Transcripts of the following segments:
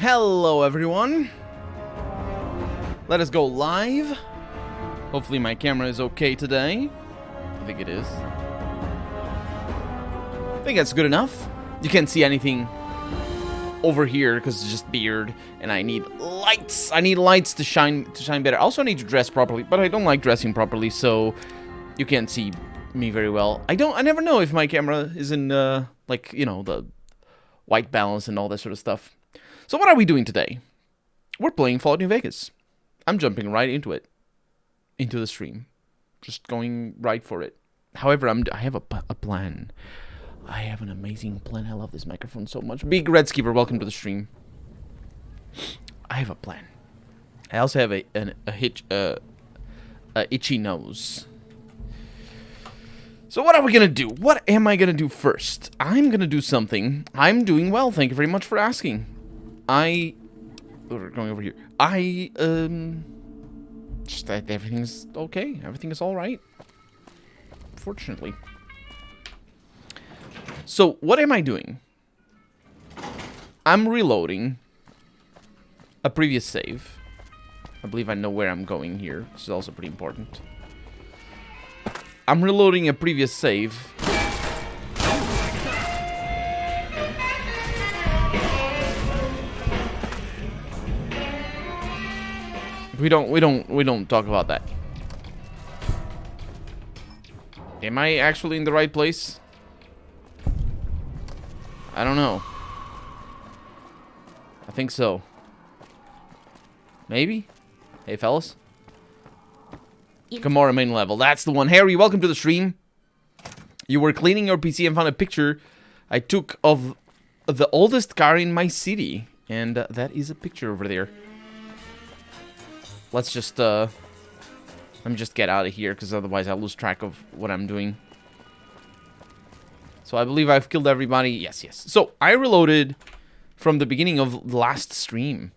Hello everyone. Let us go live. Hopefully my camera is okay today. I think it is. I think that's good enough. You can't see anything over here because it's just beard, and I need lights. I need lights to shine better. I also need to dress properly, but I don't like dressing properly, so you can't see me very well. I never know if my camera is in like, you know, the white balance and all that sort of stuff. So what are we doing today? We're playing Fallout New Vegas. I'm jumping right into it. Into the stream. Just going right for it. However, I have a plan. I have an amazing plan. I love this microphone so much. Big Red Skipper, welcome to the stream. I have a plan. I also have a itchy nose. So what are we gonna do? What am I gonna do first? I'm gonna do something. I'm doing well. Thank you very much for asking. We're going over here. Just that everything's okay. Everything is all right. Fortunately. So what am I doing? I'm reloading a previous save. I believe I know where I'm going here. This is also pretty important. I'm reloading a previous save. We don't talk about that. Am I actually in the right place? I don't know. I think so. Maybe? Hey, fellas. Gamora main level. That's the one. Harry, welcome to the stream. You were cleaning your PC and found a picture I took of the oldest car in my city. And that is a picture over there. Let's just, let me just get out of here, because otherwise I'll lose track of what I'm doing. So I believe I've killed everybody. Yes, yes. So I reloaded from the beginning of the last stream.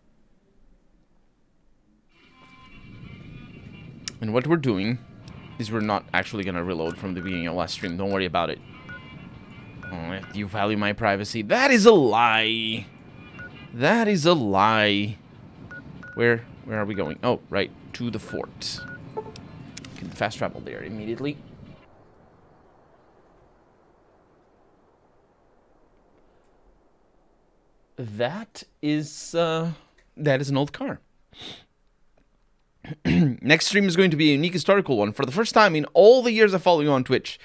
And what we're doing is we're not actually going to reload from the beginning of last stream. Don't worry about it. Oh, you value my privacy. That is a lie. That is a lie. Where are we going? Oh, right. To the fort. Can fast travel there immediately. That is an old car. Next stream is going to be a unique historical one. For the first time in all the years I follow you on Twitch.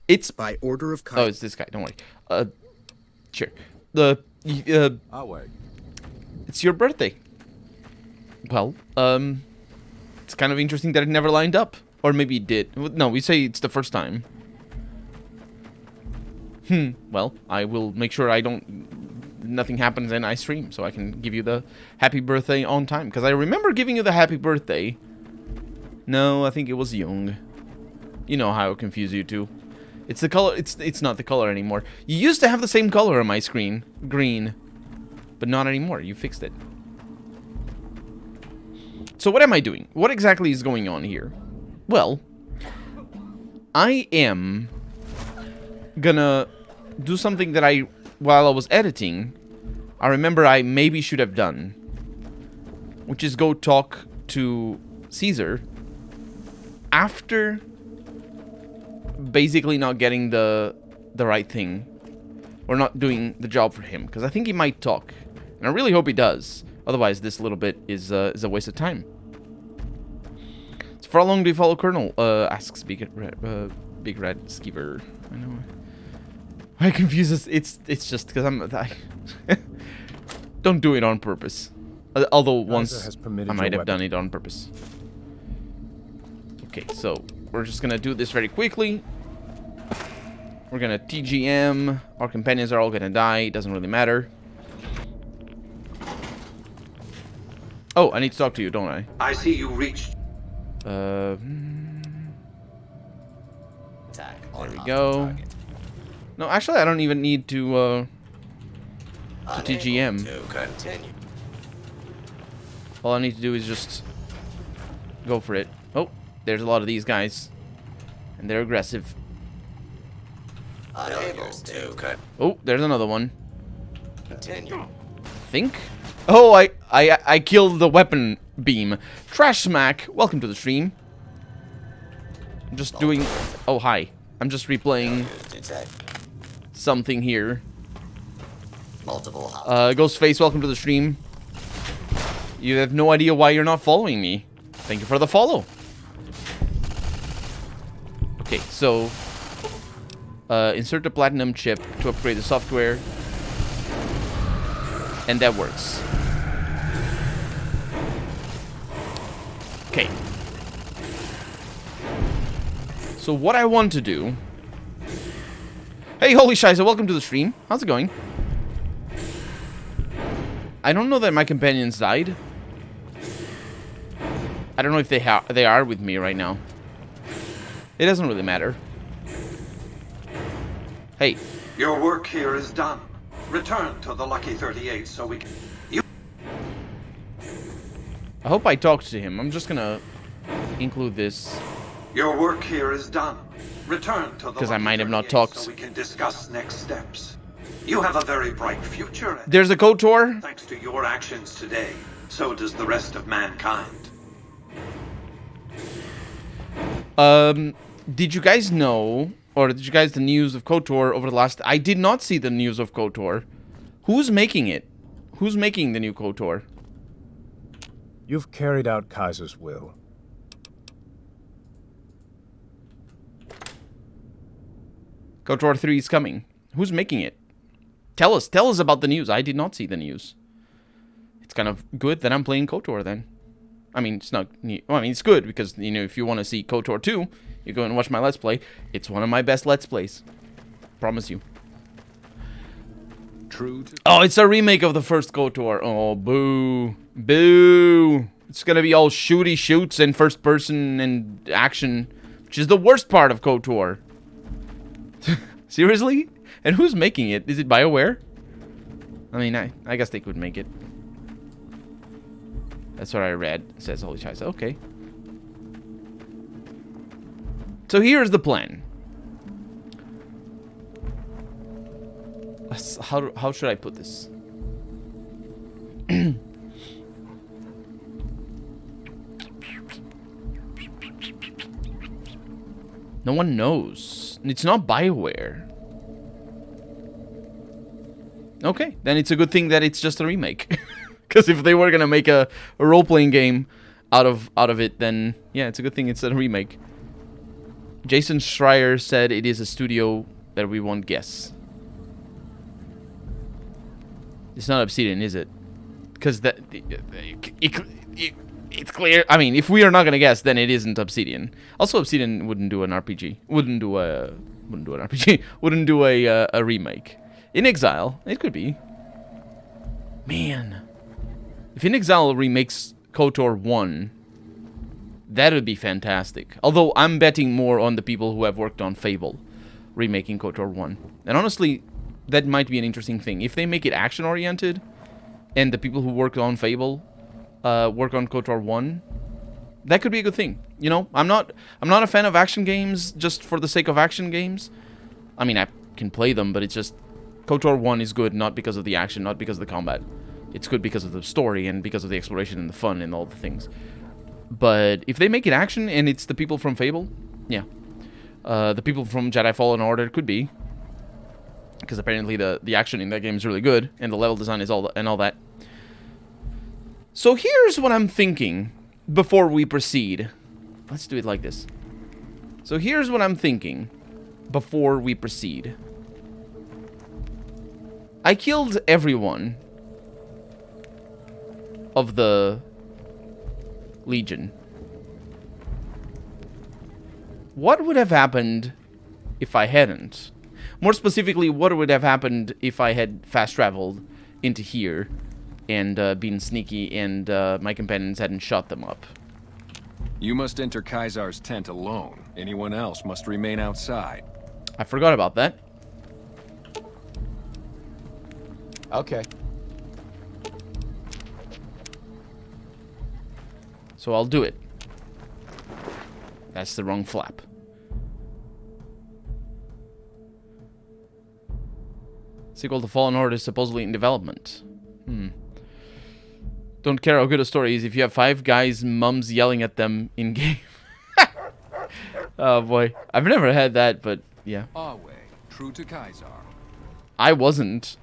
It's by order of Kai. Oh, it's this guy. Don't worry. Sure. I'll wait. It's your birthday. Well, it's kind of interesting that it never lined up. Or maybe it did. No, we say it's the first time. Well, I will make sure nothing happens and I stream, so I can give you the happy birthday on time. Because I remember giving you the happy birthday. No, I think it was Young. You know how I confuse you two. It's the color. It's not the color anymore. You used to have the same color on my screen, green, but not anymore. You fixed it. So what am I doing? What exactly is going on here? Well, I am gonna do something that while I was editing, I remember I maybe should have done, which is go talk to Caesar after basically not getting the right thing, or not doing the job for him, because I think he might talk, and I really hope he does. Otherwise, this little bit is a waste of time. So for how long do you follow Colonel? Asks Big Red Skipper. I know. I confuse us. It's just because don't do it on purpose. Although once I might have done it on purpose. Okay, so we're just gonna do this very quickly. We're gonna TGM. Our companions are all gonna die. It doesn't really matter. Oh, I need to talk to you, don't I? I see you reached. There we go. No, actually, I don't even need to TGM. All I need to do is just go for it. Oh, there's a lot of these guys. And they're aggressive. Unable to Oh, there's another one. continue. Think? Oh, I killed the weapon beam. Trash Smack, welcome to the stream. I'm just doing... Oh, hi. I'm just replaying something here. Ghostface, welcome to the stream. You have no idea why you're not following me. Thank you for the follow. Okay, so... insert the platinum chip to upgrade the software. And that works. Okay. So what I want to do... Hey, holy shiza, welcome to the stream. How's it going? I don't know that my companions died. I don't know if they are with me right now. It doesn't really matter. Hey. Your work here is done. Return to the Lucky 38 so we can... I hope I talked to him. I'm just gonna include this. Your work here is done. Return to the because I might have not 38 talked. so we can discuss next steps. You have a very bright future. There's a KOTOR. Thanks to your actions today, so does the rest of mankind. Did you guys know, or did you guys the news of KOTOR over the last... I did not see the news of KOTOR. Who's making it? Who's making the new KOTOR? You've carried out Kaiser's will. KOTOR 3 is coming. Who's making it? Tell us about the news. I did not see the news. It's kind of good that I'm playing KOTOR then. I mean, it's not... Well, I mean, it's good because, you know, if you want to see KOTOR 2, you go and watch my Let's Play. It's one of my best Let's Plays. Promise you. True to... Oh, it's a remake of the first KOTOR. Oh, boo. Boo. It's gonna be all shooty shoots and first person and action, which is the worst part of KOTOR. Seriously? And who's making it? Is it BioWare? I mean, I guess they could make it. That's what I read. It says holy scheiße. Okay. So here's the plan. How should I put this? No one knows. It's not BioWare. Okay, then it's a good thing that it's just a remake. Because if they were gonna make a role-playing game out of it, then yeah, it's a good thing it's a remake. Jason Schreier said it is a studio that we won't guess. It's not Obsidian, is it? Because that it's clear. I mean, if we are not gonna guess, then it isn't Obsidian. Also, Obsidian wouldn't do an RPG. Wouldn't do an RPG. Wouldn't do a remake. In Exile, it could be. Man, if In Exile remakes KOTOR 1, that would be fantastic. Although I'm betting more on the people who have worked on Fable remaking KOTOR 1. And honestly, that might be an interesting thing. If they make it action-oriented, and the people who worked on Fable work on KOTOR 1, that could be a good thing. You know, I'm not a fan of action games just for the sake of action games. I mean, I can play them, but it's just KOTOR 1 is good not because of the action, not because of the combat. It's good because of the story and because of the exploration and the fun and all the things. But if they make it action and it's the people from Fable, yeah. The people from Jedi Fallen Order could be. Because apparently the action in that game is really good and the level design is all that. So here's what I'm thinking before we proceed. Let's do it like this. So here's what I'm thinking before we proceed. I killed everyone of the Legion. What would have happened if I hadn't? More specifically, what would have happened if I had fast traveled into here and been sneaky and my companions hadn't shot them up? You must enter Kaisar's tent alone. Anyone else must remain outside. I forgot about that. Okay. So I'll do it. That's the wrong flap. Sequel to Fallen Order is supposedly in development. Don't care how good a story is if you have 5 guys' mums yelling at them in game. Oh boy, I've never had that, but yeah. Our way, true to Caesar. I wasn't.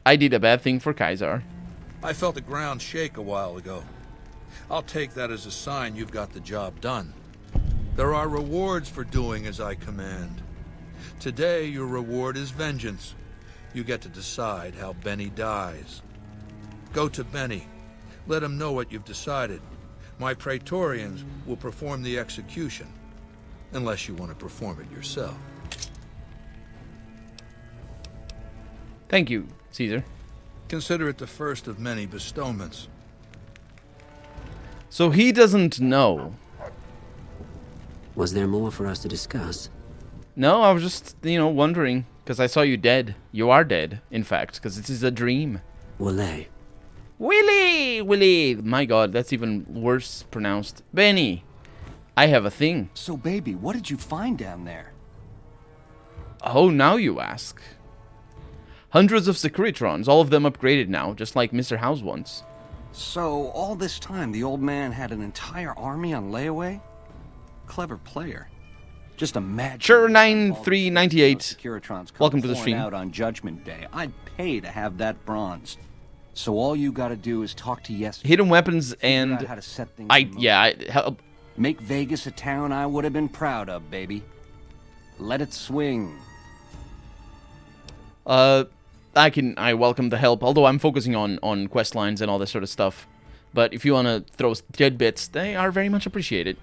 I did a bad thing for Caesar. I felt the ground shake a while ago. I'll take that as a sign you've got the job done. There are rewards for doing as I command. Today, your reward is vengeance. You get to decide how Benny dies. Go to Benny. Let him know what you've decided. My Praetorians will perform the execution, unless you want to perform it yourself. Thank you, Caesar. Consider it the first of many bestowments. So he doesn't know. Was there more for us to discuss? No, I was just, wondering, because I saw you dead. You are dead, in fact, because this is a dream. Willie. Willie! My god, that's even worse pronounced. Benny, I have a thing. So, baby, what did you find down there? Oh, now you ask. Hundreds of Securitrons, all of them upgraded now, just like Mr. House once. So, all this time, the old man had an entire army on layaway? Clever player. Just imagine. Sure, 9398. Welcome to the stream. Out on Judgment Day. I'd pay to have that bronzed. So all you gotta do is talk to Hidden weapons and how to set things in motion. help. Make Vegas a town I would have been proud of, baby. Let it swing. I welcome the help, although I'm focusing on quest lines and all this sort of stuff. But if you want to throw tidbits, they are very much appreciated.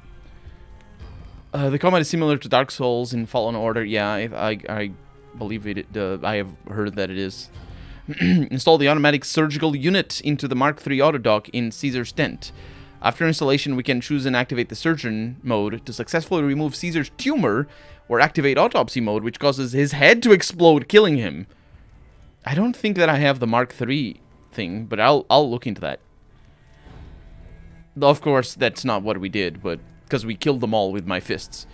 The combat is similar to Dark Souls in Fallen Order. Yeah, I believe it. I have heard that it is. Install the automatic surgical unit into the Mark III autodock in Caesar's tent. After installation, we can choose and activate the surgeon mode to successfully remove Caesar's tumor, or activate autopsy mode, which causes his head to explode, killing him. I don't think that I have the Mark III thing, but I'll look into that. Of course, that's not what we did, but because we killed them all with my fists.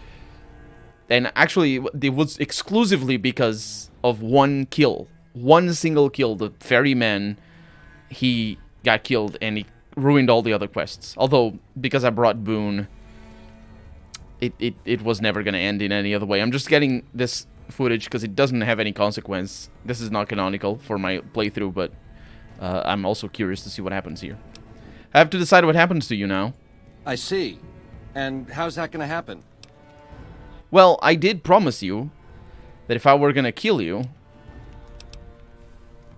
And actually, it was exclusively because of one kill. One single kill, the ferryman, he got killed and he ruined all the other quests. Although, because I brought Boone, it was never going to end in any other way. I'm just getting this footage because it doesn't have any consequence. This is not canonical for my playthrough, but I'm also curious to see what happens here. I have to decide what happens to you now. I see. And how's that gonna happen? Well, I did promise you that if I were going to kill you,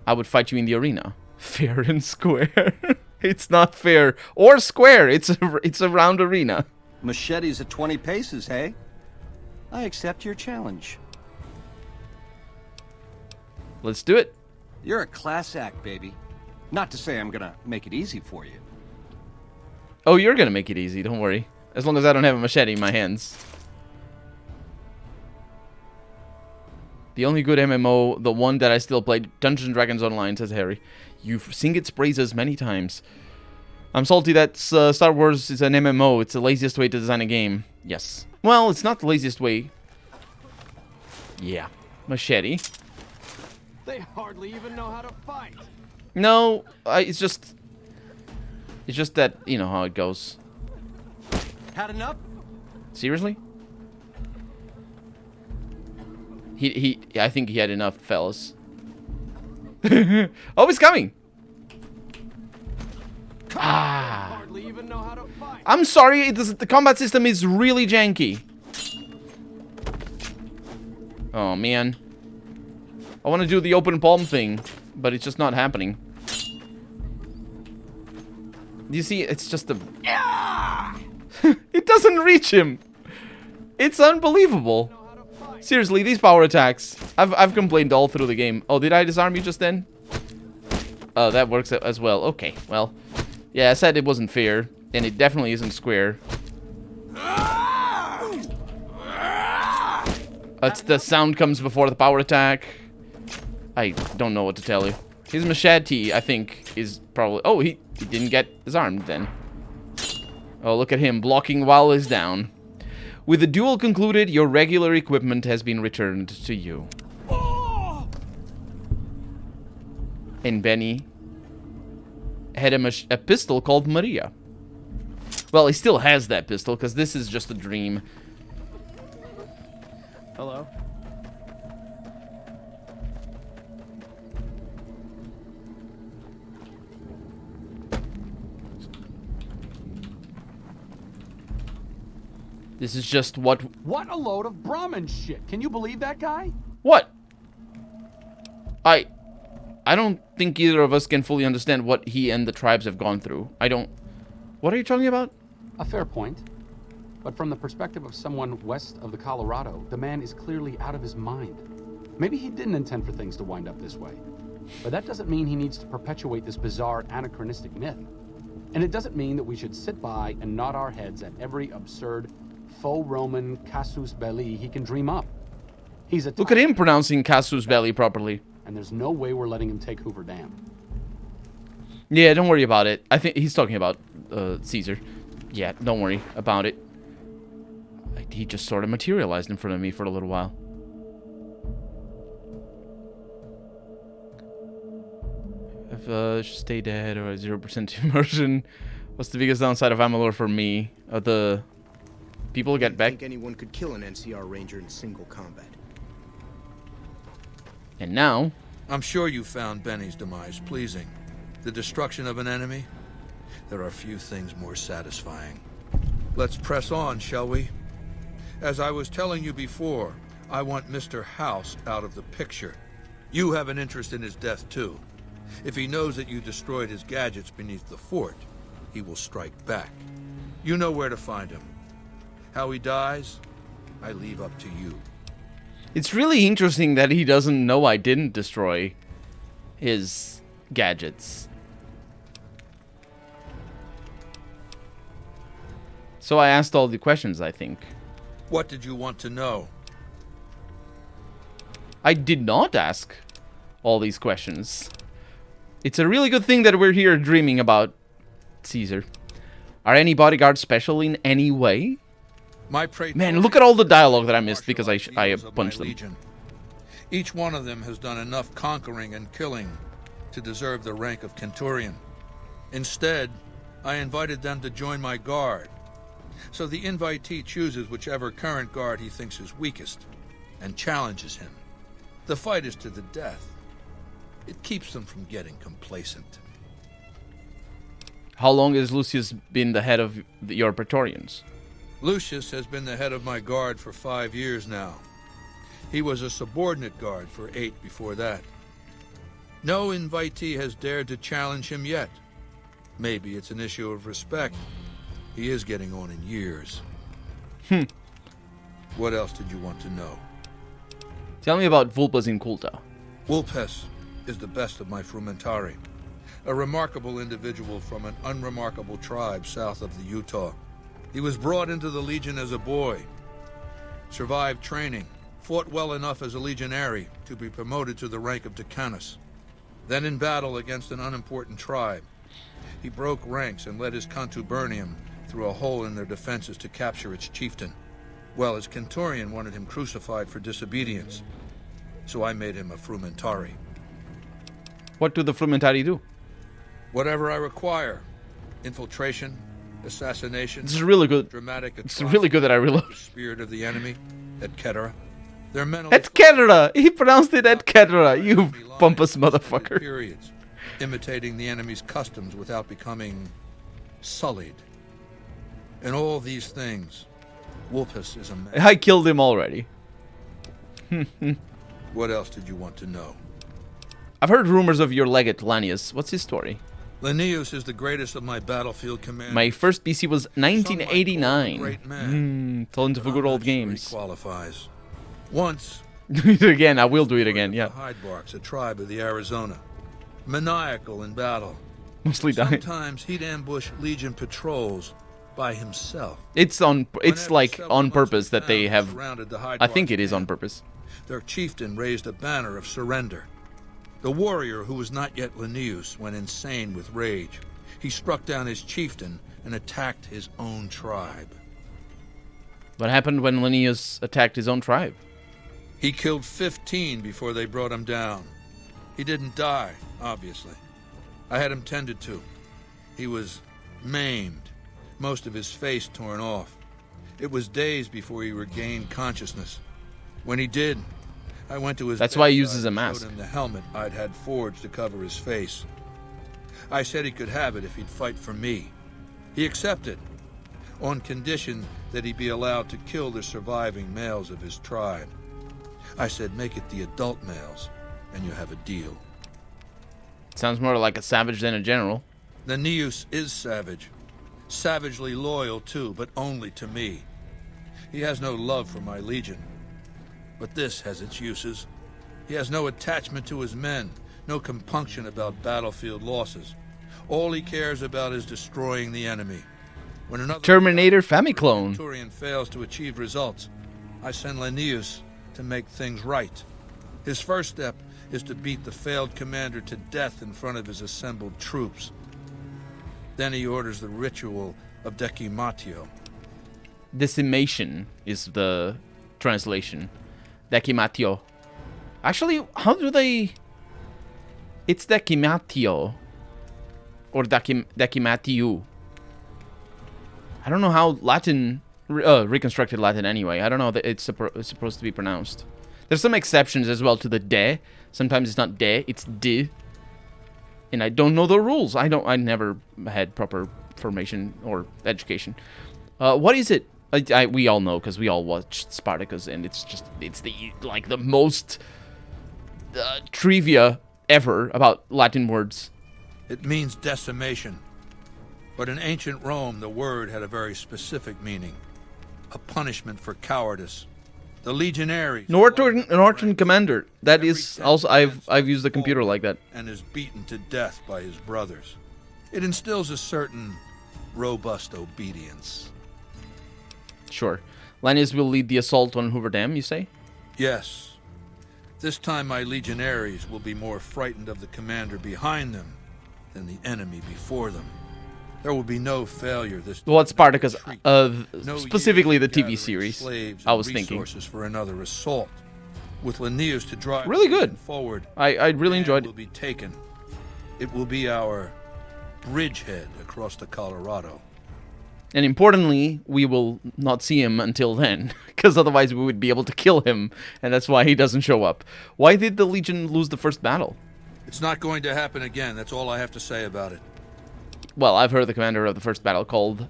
I would fight you in the arena. Fair and square. It's not fair or square. It's a round arena. Machetes at 20 paces, hey? I accept your challenge. Let's do it. You're a class act, baby. Not to say I'm gonna make it easy for you. Oh, you're going to make it easy. Don't worry. As long as I don't have a machete in my hands. The only good MMO, the one that I still play, Dungeons & Dragons Online, says Harry. You've sing its praises many times. I'm salty that Star Wars is an MMO. It's the laziest way to design a game. Yes. Well, it's not the laziest way. Yeah. Machete. They hardly even know how to fight. No, it's just that, you know how it goes. Had enough? Seriously? I think he had enough, fellas. Oh, he's coming! Ah. Hardly even know how to fight. I'm sorry, the combat system is really janky. Oh, man. I want to do the open palm thing, but it's just not happening. You see, it's just a... It doesn't reach him. It's unbelievable. Seriously, these power attacks. I've complained all through the game. Oh, did I disarm you just then? Oh, that works as well. Okay, well. Yeah, I said it wasn't fair, and it definitely isn't square. The sound comes before the power attack. I don't know what to tell you. His machete, I think, is probably... Oh, he didn't get disarmed then. Oh, look at him, blocking while he's down. With the duel concluded, your regular equipment has been returned to you. And Benny, had a pistol called Maria. Well, he still has that pistol, because this is just a dream. Hello? This is just what... What a load of Brahmin shit. Can you believe that guy? What? I don't think either of us can fully understand what he and the tribes have gone through. I don't... What are you talking about? A fair point. But from the perspective of someone west of the Colorado, the man is clearly out of his mind. Maybe he didn't intend for things to wind up this way. But that doesn't mean he needs to perpetuate this bizarre anachronistic myth. And it doesn't mean that we should sit by and nod our heads at every absurd faux Roman casus belli he can dream up. He's a Look at him pronouncing casus belli properly. And there's no way we're letting him take Hoover Dam. Yeah, don't worry about it. I think he's talking about Caesar. Yeah, don't worry about it. He just sort of materialized in front of me for a little while. If stay dead or 0% immersion. What's the biggest downside of Amalur for me? The people get back. I think anyone could kill an NCR Ranger in single combat. And now... I'm sure you found Benny's demise pleasing. The destruction of an enemy? There are few things more satisfying. Let's press on, shall we? As I was telling you before, I want Mr. House out of the picture. You have an interest in his death, too. If he knows that you destroyed his gadgets beneath the fort, he will strike back. You know where to find him. How he dies, I leave up to you. It's really interesting that he doesn't know I didn't destroy his gadgets. So I asked all the questions, I think. What did you want to know? I did not ask all these questions. It's a really good thing that we're here dreaming about Caesar. Are any bodyguards special in any way? Man, look at all the dialogue that I missed because I punched them. Legion. Each one of them has done enough conquering and killing to deserve the rank of Centurion. Instead, I invited them to join my guard. So the invitee chooses whichever current guard he thinks is weakest and challenges him. The fight is to the death. It keeps them from getting complacent. How long has Lucius been the head of your Praetorians? Lucius has been the head of my guard for 5 years now. He was a subordinate guard for 8 before that. No invitee has dared to challenge him yet. Maybe it's an issue of respect. He is getting on in years. What else did you want to know? Tell me about Vulpes Inculta. Vulpes is the best of my Frumentari. A remarkable individual from an unremarkable tribe south of the Utah. He was brought into the Legion as a boy, survived training, fought well enough as a legionary to be promoted to the rank of Decanus. Then in battle against an unimportant tribe, he broke ranks and led his contubernium through a hole in their defenses to capture its chieftain. Well, his Centurion wanted him crucified for disobedience, so I made him a Frumentari. What do the Frumentari do? Whatever I require. Infiltration, assassination. This is really good. Dramatic. It's really good that I realized. The spirit of the enemy, et cetera. Their mental. Et cetera. He pronounced it et cetera. You pompous motherfucker. Periods, imitating the enemy's customs without becoming sullied. And all these things, Vulpes is a man. I killed him already. What else did you want to know? I've heard rumors of your legate, Lanius. What's his story? Linnaeus is the greatest of my battlefield commanders. My first PC was 1989. Told of good old games. Qualifies. Once. Do it again. I will do it again. Yeah. The Hydebarks, a tribe of the Arizona, maniacal in battle. Mostly dying. Sometimes he'd ambush Legion patrols by himself. It's like on purpose that they have. I think it is on purpose. Their chieftain raised a banner of surrender. The warrior, who was not yet Linnaeus, went insane with rage. He struck down his chieftain and attacked his own tribe. What happened when Linnaeus attacked his own tribe? He killed 15 before they brought him down. He didn't die, obviously. I had him tended to. He was maimed, most of his face torn off. It was days before he regained consciousness. When he did, I went to his That's why he bedside uses a and mask. showed him the helmet I'd had forged to cover his face. I said he could have it if he'd fight for me. He accepted, on condition that he be allowed to kill the surviving males of his tribe. I said, make it the adult males, and you have a deal. Sounds more like a savage than a general. The Neus is savage. Savagely loyal, too, but only to me. He has no love for my legion. But this has its uses. He has no attachment to his men, no compunction about battlefield losses. All he cares about is destroying the enemy. When another Terminator Famiclone. Turian fails to achieve results, I send Linnaeus to make things right. His first step is to beat the failed commander to death in front of his assembled troops. Then he orders the ritual of Decimatio. Decimation is the translation. Decimatio. Actually, how do they... It's Decimatio. Or Decimatio. I don't know how Latin... reconstructed Latin anyway. I don't know that it's supposed to be pronounced. There's some exceptions as well to the de. Sometimes it's not de, it's de. And I don't know the rules. I never had proper formation or education. What is it? We all know because we all watched Spartacus, and it's the most trivia ever about Latin words. It means decimation. But in ancient Rome, the word had a very specific meaning. A punishment for cowardice. The legionaries... Norton Commander. That is also... I've used the computer like that. And is beaten to death by his brothers. It instills a certain robust obedience. Sure. Lannius will lead the assault on Hoover Dam, you say? Yes. This time my legionaries will be more frightened of the commander behind them than the enemy before them. There will be no failure this time. Well, it's Spartacus, No specifically the years TV series. slaves I and was thinking. resources for another assault. With Linnaeus to drive Really good. forward. I really enjoyed it. Will be taken. It will be our bridgehead across the Colorado. And importantly, we will not see him until then, because otherwise we would be able to kill him, and that's why he doesn't show up. Why did the Legion lose the first battle? It's not going to happen again. That's all I have to say about it. Well, I've heard the commander of the first battle called...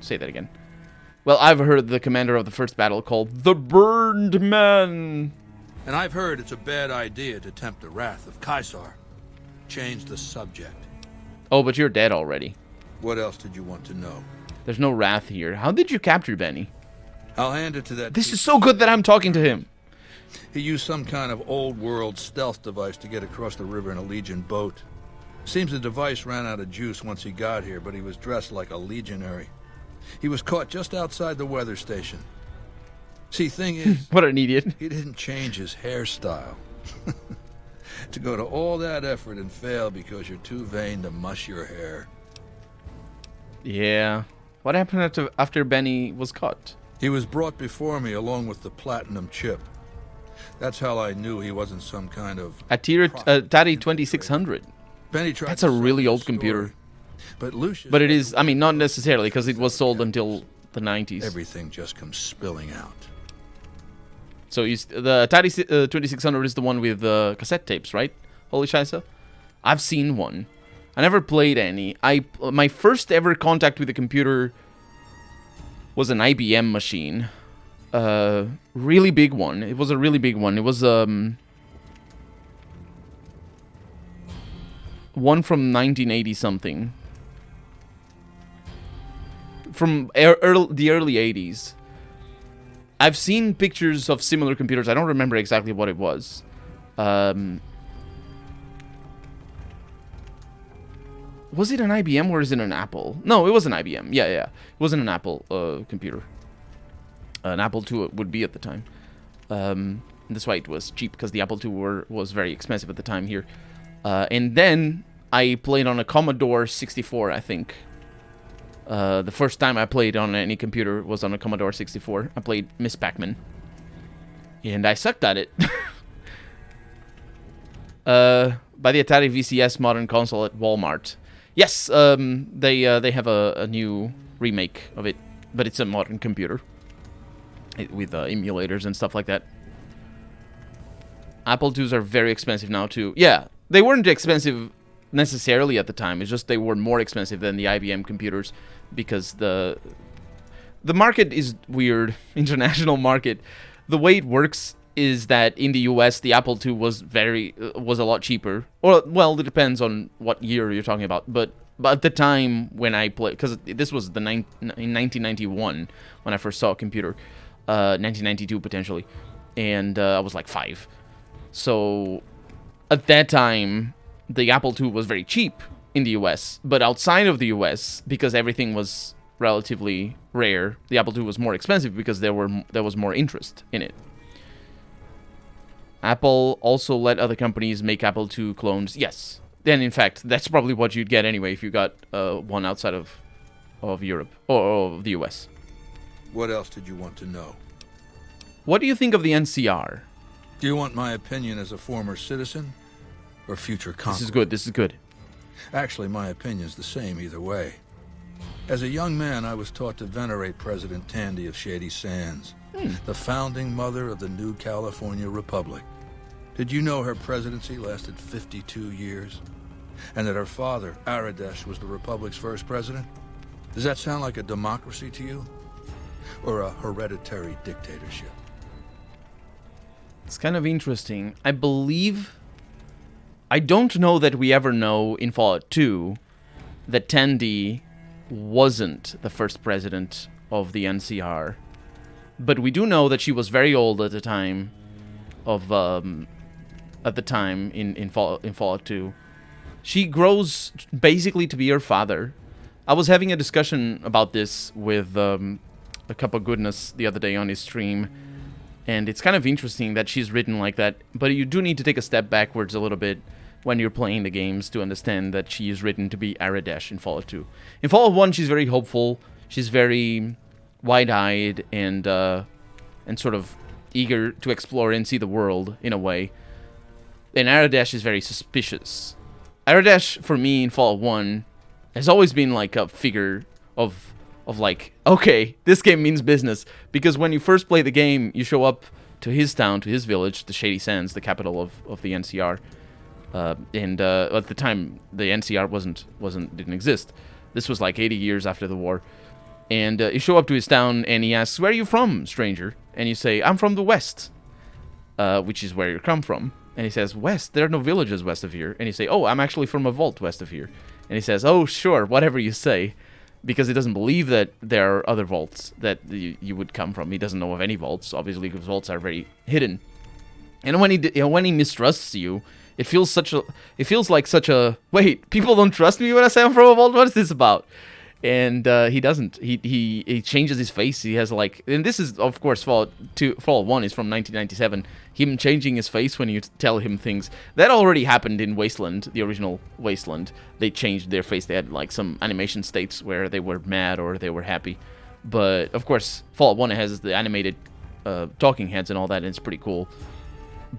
Say that again. Well, I've heard the commander of the first battle called the Burned Man. And I've heard it's a bad idea to tempt the wrath of Caesar. Change the subject. Oh, but you're dead already. What else did you want to know? There's no wrath here. How did you capture Benny? I'll hand it to that... This is so good that I'm talking to him. He used some kind of old-world stealth device to get across the river in a Legion boat. Seems the device ran out of juice once he got here, but he was dressed like a legionary. He was caught just outside the weather station. See, thing is... What an idiot. He didn't change his hairstyle. To go to all that effort and fail because you're too vain to mush your hair. Yeah. What happened after Benny was caught? He was brought before me along with the platinum chip. That's how I knew he wasn't some kind of... Atari 2600. Benny tried That's to a sell really me old story, computer. But Lucius... But it is, I mean, not necessarily, because it was sold until the 90s. Everything just comes spilling out. So the Atari 2600 is the one with the cassette tapes, right? Holy Scheisse? I've seen one. I never played any. My first ever contact with a computer was an IBM machine. Really big one. It was a really big one. It was one from 1980 something. From the early 80s. I've seen pictures of similar computers. I don't remember exactly what it was. Was it an IBM or is it an Apple? No, it was an IBM. Yeah. It wasn't an Apple computer. An Apple II would be at the time. That's why it was cheap, because the Apple II was very expensive at the time here. And then I played on a Commodore 64, I think. The first time I played on any computer was on a Commodore 64. I played Miss Pac-Man. And I sucked at it. Buy the Atari VCS modern console at Walmart. Yes, they have a new remake of it, but it's a modern computer with emulators and stuff like that. Apple IIs are very expensive now too. Yeah, they weren't expensive necessarily at the time. It's just they were more expensive than the IBM computers because the market is weird. International market. The way it works is that in the US the Apple II was a lot cheaper. Or well, it depends on what year you're talking about. But at the time when I played, because this was in 1991 when I first saw a computer, 1992 potentially, and I was like 5. So at that time the Apple II was very cheap in the US, but outside of the US, because everything was relatively rare, the Apple II was more expensive because there was more interest in it. Apple also let other companies make Apple II clones. Yes. And in fact, that's probably what you'd get anyway if you got one outside of Europe or of the US. What else did you want to know? What do you think of the NCR? Do you want my opinion as a former citizen or future conqueror? This is good. This is good. Actually, my opinion's the same either way. As a young man, I was taught to venerate President Tandy of Shady Sands, the founding mother of the new California Republic. Did you know her presidency lasted 52 years? And that her father, Aradesh, was the Republic's first president? Does that sound like a democracy to you? Or a hereditary dictatorship? It's kind of interesting. I don't know that we ever know in Fallout 2 that Tandy wasn't the first president of the NCR. But we do know that she was very old at the time of in Fallout 2. She grows basically to be her father. I was having a discussion about this with a Cup of Goodness the other day on his stream, and it's kind of interesting that she's written like that, but you do need to take a step backwards a little bit when you're playing the games to understand that she is written to be Aradesh in Fallout 2. In Fallout 1, she's very hopeful, she's very wide-eyed and sort of eager to explore and see the world in a way. And Aradesh is very suspicious. Aradesh, for me, in Fallout 1, has always been like a figure of like, okay, this game means business. Because when you first play the game, you show up to his town, to his village, the Shady Sands, the capital of the NCR. And at the time, the NCR didn't exist. This was like 80 years after the war. And you show up to his town, and he asks, "Where are you from, stranger?" And you say, "I'm from the West," which is where you come from. And he says, "West? There are no villages west of here." And you say, "Oh, I'm actually from a vault west of here." And he says, "Oh, sure, whatever you say," because he doesn't believe that there are other vaults that you would come from. He doesn't know of any vaults, obviously, because vaults are very hidden. And when he mistrusts you, it feels like such a, wait, people don't trust me when I say I'm from a vault? What is this about? And he doesn't. He changes his face. He has like, and this is of course Fallout 1 is from 1997. Him changing his face when you tell him things that already happened in Wasteland, the original Wasteland. They changed their face. They had like some animation states where they were mad or they were happy. But of course, Fallout 1 has the animated talking heads and all that, and it's pretty cool.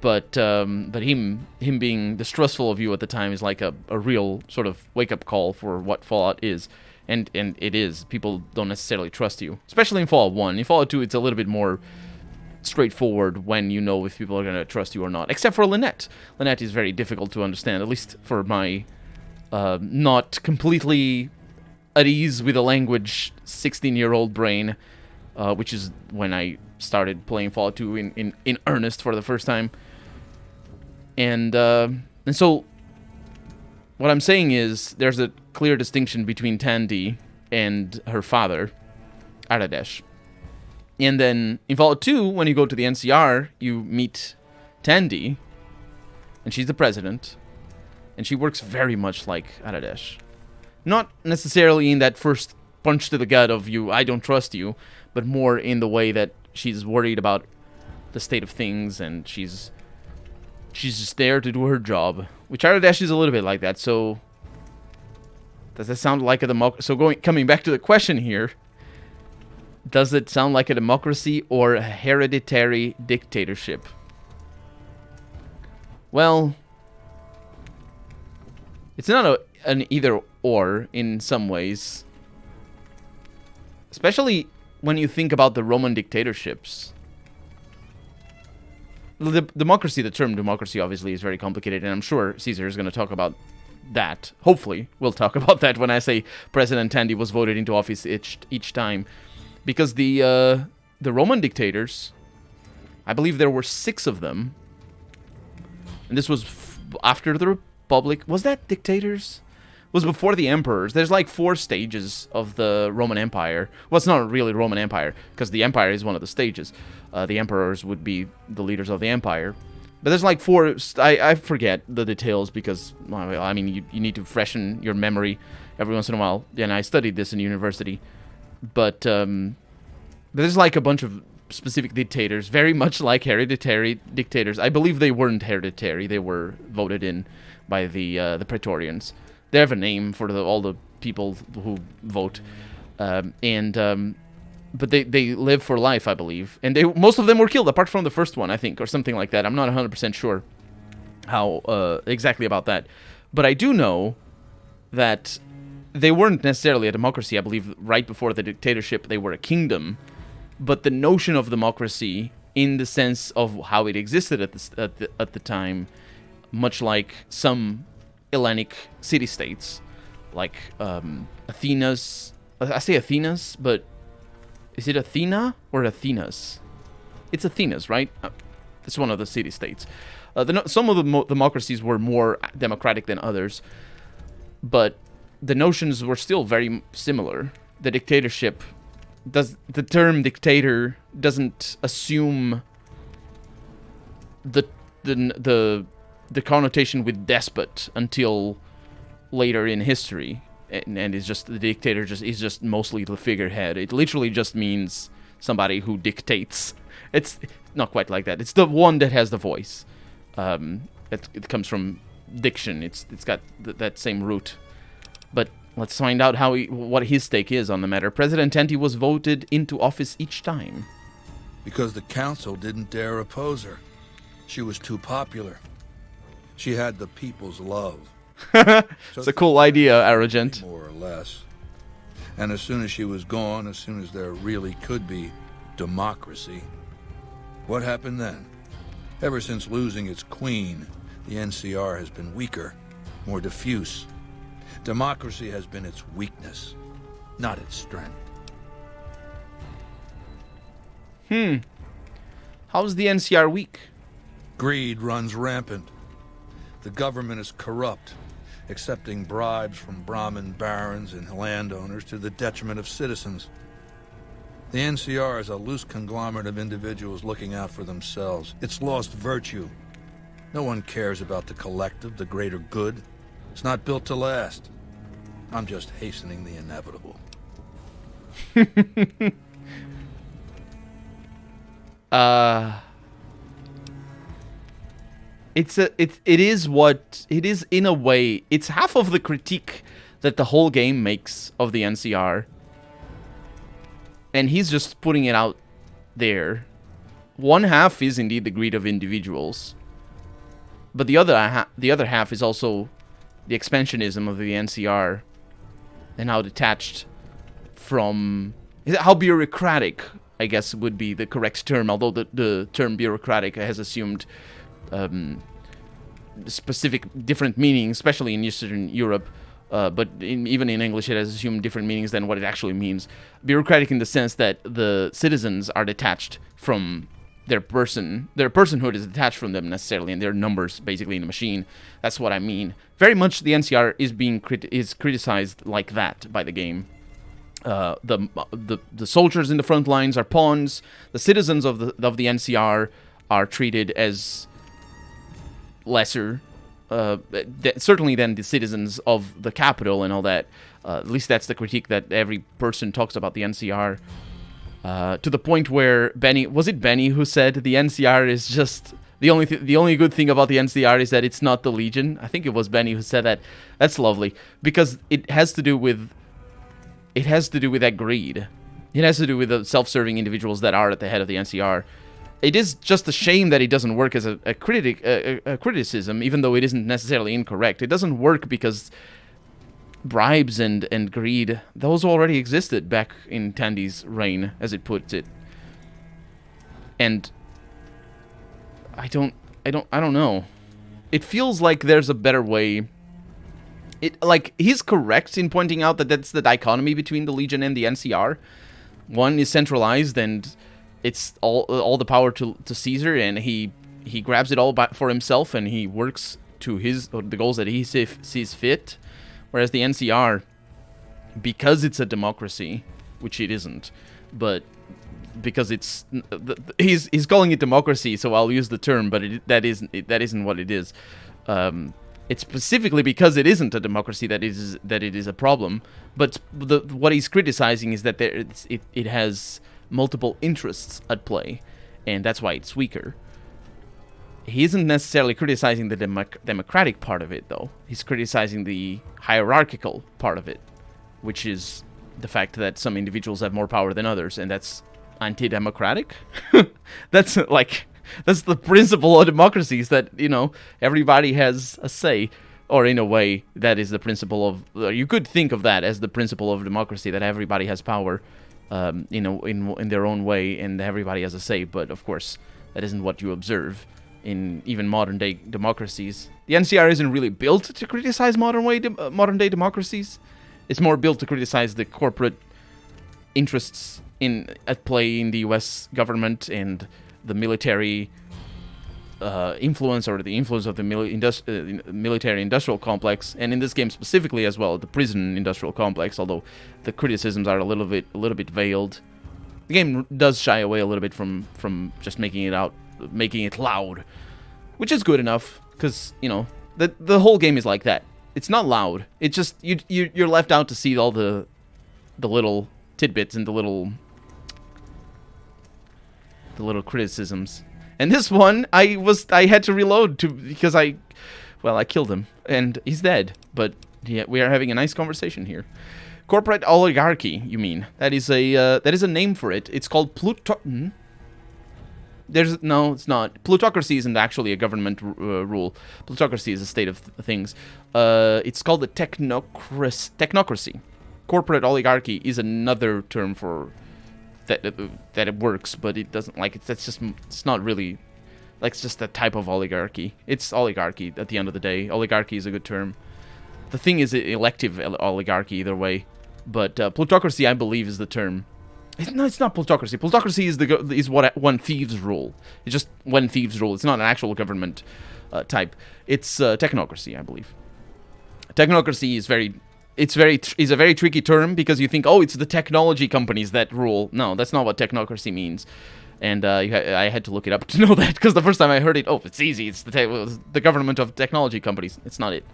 But him being distrustful of you at the time is like a real sort of wake up call for what Fallout is. And it is. People don't necessarily trust you. Especially in Fallout 1. In Fallout 2, it's a little bit more straightforward when you know if people are going to trust you or not. Except for Lynette. Lynette is very difficult to understand, at least for my not completely at ease with the language 16-year-old brain, which is when I started playing Fallout 2 in earnest for the first time. And so what I'm saying is there's a clear distinction between Tandy and her father, Aradesh. And then in Fallout 2, when you go to the NCR, you meet Tandy, and she's the president, and she works very much like Aradesh. Not necessarily in that first punch to the gut of you, I don't trust you, but more in the way that she's worried about the state of things, and she's just there to do her job, which Aradesh is a little bit like that. So does that sound like a democracy? So coming back to the question here, does it sound like a democracy or a hereditary dictatorship? Well, It's not an either or in some ways. Especially when you think about the Roman dictatorships. The term democracy obviously is very complicated, and I'm sure Caesar is going to talk about that. Hopefully, we'll talk about that when I say President Tandy was voted into office each time. Because the Roman dictators, I believe there were 6 of them. And this was after the Republic. Was that dictators? It was before the emperors. There's like 4 stages of the Roman Empire. Well, it's not really Roman Empire, because the empire is one of the stages. The emperors would be the leaders of the empire. But there's like 4... I forget the details because, well, I mean, you need to freshen your memory every once in a while. And I studied this in university. But there's like a bunch of specific dictators, very much like hereditary dictators. I believe they weren't hereditary. They were voted in by the Praetorians. They have a name for all the people who vote. But they live for life, I believe. And most of them were killed, apart from the first one, I think, or something like that. I'm not 100% sure how exactly about that. But I do know that they weren't necessarily a democracy. I believe right before the dictatorship, they were a kingdom. But the notion of democracy, in the sense of how it existed at the time, much like some Hellenic city-states, like Athena's... I say Athena's, but is it Athena or Athena's? It's Athena's, right? It's one of the city-states. Some of the democracies were more democratic than others, but the notions were still very similar. The dictatorship... the term dictator doesn't assume the connotation with despot until later in history, and it's just the dictator is just mostly the figurehead. It literally just means somebody who dictates. It's not quite like that. It's the one that has the voice. It comes from diction. It's got that same root. But let's find out what his take is on the matter. President Tandy was voted into office each time. Because the council didn't dare oppose her. She was too popular. She had the people's love. It's a cool idea, Arrogant. More or less. And as soon as she was gone, as soon as there really could be democracy, what happened then? Ever since losing its queen, the NCR has been weaker, more diffuse. Democracy has been its weakness, not its strength. How's the NCR weak? Greed runs rampant. The government is corrupt, accepting bribes from Brahmin barons and landowners to the detriment of citizens. The NCR is a loose conglomerate of individuals looking out for themselves. It's lost virtue. No one cares about the collective, the greater good. It's not built to last. I'm just hastening the inevitable. It is in a way. It's half of the critique that the whole game makes of the NCR, and he's just putting it out there. One half is indeed the greed of individuals, but the other half is also the expansionism of the NCR and how detached from... how bureaucratic, I guess, would be the correct term, although the term bureaucratic has assumed specific different meanings, especially in Eastern Europe, but even in English it has assumed different meanings than what it actually means. Bureaucratic in the sense that the citizens are detached from their personhood is detached from them necessarily, and their numbers basically in the machine. That's what I mean. Very much the NCR is being criticized like that by the game. The soldiers in the front lines are pawns. The citizens of the NCR are treated as lesser, certainly than the citizens of the capital and all that. At least that's the critique that every person talks about the NCR. To the point where Benny who said the NCR is just the only good thing about the NCR is that it's not the Legion? I think it was Benny who said that. That's lovely, because it has to do with that greed. It has to do with the self-serving individuals that are at the head of the NCR. it is just a shame that it doesn't work as a criticism, even though it isn't necessarily incorrect. It doesn't work because bribes and greed, those already existed back in Tandy's reign, as it puts it. And I don't know. It feels like there's a better way. Like, he's correct in pointing out that that's the dichotomy between the Legion and the NCR. One is centralized and it's all the power to Caesar, and he grabs it all for himself, and he works to the goals that he sees fit. Whereas the NCR, because it's a democracy, which it isn't, but because it's he's calling it democracy, so I'll use the term, but that isn't what it is. It's specifically because it isn't a democracy that it is a problem. But what he's criticizing is that it has multiple interests at play, and that's why it's weaker. He isn't necessarily criticizing the democratic part of it, though. He's criticizing the hierarchical part of it, which is the fact that some individuals have more power than others, and that's anti-democratic. That's the principle of democracy, is that, everybody has a say, or in a way, that is the principle of. You could think of that as the principle of democracy, that everybody has power, in their own way, and everybody has a say. But of course, that isn't what you observe in even modern-day democracies. The NCR isn't really built to criticize modern-day democracies. It's more built to criticize the corporate interests at play in the U.S. government and the military influence, or the influence of the military-industrial complex, and in this game specifically as well, the prison-industrial complex. Although the criticisms are a little bit veiled, the game does shy away a little bit from just making it loud, which is good enough, because the whole game is like that. It's not loud. It's just you're left out to see all the little tidbits and the little criticisms. And this one, I had to reload because I killed him and he's dead. But yeah, we are having a nice conversation here. Corporate oligarchy, you mean? That is a name for it. It's called No, it's not. Plutocracy isn't actually a government rule. Plutocracy is a state of things. It's called the technocracy. Corporate oligarchy is another term for that it works, but it doesn't, it's not really, it's just a type of oligarchy. It's oligarchy at the end of the day. Oligarchy is a good term. The thing is elective oligarchy either way, but plutocracy, I believe, is the term. No, it's not plutocracy. Plutocracy is what when thieves rule. It's just when thieves rule. It's not an actual government type. It's technocracy, I believe. Technocracy is a very tricky term, because you think, oh, it's the technology companies that rule. No, that's not what technocracy means. And I had to look it up to know that, because the first time I heard it, it's easy. It's the government of technology companies. It's not it.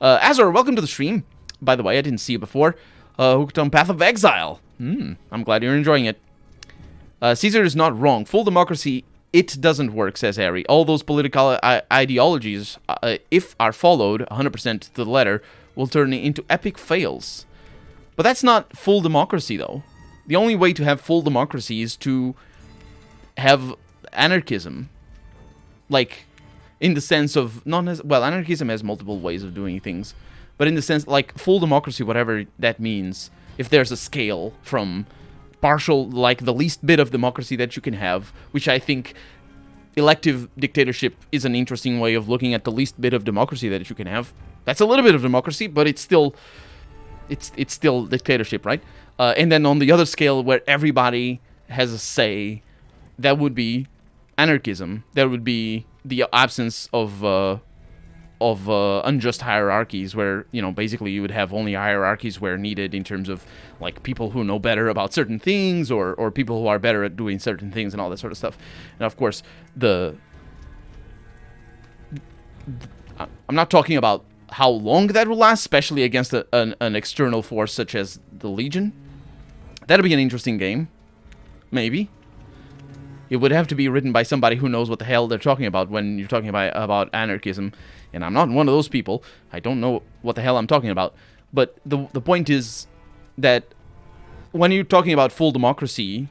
Azor, welcome to the stream. By the way, I didn't see you before. Hooked on Path of Exile. I'm glad you're enjoying it. Caesar is not wrong. Full democracy, it doesn't work, says Harry. All those political ideologies, if are followed 100% to the letter, will turn into epic fails. But that's not full democracy, though. The only way to have full democracy is to have anarchism. In the sense of, anarchism has multiple ways of doing things. But in the sense, full democracy, whatever that means, if there's a scale from partial, the least bit of democracy that you can have, which I think elective dictatorship is an interesting way of looking at the least bit of democracy that you can have. That's a little bit of democracy, but it's still dictatorship, right? And then on the other scale, where everybody has a say, that would be anarchism. That would be the absence of unjust hierarchies, where basically you would have only hierarchies where needed, in terms of people who know better about certain things, or people who are better at doing certain things and all that sort of stuff. And of course, I'm not talking about how long that will last, especially against an external force such as the Legion. That'll be an interesting game. Maybe. It would have to be written by somebody who knows what the hell they're talking about when you're talking about anarchism. And I'm not one of those people. I don't know what the hell I'm talking about. But the point is that when you're talking about full democracy,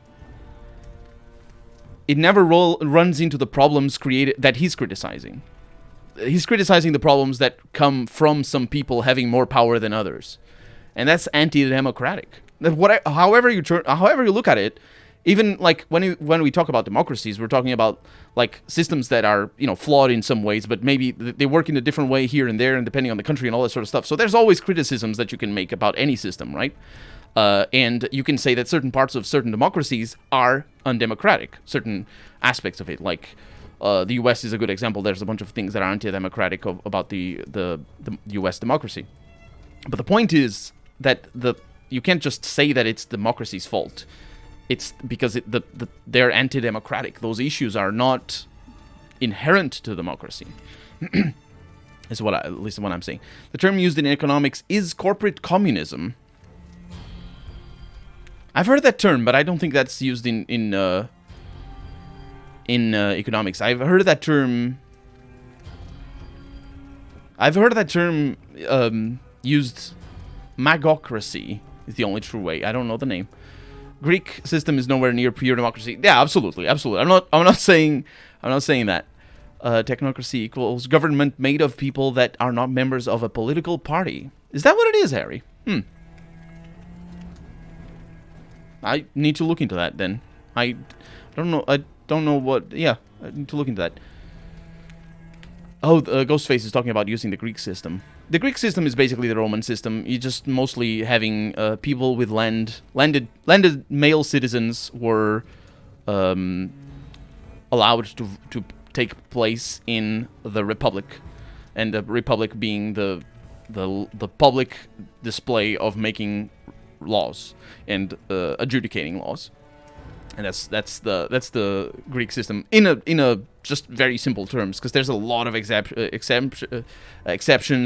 it never runs into the problems created that he's criticizing. He's criticizing the problems that come from some people having more power than others, and that's anti-democratic. However you look at it, even like when we talk about democracies, we're talking about like systems that are, you know, flawed in some ways, but maybe they work in a different way here and there, and depending on the country and all that sort of stuff. So there's always criticisms that you can make about any system, right? And you can say that certain parts of certain democracies are undemocratic, certain aspects of it, like the U.S. is a good example. There's a bunch of things that are anti-democratic about the U.S. democracy. But the point is that you can't just say that it's democracy's fault. It's because they're anti-democratic. Those issues are not inherent to democracy. Is at least what I'm saying. The term used in economics is corporate communism. I've heard that term, but I don't think that's used in economics. I've heard that term used. Magocracy is the only true way. I don't know the name. Greek system is nowhere near pure democracy. Yeah, absolutely. I'm not saying that. Technocracy equals government made of people that are not members of a political party. Is that what it is, Harry? I need to look into that then. I don't know what. Yeah, I need to look into that. Oh, Ghostface is talking about using the Greek system. The Greek system is basically the Roman system. You're just mostly having people with landed male citizens were allowed to take place in the Republic, and the Republic being the public display of making laws and adjudicating laws. And that's the Greek system in a just very simple terms, because there's a lot of exceptions,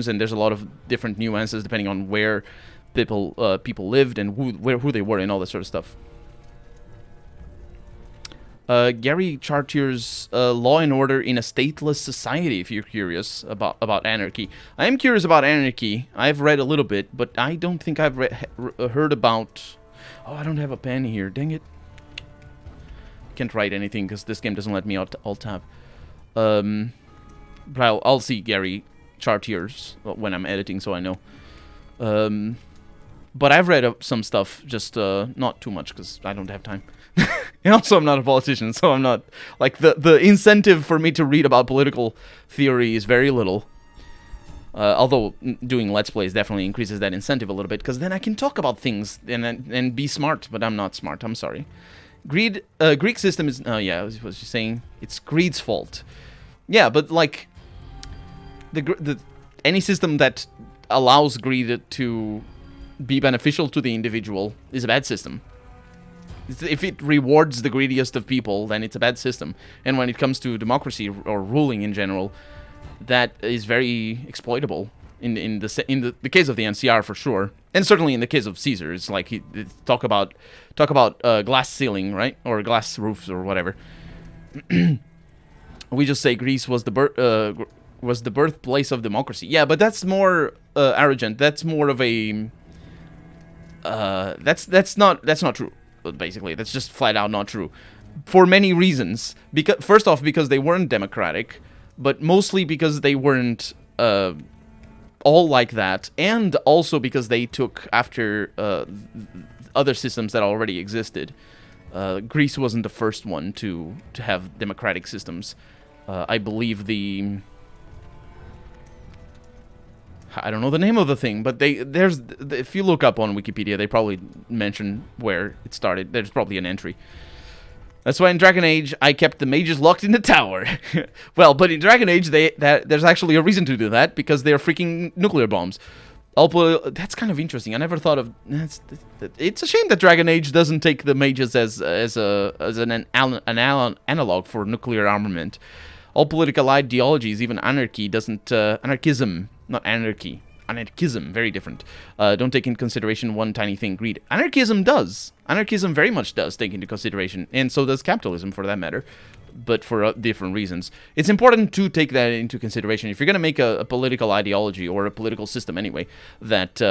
and there's a lot of different nuances depending on where people lived and who they were and all that sort of stuff. Gary Chartier's Law and Order in a Stateless Society, if you're curious about anarchy. I am curious about anarchy. I've read a little bit, but I don't think I've heard about... Oh, I don't have a pen here. Dang it. Can't write anything because this game doesn't let me alt tab. But I'll see Gary Chartier's when I'm editing, so I know. But I've read some stuff, just not too much because I don't have time. And also I'm not a politician, so I'm not... Like, the incentive for me to read about political theory is very little. Although doing Let's Plays definitely increases that incentive a little bit, because then I can talk about things and be smart, but I'm not smart, I'm sorry. Greed, Greek system is... Oh, yeah, I was just saying it's greed's fault. Yeah, but, like, any system that allows greed to be beneficial to the individual is a bad system. If it rewards the greediest of people, then it's a bad system. And when it comes to democracy or ruling in general, that is very exploitable. In the case of the NCR for sure, and certainly in the case of Caesar, it's like talk about glass ceiling, right, or glass roofs or whatever. We just say Greece was the birthplace of democracy. Yeah, but that's more arrogant. That's more of a that's not true. Basically, that's just flat out not true, for many reasons. Because first off, because they weren't democratic, but mostly because they weren't all like that, and also because they took after other systems that already existed. Greece wasn't the first one to have democratic systems. I believe I don't know the name of the thing, but if you look up on Wikipedia, they probably mention where it started. There's probably an entry. That's why in Dragon Age, I kept the mages locked in the tower. Well, but in Dragon Age, there's actually a reason to do that, because they're freaking nuclear bombs. That's kind of interesting. I never thought of... It's a shame that Dragon Age doesn't take the mages as an analog for nuclear armament. All political ideologies, even anarchy, doesn't... anarchism, not anarchy. Anarchism, very different. Don't take into consideration one tiny thing, greed. Anarchism does. Anarchism very much does take into consideration, and so does capitalism for that matter, but for different reasons. It's important to take that into consideration. If you're going to make a political ideology, or a political system anyway, that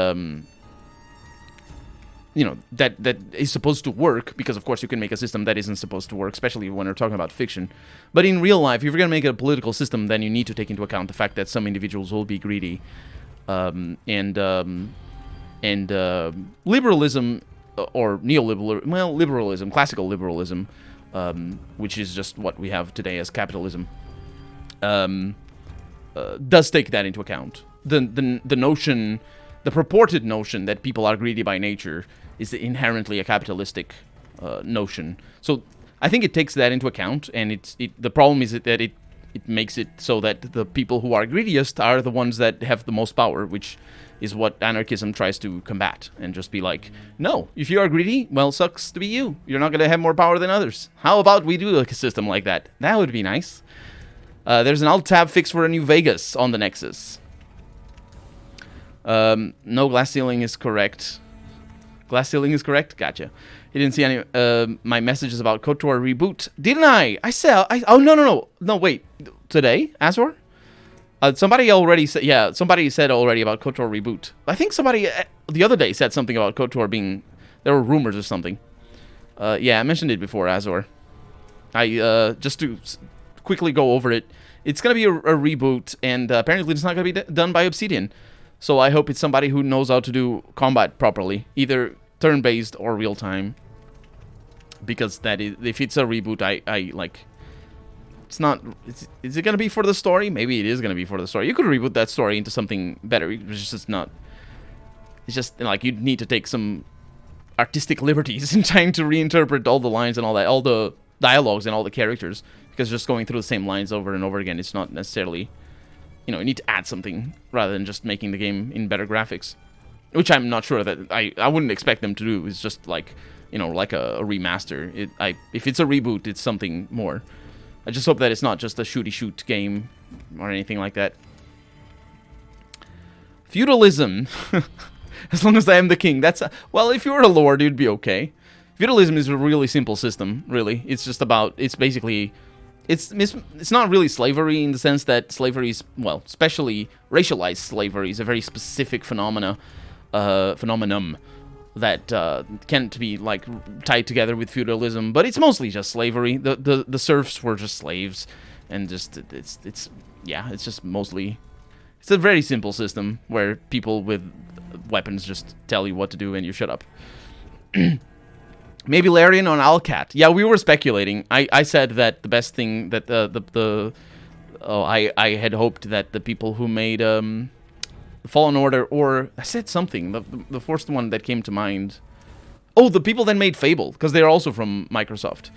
that is supposed to work, because of course you can make a system that isn't supposed to work, especially when we're talking about fiction. But in real life, if you're going to make a political system, then you need to take into account the fact that some individuals will be greedy, and liberalism, or liberalism, classical liberalism, which is just what we have today as capitalism, does take that into account. The notion, the purported notion that people are greedy by nature is inherently a capitalistic notion. So I think it takes that into account, and the problem is that it makes it so that the people who are greediest are the ones that have the most power, which is what anarchism tries to combat, and just be like, no, if you are greedy, well, sucks to be you. You're not going to have more power than others. How about we do a system like that? That would be nice. There's an alt-tab fix for a New Vegas on the Nexus. No, glass ceiling is correct. Glass ceiling is correct? Gotcha. He didn't see any my messages about KOTOR reboot. Didn't I? Oh, no, wait. Today, Azor? Somebody already said, yeah, somebody said already about KOTOR reboot. I think somebody the other day said something about KOTOR there were rumors or something. Yeah, I mentioned it before, Azor. Just to quickly go over it, it's going to be a reboot, and apparently it's not going to be done by Obsidian. So I hope it's somebody who knows how to do combat properly, either turn-based or real-time. Because if it's a reboot, I like... It's not... Is it going to be for the story? Maybe it is going to be for the story. You could reboot that story into something better. It's just not... It's just, like, you'd need to take some artistic liberties in trying to reinterpret all the lines and all that, all the dialogues and all the characters. Because just going through the same lines over and over again, it's not necessarily... You need to add something rather than just making the game in better graphics. Which I'm not sure that... I wouldn't expect them to do. It's just like, like a remaster. If it's a reboot, it's something more. I just hope that it's not just a shooty-shoot game or anything like that. Feudalism. As long as I am the king. Well, if you were a lord, you'd be okay. Feudalism is a really simple system, really. It's just about... It's basically... It's not really slavery in the sense that slavery is... Well, especially racialized slavery is a very specific phenomenum that can't be like tied together with feudalism, but it's mostly just slavery. The serfs were just slaves, and just it's just mostly... It's a very simple system where people with weapons just tell you what to do and you shut up. Maybe Larian on Alcat. Yeah, we were speculating. I said that the best thing that I had hoped that the people who made Fallen Order, or I said something, the first one that came to mind. Oh, the people that made Fable, because they're also from Microsoft.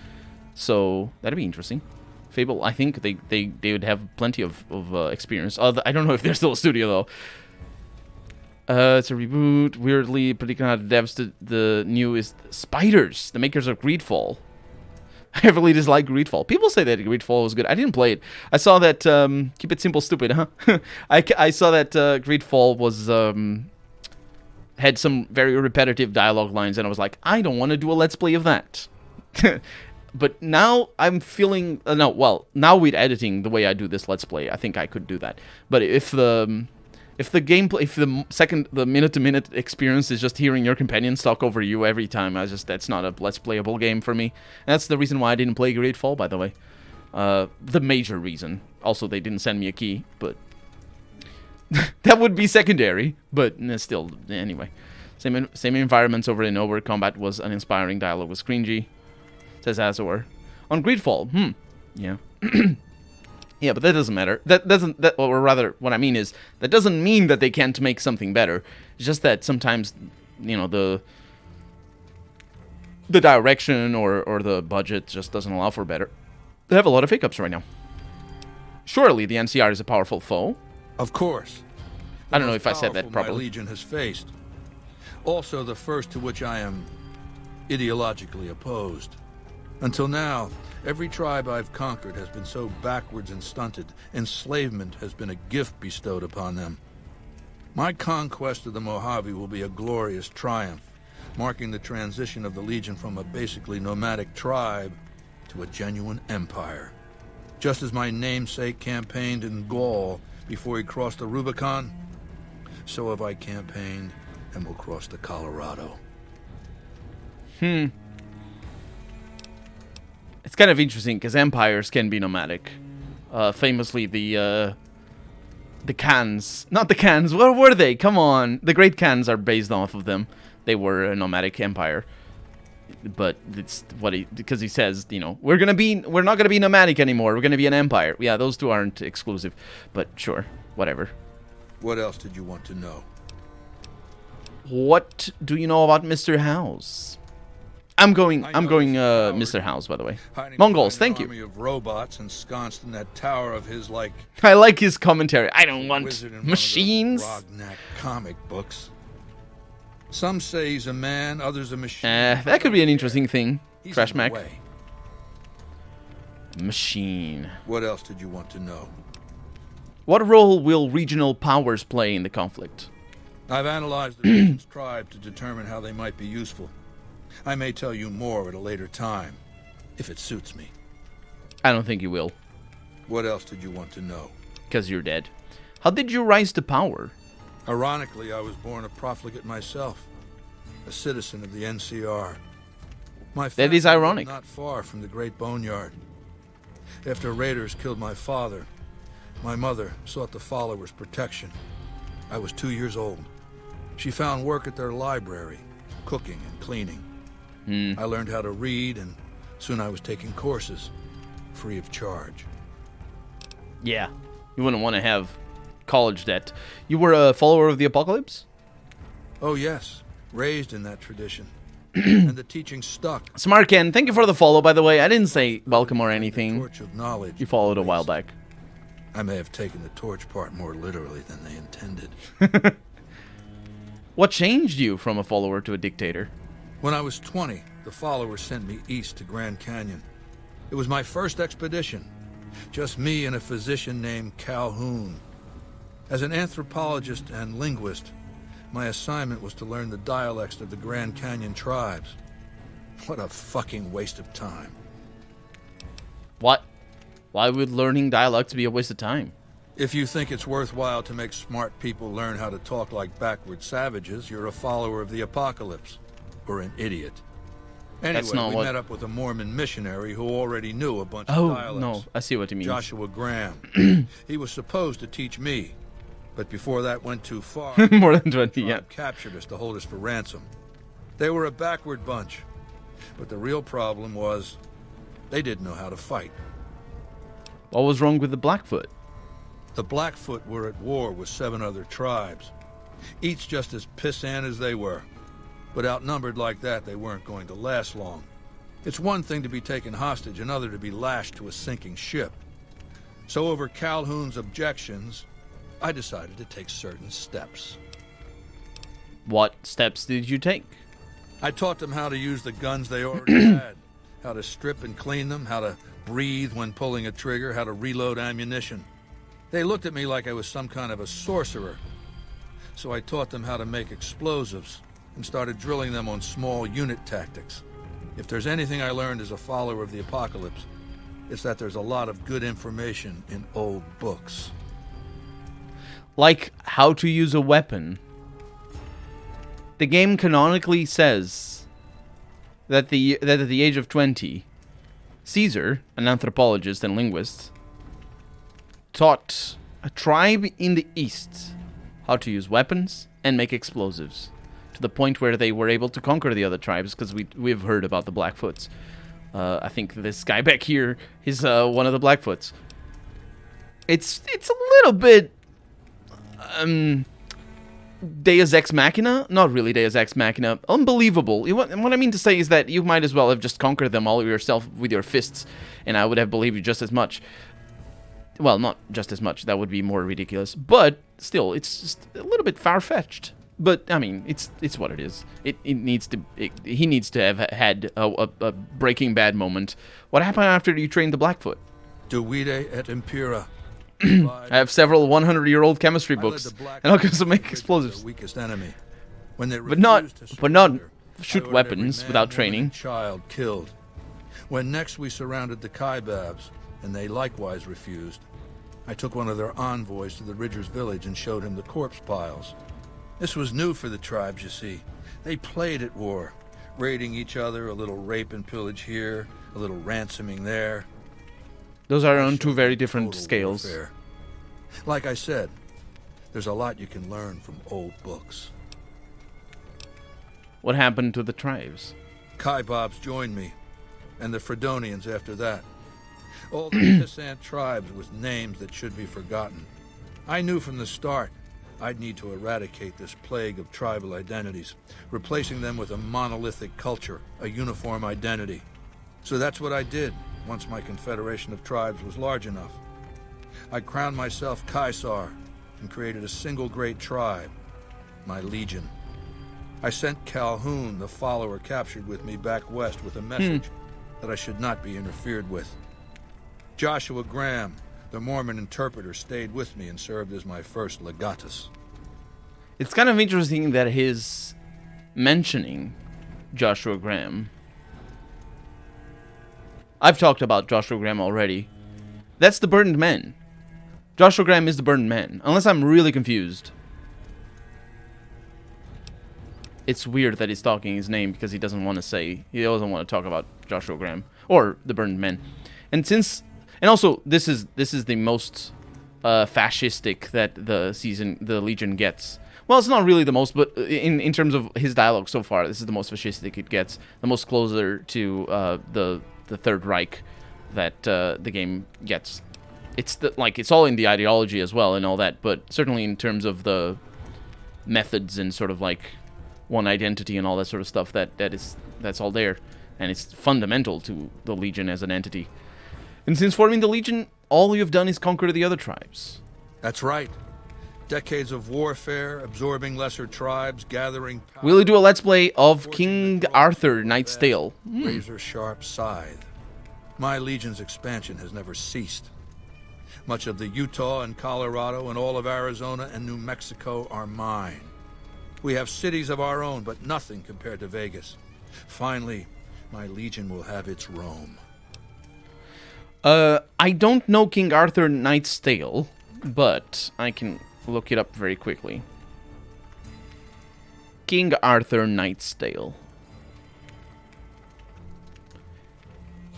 So that'd be interesting. Fable, I think they would have plenty of experience. I don't know if they're still a studio though. It's a reboot. Weirdly, particularly how the devs to the new is Spiders, the makers of Greedfall. I heavily dislike Greedfall. People say that Greedfall was good. I didn't play it. I saw that, keep it simple, stupid, huh? I saw that Greedfall was, had some very repetitive dialogue lines, and I was like, I don't want to do a Let's Play of that. But now I'm feeling, now with editing the way I do this Let's Play, I think I could do that. But if the gameplay, if the minute-to-minute experience is just hearing your companions talk over you every time, that's not a Let's Playable game for me. And that's the reason why I didn't play Greedfall, by the way. The major reason. Also, they didn't send me a key, but... that would be secondary, but still, anyway. Same environments over and over. Combat was uninspiring. Dialogue was cringy. Says Azor. On Greedfall, yeah. Yeah, but that doesn't matter. Or rather, what I mean is, that doesn't mean that they can't make something better. It's just that sometimes, the direction or the budget just doesn't allow for better. They have a lot of hiccups right now. Surely the NCR is a powerful foe. Of course. I don't know if I said that properly. My Legion has faced. Also the first to which I am ideologically opposed. Until now, every tribe I've conquered has been so backwards and stunted, enslavement has been a gift bestowed upon them. My conquest of the Mojave will be a glorious triumph, marking the transition of the Legion from a basically nomadic tribe to a genuine empire. Just as my namesake campaigned in Gaul before he crossed the Rubicon, so have I campaigned and will cross the Colorado. It's kind of interesting because empires can be nomadic. Famously, the Khans, not the Khans. Where were they? Come on, the Great Khans are based off of them. They were a nomadic empire, but it's because he says, you know, we're not gonna be nomadic anymore. We're gonna be an empire. Yeah, those two aren't exclusive, but sure, whatever. What else did you want to know? What do you know about Mr. House? I'm going, Mr. House, by the way. Mongols, thank you. Army of robots ensconced in that tower of his, like. I like his commentary. I don't want machines. Brognac comic books. Some say he's a man, others a machine. That could be an interesting thing. He's Trash in the Mac. way. Machine. What else did you want to know? What role will regional powers play in the conflict? I've analyzed the region's tribe to determine how they might be useful. I may tell you more at a later time, if it suits me. I don't think you will. What else did you want to know? Because you're dead. How did you rise to power? Ironically, I was born a profligate myself, a citizen of the NCR. My That is family ironic. lived not far from the Great Boneyard. After raiders killed my father, my mother sought the followers' protection. I was 2 years old. She found work at their library, cooking and cleaning. I learned how to read, and soon I was taking courses, free of charge. Yeah, you wouldn't want to have college debt. You were a follower of the apocalypse? Oh yes, raised in that tradition. And the teaching stuck. Smarken, thank you for the follow, by the way. I didn't say welcome or anything. Torch of knowledge. You followed a while back. I may have taken the torch part more literally than they intended. What changed you from a follower to a dictator? When I was 20, the followers sent me east to Grand Canyon. It was my first expedition. Just me and a physician named Calhoun. As an anthropologist and linguist, my assignment was to learn the dialects of the Grand Canyon tribes. What a fucking waste of time. What? Why would learning dialects be a waste of time? If you think it's worthwhile to make smart people learn how to talk like backward savages, you're a follower of the apocalypse. Or an idiot. Anyway, we met up with a Mormon missionary who already knew a bunch of dialects. No, I see what you mean. Joshua Graham. He was supposed to teach me, but before that went too far, more than 20, yeah. Captured us to hold us for ransom. They were a backward bunch, but the real problem was they didn't know how to fight. What was wrong with the Blackfoot? The Blackfoot were at war with 7 other tribes, each just as pissant as they were. But outnumbered like that, they weren't going to last long. It's one thing to be taken hostage, another to be lashed to a sinking ship. So over Calhoun's objections, I decided to take certain steps. What steps did you take? I taught them how to use the guns they already had, how to strip and clean them, how to breathe when pulling a trigger, how to reload ammunition. They looked at me like I was some kind of a sorcerer. So I taught them how to make explosives, and started drilling them on small unit tactics. If there's anything I learned as a follower of the apocalypse, it's that there's a lot of good information in old books. Like how to use a weapon. The game canonically says that at the age of 20, Caesar, an anthropologist and linguist, taught a tribe in the east how to use weapons and make explosives. The point where they were able to conquer the other tribes, because we've heard about the Blackfoots. I think this guy back here is one of the Blackfoots. It's a little bit Deus Ex Machina, not really Deus Ex Machina, unbelievable. What I mean to say is that you might as well have just conquered them all yourself with your fists, and I would have believed you just as much. Well, not just as much, that would be more ridiculous, but still, it's just a little bit far-fetched. But I mean, it's what it is. He needs to have had a Breaking Bad moment. What happened after you trained the Blackfoot? Divide et Impera. I have several 100-year-old chemistry books, and I'll also make explosives. Weakest enemy. When they but not surrender, shoot weapons without training. Child killed. When next we surrounded the Kaibabs, and they likewise refused, I took one of their envoys to the Ridgers village and showed him the corpse piles. This was new for the tribes, you see. They played at war, raiding each other, a little rape and pillage here, a little ransoming there. Those are on two very different Total scales. warfare. Like I said, there's a lot you can learn from old books. What happened to the tribes? Kaibobs joined me, and the Fredonians after that. All the Pissant tribes with names that should be forgotten. I knew from the start I'd need to eradicate this plague of tribal identities, replacing them with a monolithic culture, a uniform identity. So that's what I did once my confederation of tribes was large enough. I crowned myself Caesar and created a single great tribe, my legion. I sent Calhoun, the follower captured with me back west, with a message that I should not be interfered with. Joshua Graham, the Mormon interpreter, stayed with me and served as my first legatus. It's kind of interesting that his mentioning Joshua Graham. I've talked about Joshua Graham already. That's the Burned Man. Joshua Graham is the Burned Man, unless I'm really confused. It's weird that he's talking his name because he doesn't want to talk about Joshua Graham or the Burned Men. And also this is the most fascistic that the Legion gets. Well, it's not really the most, but in terms of his dialogue so far, this is the most fascistic it gets, the most closer to the Third Reich that the game gets. It's all in the ideology as well and all that, but certainly in terms of the methods and sort of like one identity and all that sort of stuff, that's all there, and it's fundamental to the Legion as an entity. And since forming the Legion, all you've done is conquer the other tribes. That's right. Decades of warfare, absorbing lesser tribes, gathering power. We'll do a Let's Play of King Arthur, Knight's Tale. Razor-sharp scythe. My Legion's expansion has never ceased. Much of the Utah and Colorado and all of Arizona and New Mexico are mine. We have cities of our own, but nothing compared to Vegas. Finally, my Legion will have its Rome. I don't know King Arthur Knight's Tale, but I can look it up very quickly. King Arthur Knight's Tale.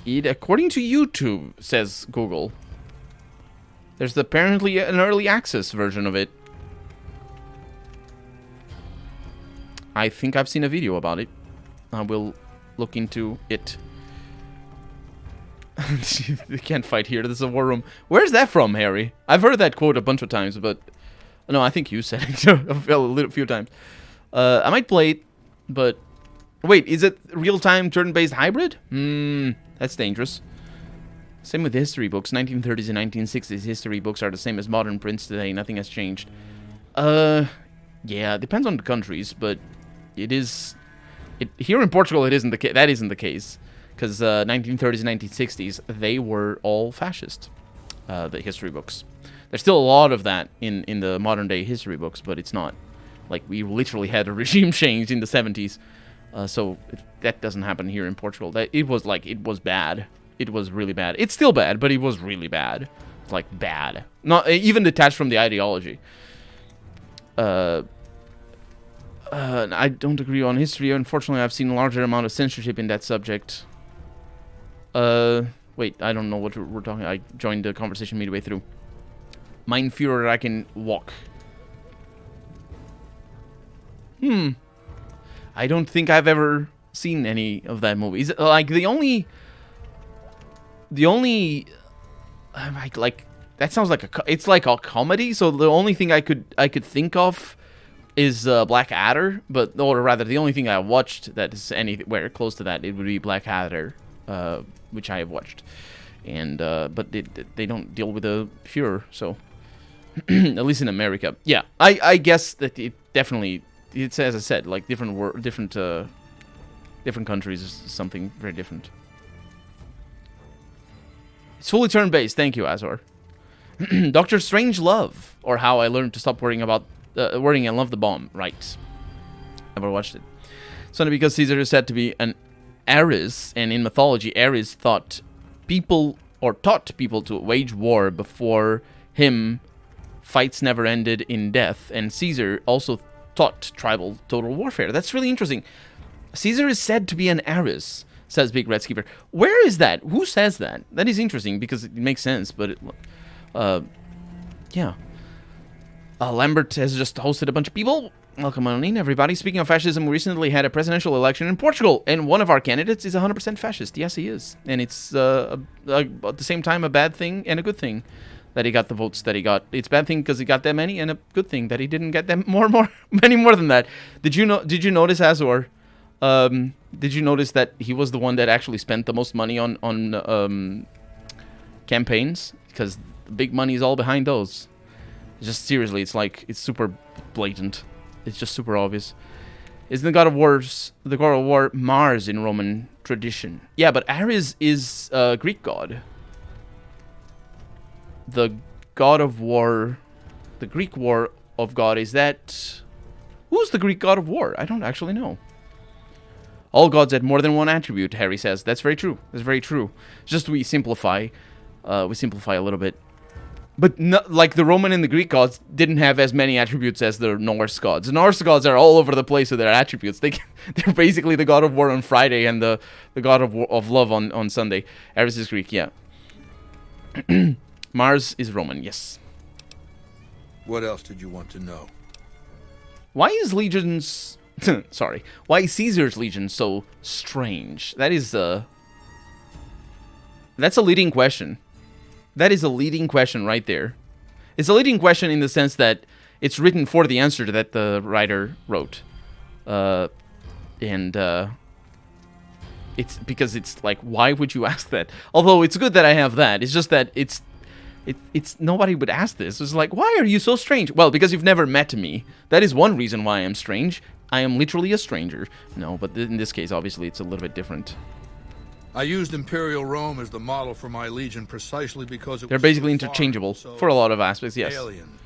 It, according to YouTube, says Google. There's apparently an early access version of it. I think I've seen a video about it. I will look into it. They can't fight here. This is a war room. Where's that from, Harry? I've heard that quote a bunch of times, but... No, I think you said it a few times. I might play it, but... Wait, is it real-time turn-based hybrid? That's dangerous. Same with history books. 1930s and 1960s history books are the same as modern prints today. Nothing has changed. Yeah, it depends on the countries, but it is... here in Portugal, it isn't the that isn't the case. Because 1930s and 1960s, they were all fascist, the history books. There's still a lot of that in the modern-day history books, but it's not. Like, we literally had a regime change in the 70s, so that doesn't happen here in Portugal. It was bad. It was really bad. It's still bad, but it was really bad. Like, bad. Not even detached from the ideology. I don't agree on history. Unfortunately, I've seen a larger amount of censorship in that subject. Wait, I don't know what we're talking. I joined the conversation midway through. Mein Führer, I can walk. I don't think I've ever seen any of that movie. Is it, like, the only like that sounds like it's like a comedy. So the only thing I could think of is Black Adder, or rather the only thing I watched that is anywhere close to that, it would be Black Adder, which I have watched, and but they don't deal with the Führer, so at least in America, yeah. I guess that it definitely, it's, as I said, like different countries is something very different. It's fully turn-based. Thank you, Azor. Dr. Strangelove, or How I Learned to Stop Worrying and Love the Bomb. Right. Never watched it. It's only because Caesar is said to be an Ares, and in mythology, Ares taught people to wage war. Before him, fights never ended in death, and Caesar also taught tribal total warfare. That's really interesting. Caesar is said to be an Ares, says Big Red Skipper. Where is that? Who says that? That is interesting because it makes sense, but yeah. Lambert has just hosted a bunch of people. Welcome on in, everybody. Speaking of fascism, we recently had a presidential election in Portugal, and one of our candidates is 100% fascist. Yes, he is. And it's at the same time a bad thing and a good thing that he got the votes that he got. It's a bad thing because he got that many, and a good thing that he didn't get them many more than that. Did you notice, Azor? Did you notice that he was the one that actually spent the most money on campaigns? Because the big money is all behind those. Just seriously, it's like, it's super blatant. It's just super obvious. Isn't the god of war Mars in Roman tradition? Yeah, but Ares is a Greek god. The god of war, the Greek war of god, is that... Who's the Greek god of war? I don't actually know. All gods had more than one attribute, Harry says. That's very true. That's very true. Just we simplify a little bit. But like the Roman and the Greek gods didn't have as many attributes as the Norse gods. The Norse gods are all over the place with their attributes. They're basically the god of war on Friday and the god of love on Sunday. Ares is Greek, yeah. Mars is Roman, yes. What else did you want to know? Why is Legion's... Sorry. Why is Caesar's Legion so strange? That is that's a leading question. That is a leading question right there. It's a leading question in the sense that it's written for the answer that the writer wrote. It's because it's like, why would you ask that? Although it's good that I have that. It's just that it's nobody would ask this. It's like, why are you so strange? Well, because you've never met me. That is one reason why I am strange. I am literally a stranger. No, but in this case, obviously, it's a little bit different. I used Imperial Rome as the model for my legion precisely because they're basically interchangeable for a lot of aspects, yes. Alien.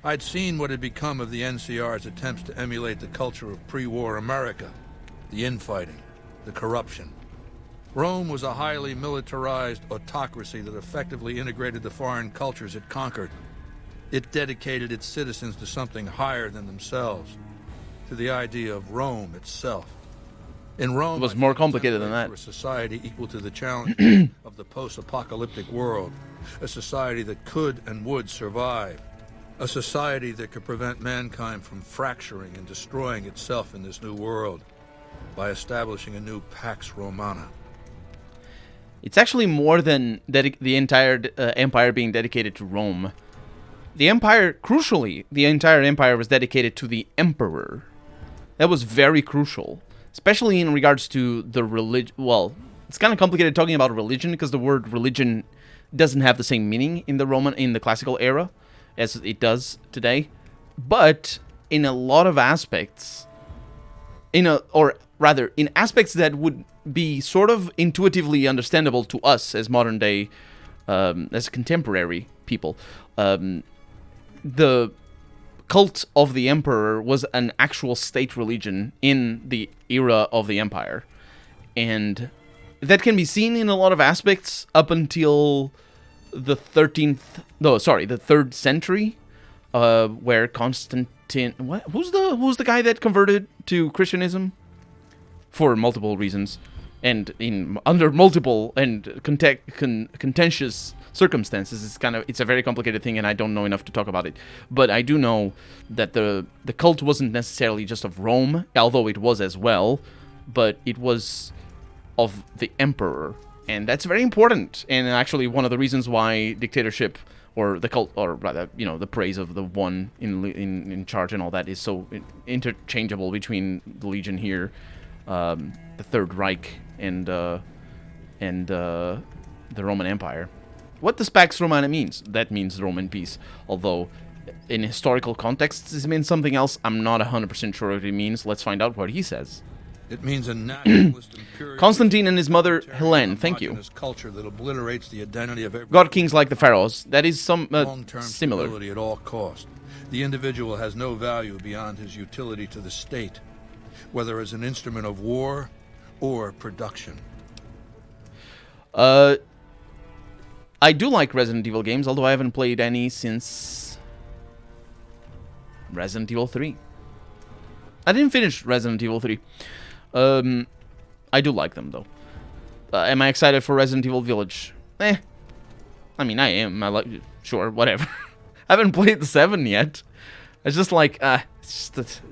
I'd seen what had become of the NCR's attempts to emulate the culture of pre-war America, the infighting, the corruption. Rome was a highly militarized autocracy that effectively integrated the foreign cultures it conquered. It dedicated its citizens to something higher than themselves, to the idea of Rome itself. In Rome, it was more complicated than that. A society equal to the challenge of the post-apocalyptic world, a society that could and would survive, a society that could prevent mankind from fracturing and destroying itself in this new world by establishing a new Pax Romana. It's actually more than the entire empire being dedicated to Rome. The empire, crucially, the entire empire was dedicated to the emperor. That was very crucial. Especially in regards to the religion. Well, it's kind of complicated talking about religion because the word religion doesn't have the same meaning in the classical era as it does today. But in a lot of aspects, in aspects that would be sort of intuitively understandable to us as modern day, as contemporary people, the cult of the emperor was an actual state religion in the era of the empire, and that can be seen in a lot of aspects up until the 3rd century, where Constantine, who's the guy that converted to Christianism for multiple reasons and under multiple and contentious circumstances. It's a very complicated thing, and I don't know enough to talk about it. But I do know that the cult wasn't necessarily just of Rome, although it was as well, but it was of the emperor, and that's very important. And actually, one of the reasons why dictatorship or the cult, or rather, the praise of the one in charge and all that is so interchangeable between the Legion here, the Third Reich, and the Roman Empire. What does Pax Romana means? That means Roman peace. Although, in historical contexts, it means something else. I'm not 100% sure what it means. Let's find out what he says. It means a nationalist imperial Constantine and his mother, Helene. Thank you. Culture that obliterates the identity of every God kings like the pharaohs. That is some long-term similar. Stability at all cost. The individual has no value beyond his utility to the state, whether as an instrument of war or production. I do like Resident Evil games, although I haven't played any since Resident Evil 3. I didn't finish Resident Evil 3. I do like them, though. Am I excited for Resident Evil Village? I mean, I am. I like... Sure, whatever. I haven't played the 7 yet. It's just like, it's just,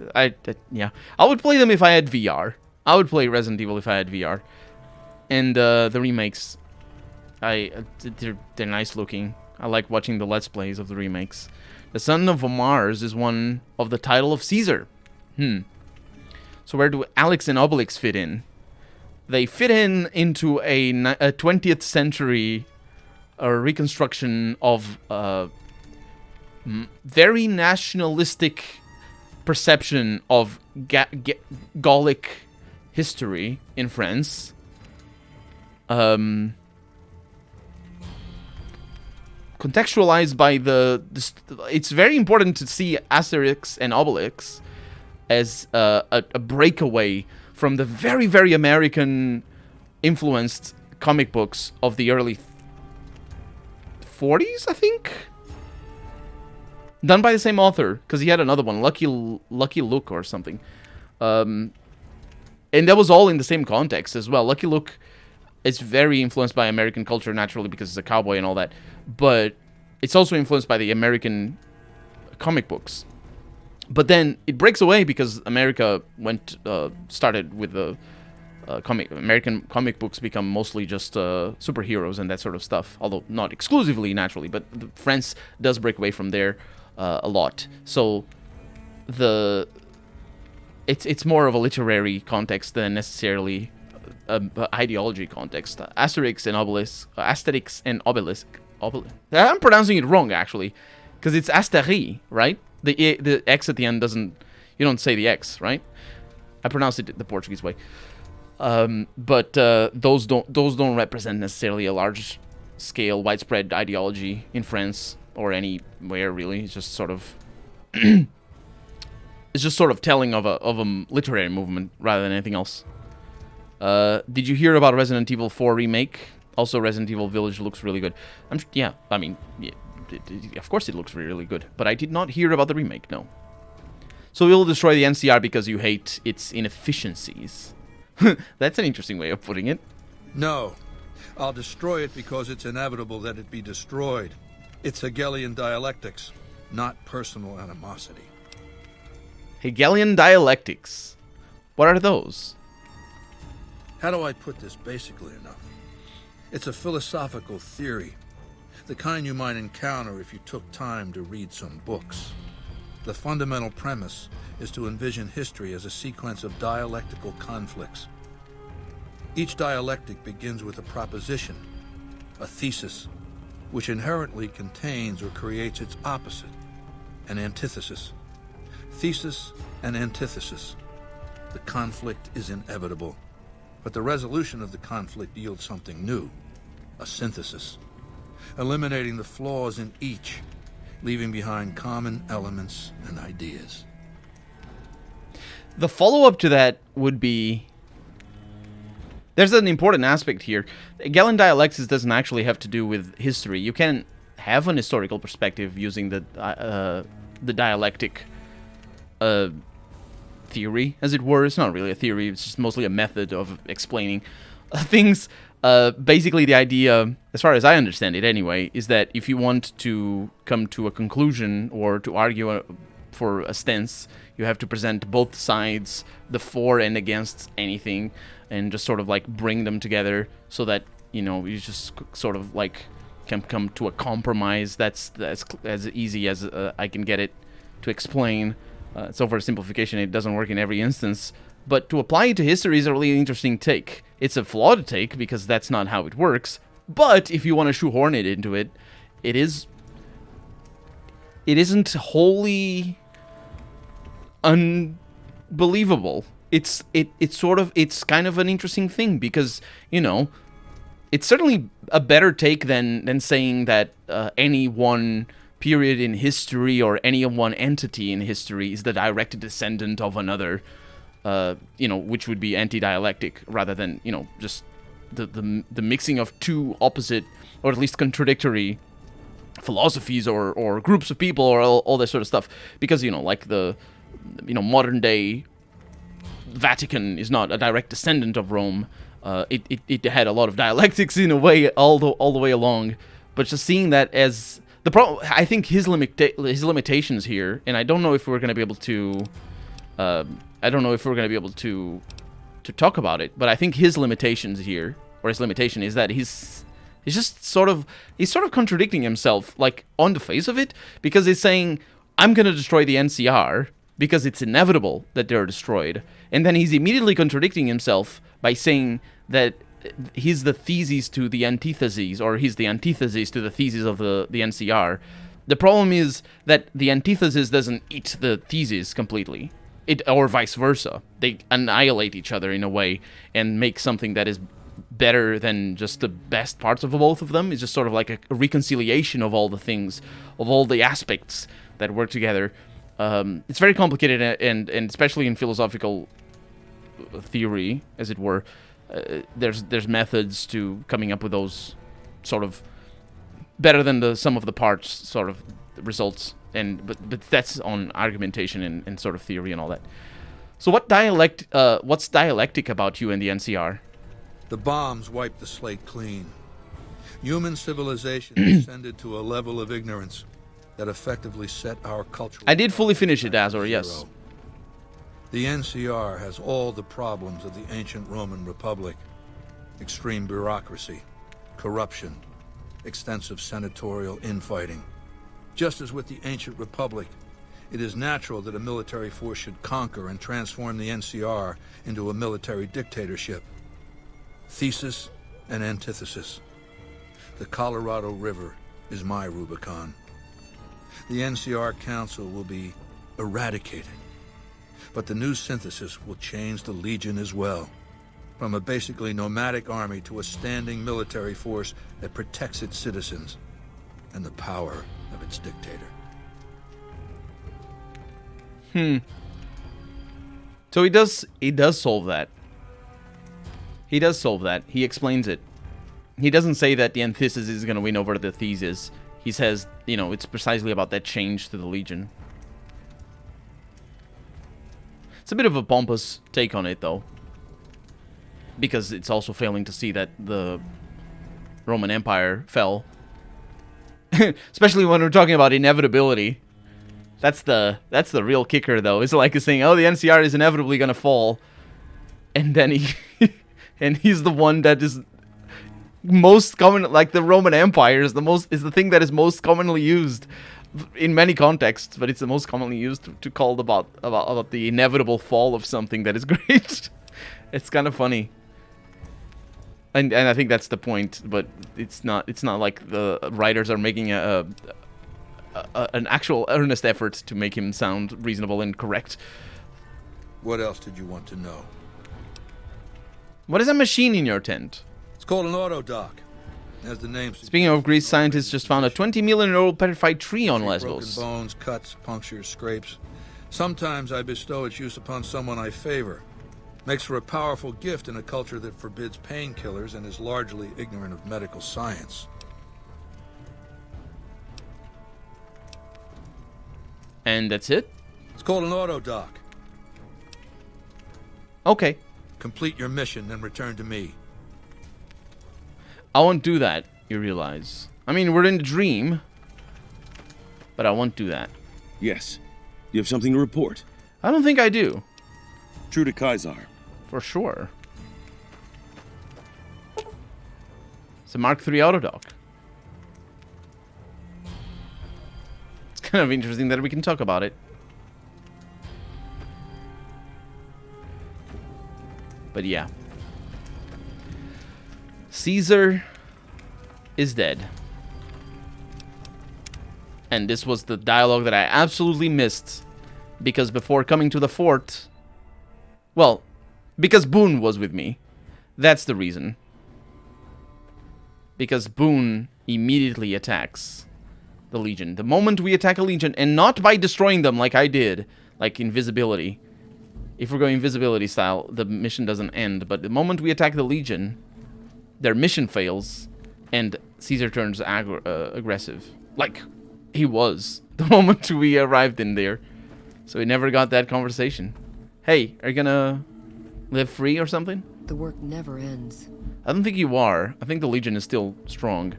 yeah. I would play them if I had VR. I would play Resident Evil if I had VR. And the remakes, they're nice looking. I like watching the Let's Plays of the remakes. The Son of Mars is one of the title of Caesar. So where do Alex and Obelix fit in? They fit into a 20th century reconstruction of very nationalistic perception of Gallic history in France. Contextualized by it's very important to see Asterix and Obelix as a breakaway from the very, very American influenced comic books of the early 40s, I think? Done by the same author, because he had another one, Lucky Luke or something. And that was all in the same context as well. Lucky Luke is very influenced by American culture, naturally, because he's a cowboy and all that. But it's also influenced by the American comic books. But then it breaks away because America started with the American comic books become mostly just superheroes and that sort of stuff. Although not exclusively, naturally, but France does break away from there a lot. So it's more of a literary context than necessarily ideology context. Asterix and Obelix. I'm pronouncing it wrong actually, because it's Asterie, right? The X at the end doesn't... You don't say the X, right? I pronounce it the Portuguese way. But those don't represent necessarily a large-scale, widespread ideology in France or anywhere really. It's just sort of... it's just sort of telling of a literary movement rather than anything else. Did you hear about Resident Evil 4 remake? Also, Resident Evil Village looks really good. Of course it looks really good, but I did not hear about the remake, no. So you'll destroy the NCR because you hate its inefficiencies. That's an interesting way of putting it. No. I'll destroy it because it's inevitable that it be destroyed. It's Hegelian dialectics, not personal animosity. Hegelian dialectics. What are those? How do I put this basically enough? It's a philosophical theory. The kind you might encounter if you took time to read some books. The fundamental premise is to envision history as a sequence of dialectical conflicts. Each dialectic begins with a proposition, a thesis, which inherently contains or creates its opposite, an antithesis. Thesis and antithesis. The conflict is inevitable, but the resolution of the conflict yields something new, a synthesis. Eliminating the flaws in each, leaving behind common elements and ideas. The follow-up to that would be... There's an important aspect here. Hegelian dialectics doesn't actually have to do with history. You can have an historical perspective using the dialectic theory, as it were. It's not really a theory, it's just mostly a method of explaining things. Basically, the idea, as far as I understand it anyway, is that if you want to come to a conclusion or to argue for a stance, you have to present both sides, the for and against anything, and just sort of like bring them together so that, you know, you just sort of like can come to a compromise. That's as easy as I can get it to explain. It's oversimplification. It doesn't work in every instance. But to apply it to history is a really interesting take. It's a flawed take because that's not how it works. But if you want to shoehorn it into it, it isn't wholly unbelievable. It's kind of an interesting thing because, you know, it's certainly a better take than saying that any one period in history or any one entity in history is the direct descendant of another. You know, which would be anti-dialectic rather than, you know, just the mixing of two opposite or at least contradictory philosophies or groups of people or all that sort of stuff. Because, you know, like the, you know, modern day Vatican is not a direct descendant of Rome. It had a lot of dialectics in a way all the way along, but just seeing that as the problem, I think his limitations here, and I don't know if we're going to be able to, to talk about it, but I think his limitations here, or his limitation, is that he's sort of contradicting himself, like, on the face of it, because he's saying, I'm going to destroy the NCR because it's inevitable that they're destroyed, and then he's immediately contradicting himself by saying that he's the thesis to the antitheses, or he's the antithesis to the thesis of the NCR. The problem is that the antithesis doesn't eat the thesis completely, or vice versa. They annihilate each other in a way and make something that is better than just the best parts of both of them. It's just sort of like a reconciliation of all the things, of all the aspects that work together. It's very complicated, and especially in philosophical theory, as it were. There's methods to coming up with those sort of better than the sum of the parts sort of results, but that's on argumentation and sort of theory and all that. So what's dialectic about you and the NCR? The bombs wiped the slate clean. Human civilization descended to a level of ignorance that effectively set our cultural... I did fully finish it, Azor, yes. The NCR has all the problems of the ancient Roman Republic. Extreme bureaucracy, corruption, extensive senatorial infighting. Just as with the ancient Republic, it is natural that a military force should conquer and transform the NCR into a military dictatorship. Thesis and antithesis. The Colorado River is my Rubicon. The NCR Council will be eradicated. But the new synthesis will change the Legion as well. From a basically nomadic army to a standing military force that protects its citizens and the power of its dictator. So he does solve that. He does solve that. He explains it. He doesn't say that the antithesis is going to win over the thesis. He says, it's precisely about that change to the Legion. It's a bit of a pompous take on it, though. Because it's also failing to see that the Roman Empire fell. Especially when we're talking about inevitability. That's the real kicker, though. It's like saying, oh, the NCR is inevitably going to fall. And then he's the one that is most common, like the Roman Empire is the thing that is most commonly used in many contexts, but it's the most commonly used to call about the inevitable fall of something that is great. It's kind of funny. And I think that's the point, but it's not like the writers are making an actual earnest effort to make him sound reasonable and correct. What else did you want to know? What is a machine in your tent? It's called an autodock. As the name suggests. Speaking of Greece, scientists just found a 20 million year old petrified tree on Lesbos. Broken bones, cuts, punctures, scrapes. Sometimes I bestow its use upon someone I favor. Makes for a powerful gift in a culture that forbids painkillers and is largely ignorant of medical science. And that's it? It's called an autodock. Okay. Complete your mission and return to me. I won't do that, you realize. I mean, we're in a dream, but I won't do that. Yes. You have something to report? I don't think I do. True to Caesar. For sure. It's a Mark III autodock. It's kind of interesting that we can talk about it. But yeah. Caesar is dead. And this was the dialogue that I absolutely missed. Because before coming to the fort... Well, because Boone was with me. That's the reason. Because Boone immediately attacks the Legion. The moment we attack a Legion, and not by destroying them like I did, like invisibility. If we're going invisibility style, the mission doesn't end. But the moment we attack the Legion, their mission fails, and Caesar turns aggressive. Like he was the moment we arrived in there. So we never got that conversation. Hey, are you gonna Live free or something? The work never ends. I don't think you are. I think the Legion is still strong.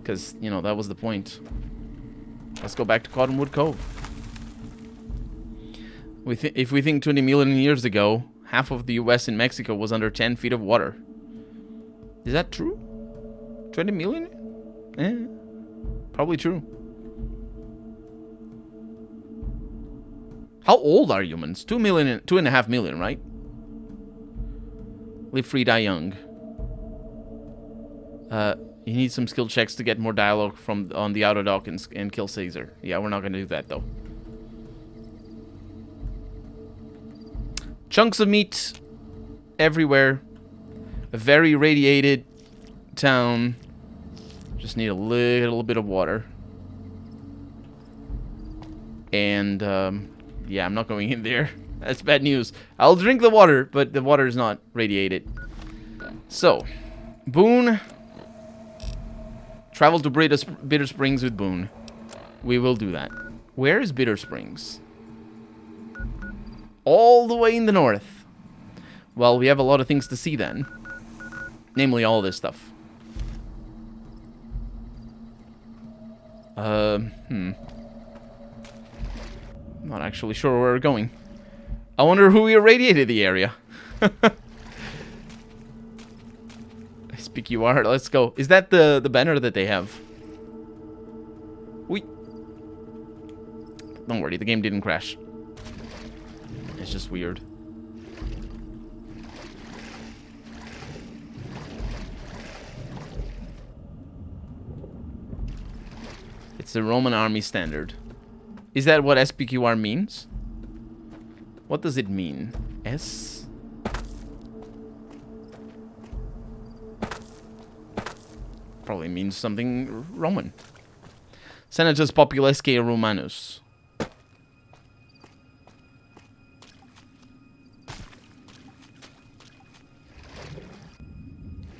Because, you know, that was the point. Let's go back to Cottonwood Cove. If we think 20 million years ago, half of the US and Mexico was under 10 feet of water. Is that true? 20 million? Eh, probably true. How old are humans? 2.5 million, right? Live free, die young. You need some skill checks to get more dialogue on the outer dock and kill Caesar. Yeah, we're not gonna do that though. Chunks of meat everywhere. A very radiated town. Just need a little bit of water. And yeah, I'm not going in there. That's bad news. I'll drink the water, but the water is not radiated. So, Boone. Travel to Bitter Springs with Boone. We will do that. Where is Bitter Springs? All the way in the north. Well, we have a lot of things to see then. Namely, all this stuff. Not actually sure where we're going. I wonder who irradiated the area. Speak you are. Let's go. Is that the banner that they have? Wait. Don't worry, the game didn't crash. It's just weird. It's the Roman army standard. Is that what SPQR means? What does it mean? S? Probably means something Roman. Senatus Populesque Romanus.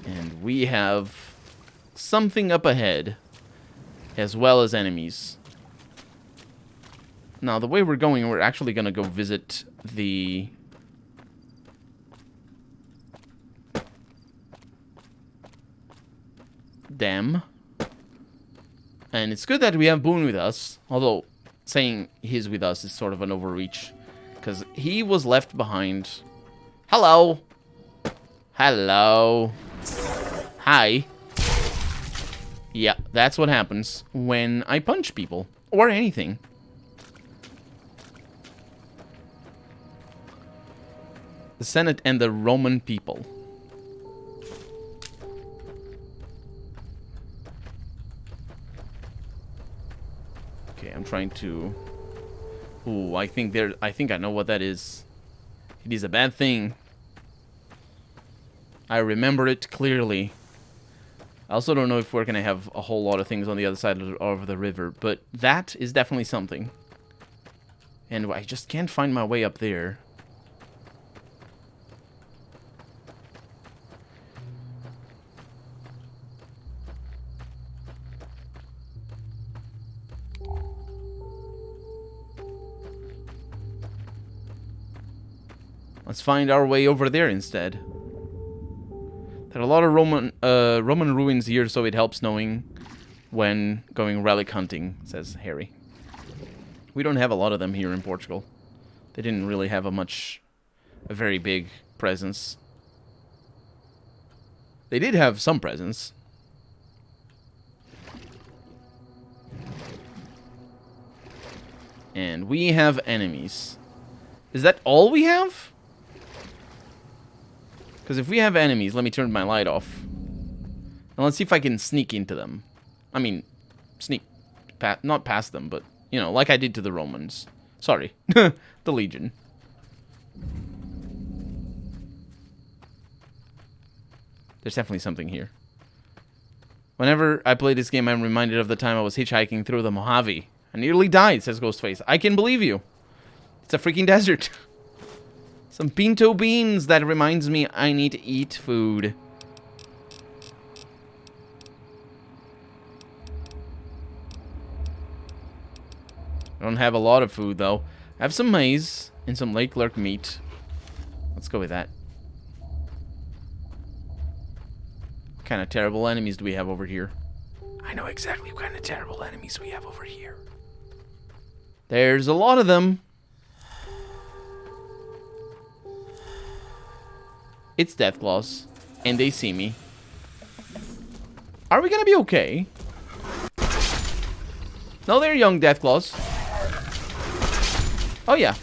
And we have something up ahead, as well as enemies. Now, the way we're going, we're actually going to go visit the... dam. And it's good that we have Boone with us, although saying he's with us is sort of an overreach, because he was left behind. Hello. Hello. Hi. Yeah, that's what happens when I punch people, or anything. The Senate and the Roman people. Okay, I'm trying to... Ooh, I think I know what that is. It is a bad thing. I remember it clearly. I also don't know if we're gonna have a whole lot of things on the other side of the river, but that is definitely something. And I just can't find my way up there. Let's find our way over there instead. There are a lot of Roman ruins here, so it helps knowing when going relic hunting, says Harry. We don't have a lot of them here in Portugal. They didn't really have a very big presence. They did have some presence. And we have enemies. Is that all we have? Because if we have enemies, let me turn my light off. And let's see if I can sneak into them. I mean, sneak. Not past them, but, you know, like I did to the Romans. Sorry. The Legion. There's definitely something here. Whenever I play this game, I'm reminded of the time I was hitchhiking through the Mojave. I nearly died, says Ghostface. I can believe you. It's a freaking desert. Some pinto beans. That reminds me I need to eat food. I don't have a lot of food, though. I have some maize and some lake lurk meat. Let's go with that. What kind of terrible enemies do we have over here? I know exactly what kind of terrible enemies we have over here. There's a lot of them. It's Deathclaws, and they see me. Are we gonna be okay? No, they're young Deathclaws. Oh yeah.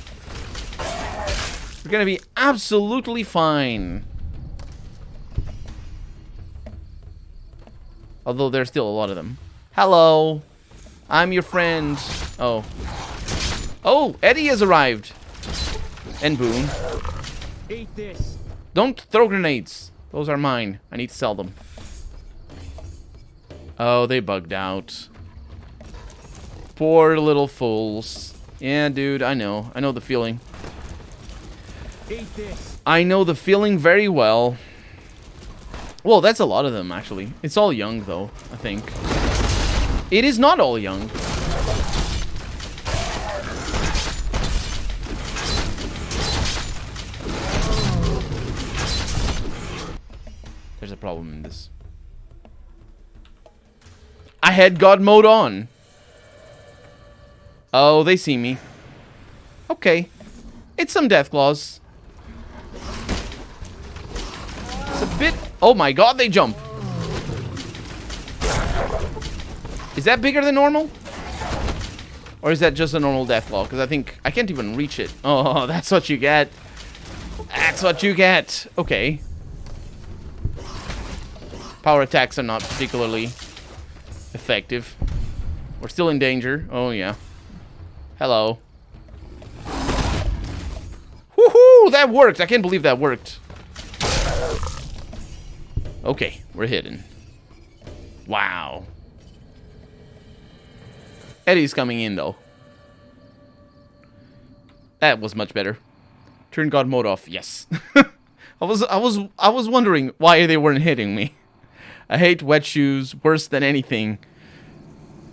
We're gonna be absolutely fine. Although there's still a lot of them. Hello. I'm your friend. Oh. Oh, Eddie has arrived. And Boone. Eat this. Don't throw grenades. Those are mine. I need to sell them. Oh, they bugged out. Poor little fools. Yeah, dude, I know. I know the feeling. Eat this. I know the feeling very well. Well, that's a lot of them, actually. It's all young, though, I think. It is not all young. There's a problem in this. I had God mode on. Oh, they see me. Okay. It's some Deathclaws. It's a bit... Oh my god, they jump. Is that bigger than normal? Or is that just a normal Deathclaw? Because I think... I can't even reach it. Oh, that's what you get. That's what you get. Okay. Power attacks are not particularly effective. We're still in danger. Oh, yeah. Hello. Woohoo! That worked! I can't believe that worked. Okay, we're hidden. Wow. Eddie's coming in, though. That was much better. Turn God mode off. Yes. I was wondering why they weren't hitting me. I hate wet shoes worse than anything.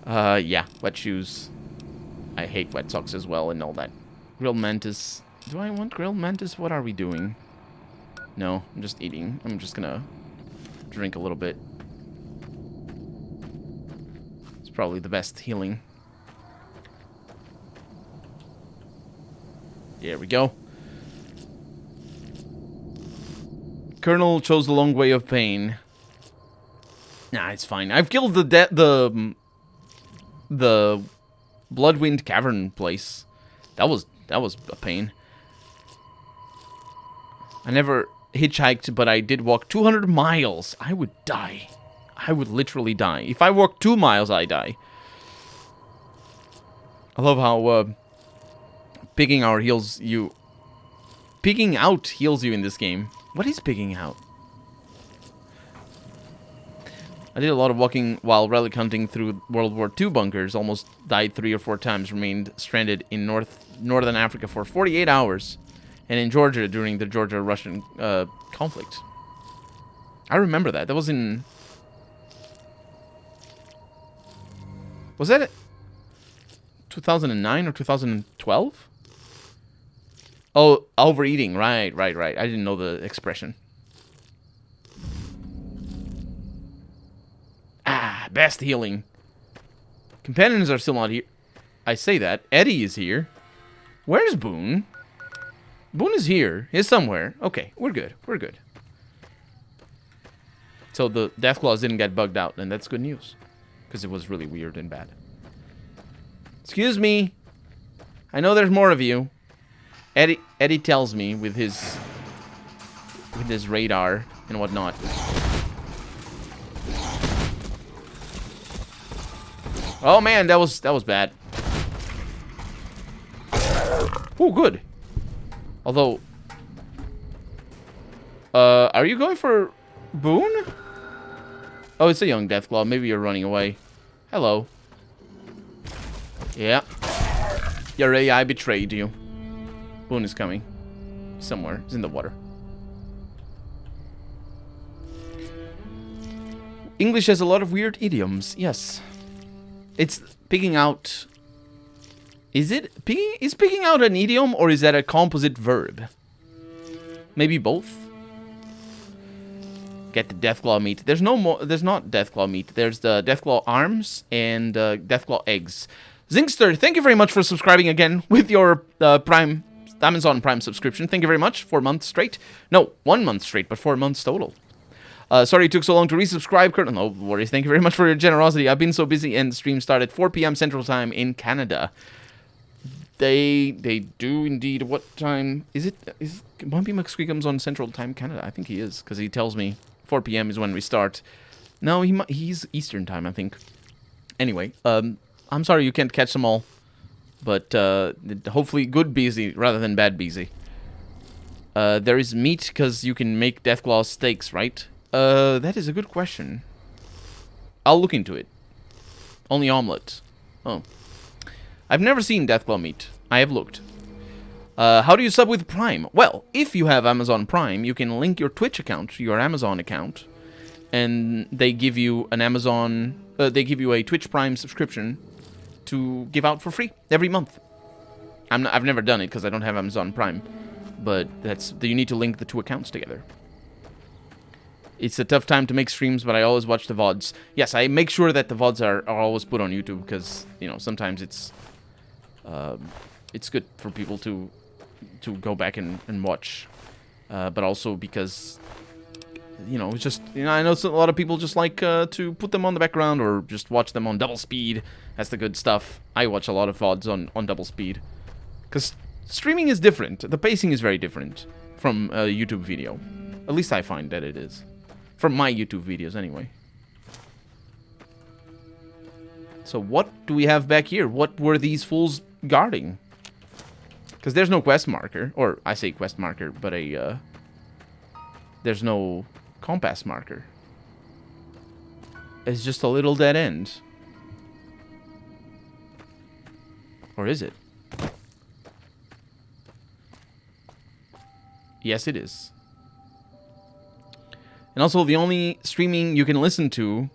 Yeah, wet shoes. I hate wet socks as well and all that. Grilled mantis. Do I want grilled mantis? What are we doing? No, I'm just eating. I'm just gonna drink a little bit. It's probably the best healing. There we go. Colonel chose the long way of pain. Nah, it's fine. I've killed the Bloodwind Cavern place. That was a pain. I never hitchhiked, but I did walk 200 miles. I would die. I would literally die. If I walk 2 miles, I die. I love how picking out heals you in this game. What is picking out? I did a lot of walking while relic hunting through World War II bunkers. Almost died 3 or 4 times. Remained stranded in northern Africa for 48 hours. And in Georgia during the Georgia-Russian conflict. I remember that. That was in... Was that 2009 or 2012? Oh, overeating. Right. I didn't know the expression. Ah, best healing. Companions are still not here. I say that. Eddie is here. Where's Boone? Boone is here. He's somewhere. Okay, we're good. We're good. So the Deathclaws didn't get bugged out, and that's good news. Because it was really weird and bad. Excuse me. I know there's more of you. Eddie tells me with his radar and whatnot. Oh man, that was bad. Oh, good. Although, are you going for Boone? Oh, it's a young Deathclaw. Maybe you're running away. Hello. Yeah. Your AI betrayed you. Boone is coming. Somewhere. He's in the water. English has a lot of weird idioms. Yes. It's picking out... Is picking out an idiom or is that a composite verb? Maybe both. Get the Deathclaw meat. There's no more. There's not Deathclaw meat. There's the Deathclaw arms and Deathclaw eggs. Zingster, thank you very much for subscribing again with your Prime Amazon Prime subscription. Thank you very much. 4 months straight. No, 1 month straight, but 4 months total. Sorry it took so long to resubscribe, Kurt. No worries. Thank you very much for your generosity. I've been so busy, and the stream started 4 p.m. Central Time in Canada. They do indeed. What time is it? Is Bumpy McSqueakums on Central Time Canada? I think he is, because he tells me 4 p.m. is when we start. No, he's Eastern Time, I think. Anyway, I'm sorry you can't catch them all, but hopefully good busy rather than bad busy. There is meat because you can make Deathclaw steaks, right? That is a good question. I'll look into it. Only omelet. Oh. I've never seen Deathclaw meat. I have looked. How do you sub with Prime? Well, if you have Amazon Prime, you can link your Twitch account to your Amazon account, and they give you an they give you a Twitch Prime subscription to give out for free every month. I've never done it because I don't have Amazon Prime, but you need to link the 2 accounts together. It's a tough time to make streams, but I always watch the VODs. Yes, I make sure that the VODs are always put on YouTube because, you know, sometimes it's good for people to go back and watch. But also because, you know, it's just, you know, I know a lot of people just like to put them on the background or just watch them on double speed. That's the good stuff. I watch a lot of VODs on double speed. Because streaming is different. The pacing is very different from a YouTube video. At least I find that it is. From my YouTube videos, anyway. So what do we have back here? What were these fools guarding? Because there's no quest marker. Or, I say quest marker, but there's no compass marker. It's just a little dead end. Or is it? Yes, it is. And also, the only streaming you can listen to...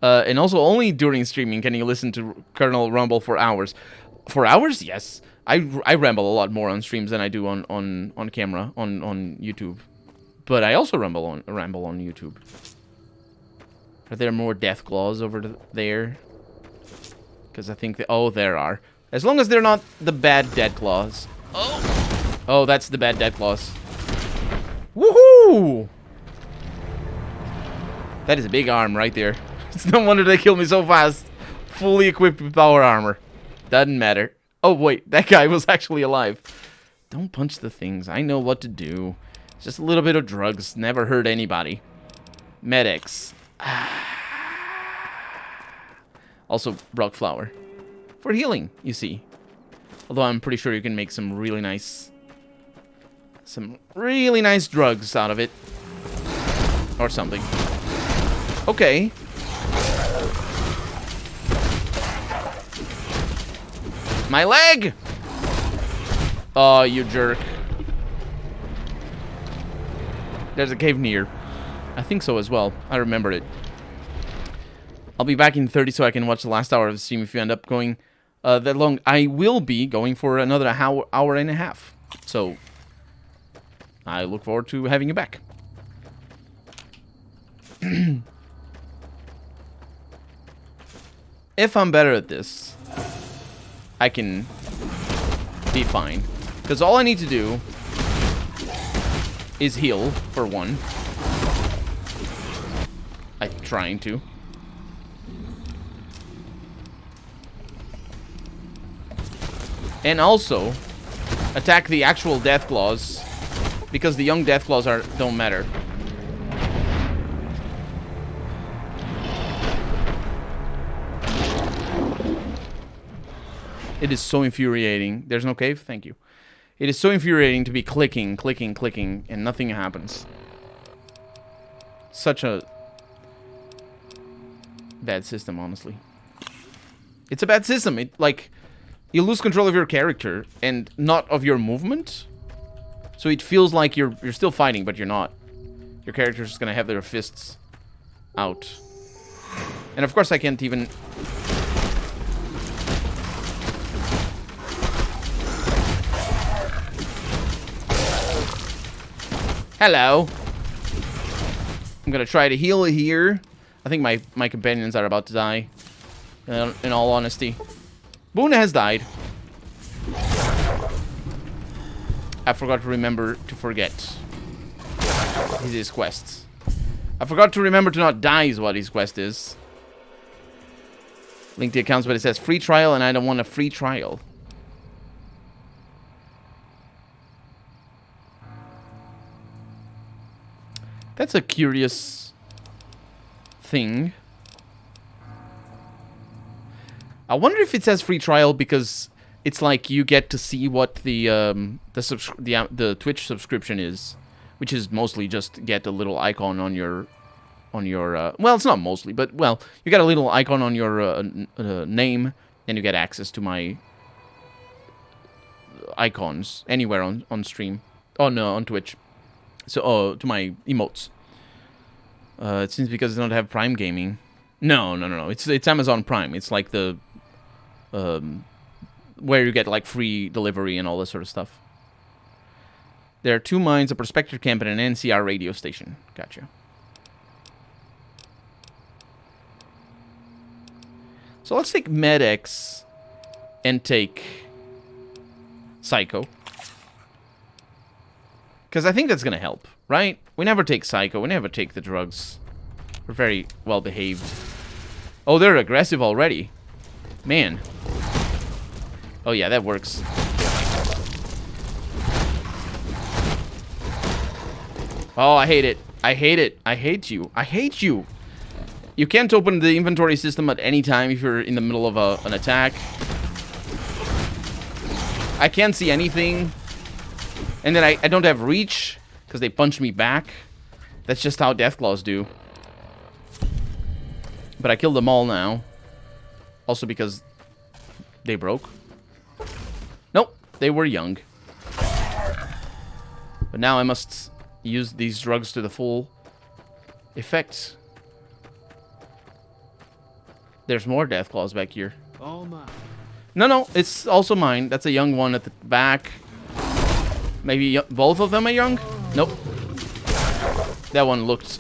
and also, only during streaming can you listen to Colonel Rumble for hours. For hours? Yes. I ramble a lot more on streams than I do on camera, on YouTube. But I also ramble on YouTube. Are there more Deathclaws over there? Because I think... oh, there are. As long as they're not the bad Deathclaws. Oh! Oh, that's the bad Deathclaws. Woohoo! That is a big arm right there. It's no wonder they killed me so fast. Fully equipped with power armor. Doesn't matter. Oh, wait. That guy was actually alive. Don't punch the things. I know what to do. Just a little bit of drugs. Never hurt anybody. Medics. Also, Brock Flower. For healing, you see. Although I'm pretty sure you can make some really nice drugs out of it. Or something. Okay. My leg! Oh, you jerk. There's a cave near. I think so as well. I remembered it. I'll be back in 30 so I can watch the last hour of the stream if you end up going that long. I will be going for another hour and a half. So, I look forward to having you back. If I'm better at this, I can be fine. Because all I need to do is heal, for one. I'm trying to. And also, attack the actual Deathclaws, because the young Deathclaws don't matter. It is so infuriating. There's no cave? Thank you. It is so infuriating to be clicking, and nothing happens. Such a bad system, honestly. It's a bad system. You lose control of your character and not of your movement. So it feels like you're still fighting, but you're not. Your character's just gonna have their fists out. And of course I can't even... Hello. I'm gonna try to heal here. I think my companions are about to die. In all honesty. Boone has died. I forgot to remember to forget his quest. I forgot to remember to not die is what his quest is. Link the accounts, but it says free trial, and I don't want a free trial. That's a curious thing. I wonder if it says free trial because it's like you get to see what the Twitch subscription is, which is mostly just get a little icon on your well, it's not mostly, but well, you get a little icon on your name, and you get access to my icons anywhere on stream. Oh no, on Twitch. So, to my emotes. It seems because they don't have Prime Gaming. No. It's Amazon Prime. It's like the where you get like free delivery and all this sort of stuff. There are 2 mines, a prospector camp, and an NCR radio station. Gotcha. So let's take Med-X and take Psycho. Because I think that's going to help, right? We never take Psycho. We never take the drugs. We're very well behaved. Oh, they're aggressive already. Man. Oh, yeah, that works. Oh, I hate it. I hate it. I hate you. I hate you. You can't open the inventory system at any time if you're in the middle of an attack. I can't see anything. And then I don't have reach because they punch me back. That's just how Deathclaws do. But I killed them all now. Also because they broke. Nope, they were young. But now I must use these drugs to the full effect. There's more Deathclaws back here. All mine. No, it's also mine. That's a young one at the back. Maybe both of them are young? Nope. That one looked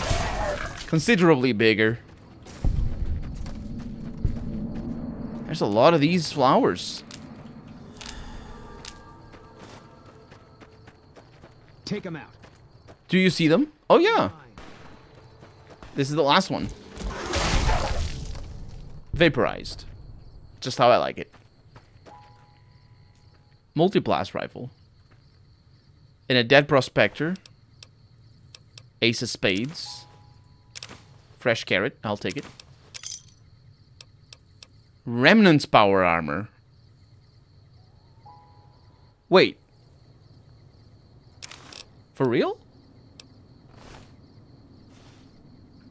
considerably bigger. There's a lot of these flowers. Take them out. Do you see them? Oh, yeah. This is the last one. Vaporized. Just how I like it. Multiblast rifle. And a dead prospector. Ace of spades. Fresh carrot. I'll take it. Remnant's power armor. Wait. For real?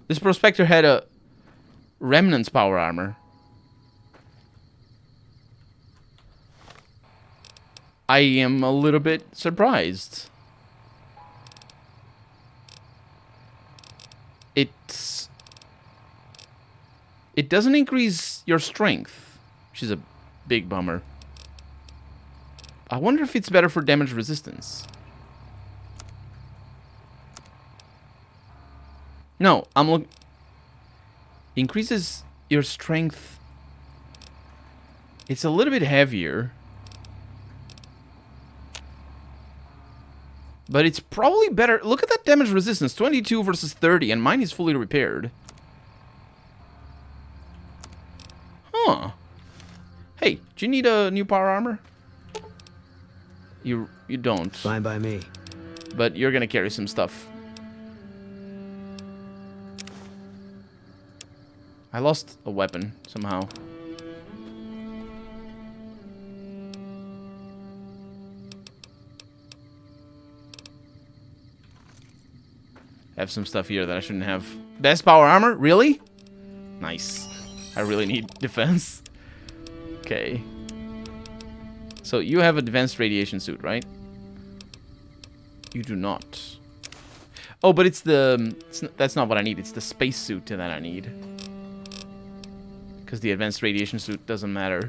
This prospector had a Remnant's power armor. I am a little bit surprised. It doesn't increase your strength, which is a big bummer. I wonder if it's better for damage resistance. No, I'm looking. Increases your strength. It's a little bit heavier. But it's probably better. Look at that damage resistance. 22 versus 30, and mine is fully repaired. Huh. Hey, do you need a new power armor? You don't. Fine by me. But you're gonna carry some stuff. I lost a weapon somehow. I have some stuff here that I shouldn't have. Best power armor? Really? Nice. I really need defense. Okay. So you have advanced radiation suit, right? You do not. Oh, but it's the... that's not what I need. It's the space suit that I need. Because the advanced radiation suit doesn't matter.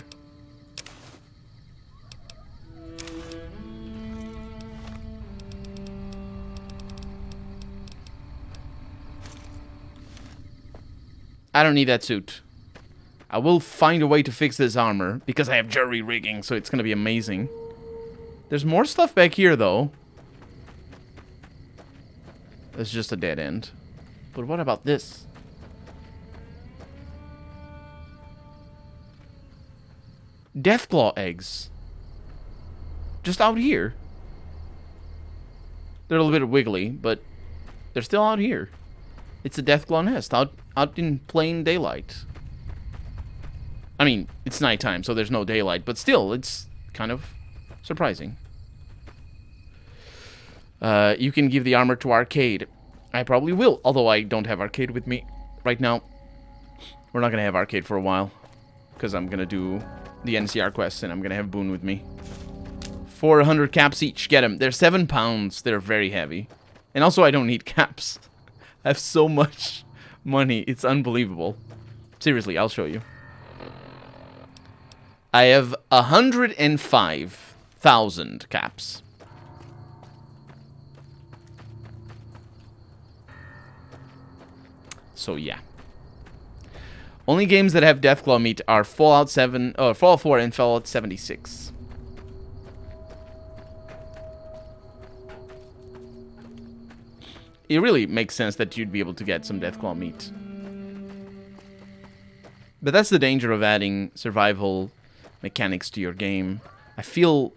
I don't need that suit. I will find a way to fix this armor, because I have jury rigging, so it's gonna be amazing. There's more stuff back here, though. It's just a dead end. But what about this? Deathclaw eggs. Just out here. They're a little bit wiggly, but they're still out here. It's a Deathclaw nest out in plain daylight. I mean, it's nighttime, so there's no daylight, but still, it's kind of surprising. You can give the armor to Arcade. I probably will, although I don't have Arcade with me right now. We're not going to have Arcade for a while, because I'm going to do the NCR quest, and I'm going to have Boone with me. 400 caps each. Get them. They're 7 pounds. They're very heavy. And also, I don't need caps. I have so much money. It's unbelievable. Seriously, I'll show you. I have 105,000 caps. So, yeah. Only games that have Deathclaw meat are Fallout 4 and Fallout 76. It really makes sense that you'd be able to get some Deathclaw meat. But that's the danger of adding survival mechanics to your game. I feel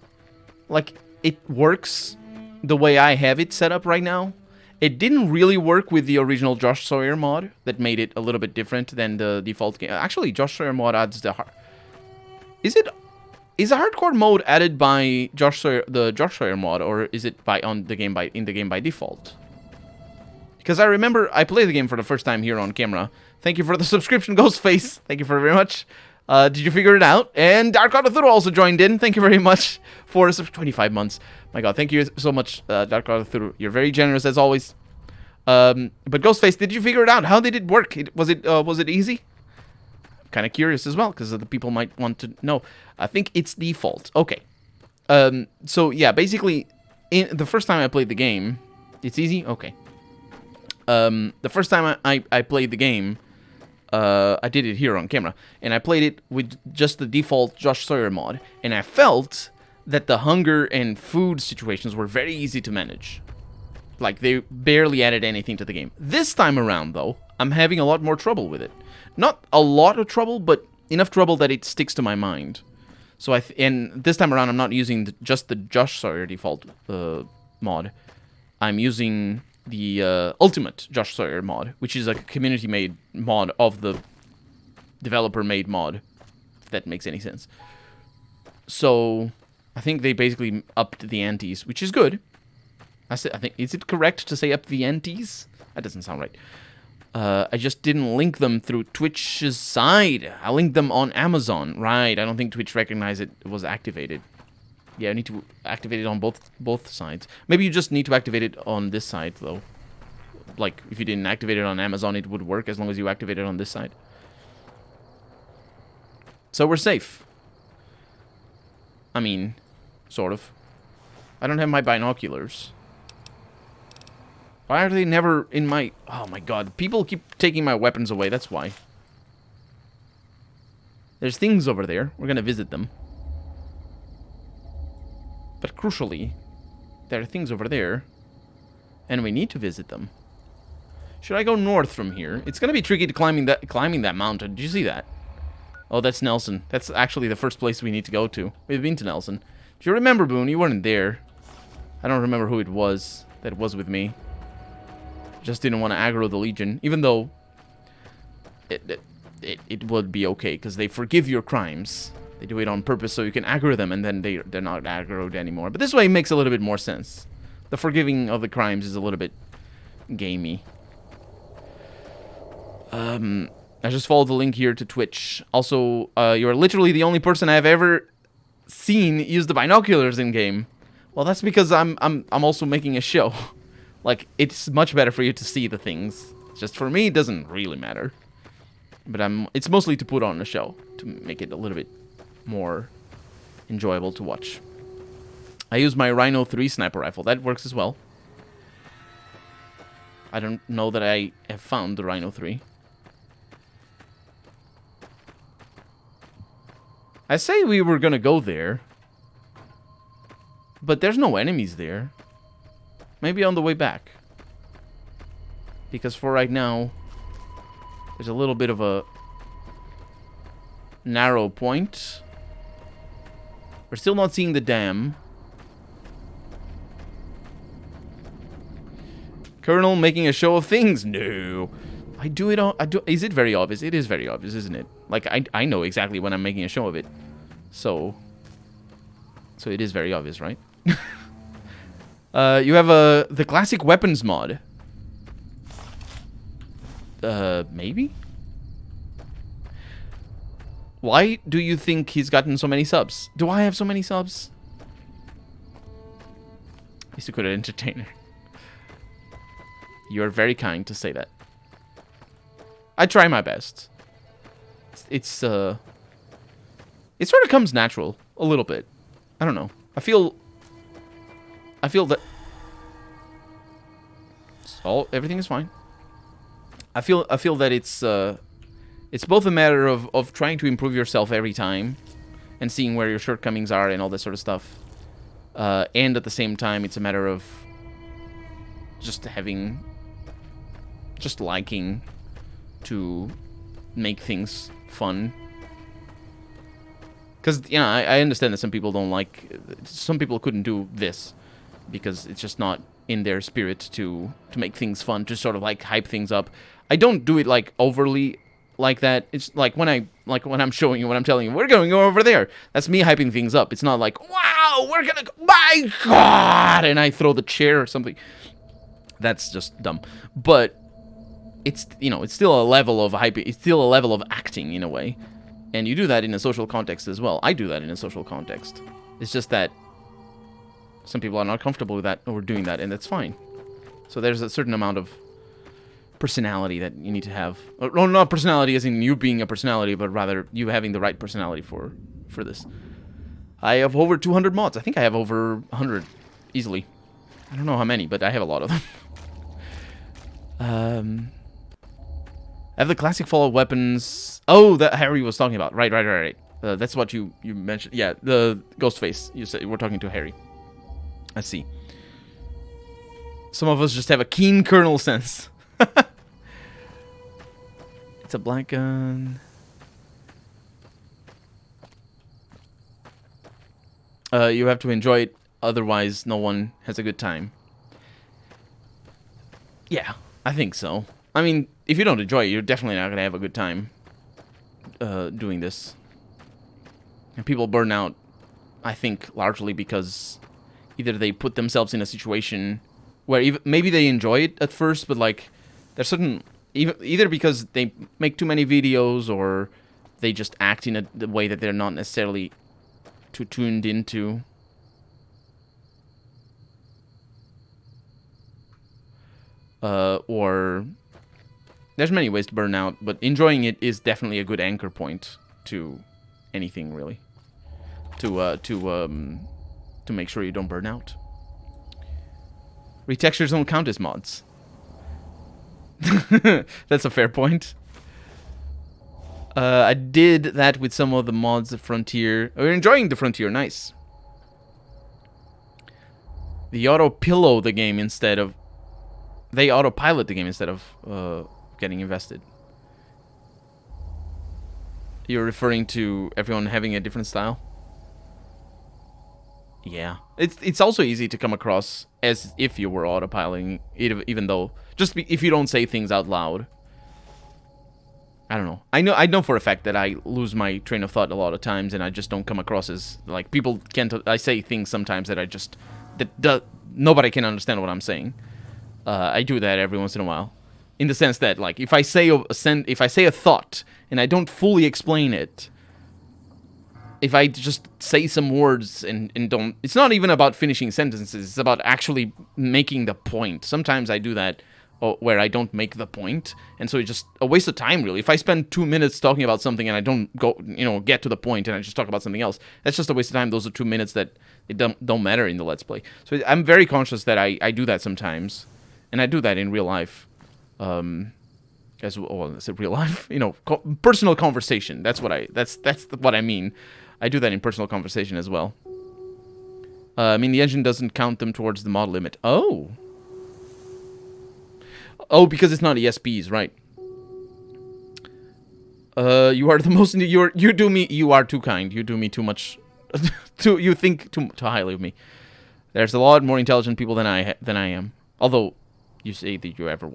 like it works the way I have it set up right now. It didn't really work with the original Josh Sawyer mod that made it a little bit different than the default game. Actually, Josh Sawyer mod adds the Is a hardcore mode added by the Josh Sawyer mod, or is it in the game by default? Because I remember I played the game for the first time here on camera. Thank you for the subscription, Ghostface. Thank you very much. Did you figure it out? And Dark God of Thuru also joined in. Thank you very much for 25 months. My God, thank you so much, Dark God of Thuru. You're very generous as always. But Ghostface, did you figure it out? How did it work? Was it easy? I'm kind of curious as well, because the people might want to know. I think it's default. Okay. So yeah, basically, the first time I played the game, it's easy. Okay. The first time I played the game, I did it here on camera, and I played it with just the default Josh Sawyer mod, and I felt that the hunger and food situations were very easy to manage. Like, they barely added anything to the game. This time around, though, I'm having a lot more trouble with it. Not a lot of trouble, but enough trouble that it sticks to my mind. So and this time around, I'm not using just the Josh Sawyer default mod. I'm using the Ultimate Josh Sawyer mod, which is a community-made mod of the developer-made mod, if that makes any sense. So I think they basically upped the antes, which is good. I think, is it correct to say up the antes? That doesn't sound right. I just didn't link them through Twitch's side. I linked them on Amazon. Right, I don't think Twitch recognized it was activated. Yeah, I need to activate it on both sides. Maybe you just need to activate it on this side, though. Like, if you didn't activate it on Amazon, it would work as long as you activate it on this side. So we're safe. I mean, sort of. I don't have my binoculars. Why are they never in my... Oh my god, people keep taking my weapons away, that's why. There's things over there. We're gonna visit them. But crucially, there are things over there, and we need to visit them. Should I go north from here? It's gonna be tricky to climbing that mountain. Did you see that? Oh, that's Nelson. That's actually the first place we need to go to. We've been to Nelson. Do you remember, Boone? You weren't there. I don't remember who it was that was with me. Just didn't want to aggro the Legion, even though it would be okay, because they forgive your crimes. They do it on purpose so you can aggro them, and then they're not aggroed anymore. But this way makes a little bit more sense. The forgiving of the crimes is a little bit gamey. I just followed the link here to Twitch. Also, you're literally the only person I've ever seen use the binoculars in game. Well, that's because I'm also making a show. Like, it's much better for you to see the things. Just for me, it doesn't really matter. But it's mostly to put on a show, to make it a little bit more enjoyable to watch. I use my Rhino 3 sniper rifle. That works as well. I don't know that I have found the Rhino 3. I say we were gonna go there. But there's no enemies there. Maybe on the way back. Because for right now, there's a little bit of a narrow point. We're still not seeing the dam. Colonel making a show of things? No. I do it all. Is it very obvious? It is very obvious, isn't it? Like, I know exactly when I'm making a show of it. So it is very obvious, right? You have the classic weapons mod. Maybe? Why do you think he's gotten so many subs? Do I have so many subs? He's a good entertainer. You are very kind to say that. I try my best. It sort of comes natural a little bit. I don't know. I feel that everything is fine. I feel that it's both a matter of trying to improve yourself every time and seeing where your shortcomings are and all that sort of stuff. And at the same time, it's a matter of just liking to make things fun. Because, yeah, I understand that some people don't like... Some people couldn't do this because it's just not in their spirit to make things fun, to sort of, like, hype things up. I don't do it, like, overly like that. It's like when I'm showing you, when I'm telling you, we're going over there. That's me hyping things up. It's not like, wow, we're gonna go, my God! And I throw the chair or something. That's just dumb. But it's, you know, it's still a level of hype. It's still a level of acting in a way. And you do that in a social context as well. I do that in a social context. It's just that some people are not comfortable with that or doing that, and that's fine. So there's a certain amount of personality that you need to have. Or not personality as in you being a personality, but rather you having the right personality for this. I have over 200 mods. I think I have over 100 easily. I don't know how many, but I have a lot of them. I have the classic Fallout weapons. Oh, that Harry was talking about. Right. That's what you mentioned. Yeah, the Ghostface. You said we're talking to Harry. I see. Some of us just have a keen kernel sense. It's a black gun. You have to enjoy it, otherwise no one has a good time. Yeah, I think so. I mean, if you don't enjoy it, you're definitely not going to have a good time doing this. And people burn out, I think, largely because either they put themselves in a situation where maybe they enjoy it at first, but like there's certain... Either because they make too many videos or they just act in a way that they're not necessarily too tuned into. Or there's many ways to burn out, but enjoying it is definitely a good anchor point to anything, really. To make sure you don't burn out. Retextures don't count as mods. That's a fair point. I did that with some of the mods of Frontier. We're enjoying the Frontier, nice. They auto-pillow the game instead of... They autopilot the game instead of getting invested. You're referring to everyone having a different style? Yeah. It's also easy to come across as if you were autopiloting, even though... Just if you don't say things out loud. I don't know. I know for a fact that I lose my train of thought a lot of times, and I just don't come across as... Like, people can't... I say things sometimes that I just... nobody can understand what I'm saying. I do that every once in a while. In the sense that, like, if I say a thought, and I don't fully explain it... If I just say some words and don't... It's not even about finishing sentences. It's about actually making the point. Sometimes I do that where I don't make the point. And so it's just a waste of time, really. If I spend 2 minutes talking about something and I don't go, get to the point and I just talk about something else, that's just a waste of time. Those are 2 minutes that it don't matter in the Let's Play. So I'm very conscious that I do that sometimes. And I do that in real life. As well, it's real life, personal conversation. That's what I mean. I do that in personal conversation as well. I mean, the engine doesn't count them towards the mod limit. Oh. Oh, because it's not ESPs, right. You are the most... You do me... You are too kind. You do me too much... you think too highly of me. There's a lot more intelligent people than I am. Although, you say that you ever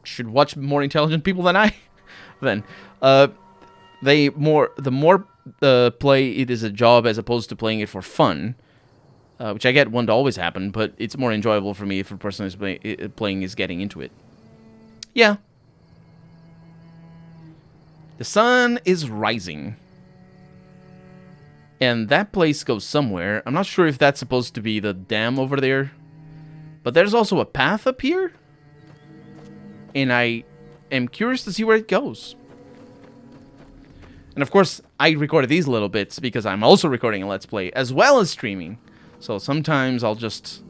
should watch more intelligent people than I. Then, the more play it is a job as opposed to playing it for fun, which I get won't always happen, but it's more enjoyable for me if a person is playing is getting into it. Yeah. The sun is rising. And that place goes somewhere. I'm not sure if that's supposed to be the dam over there. But there's also a path up here. And I am curious to see where it goes. And of course, I recorded these little bits because I'm also recording a Let's Play as well as streaming. So sometimes I'll just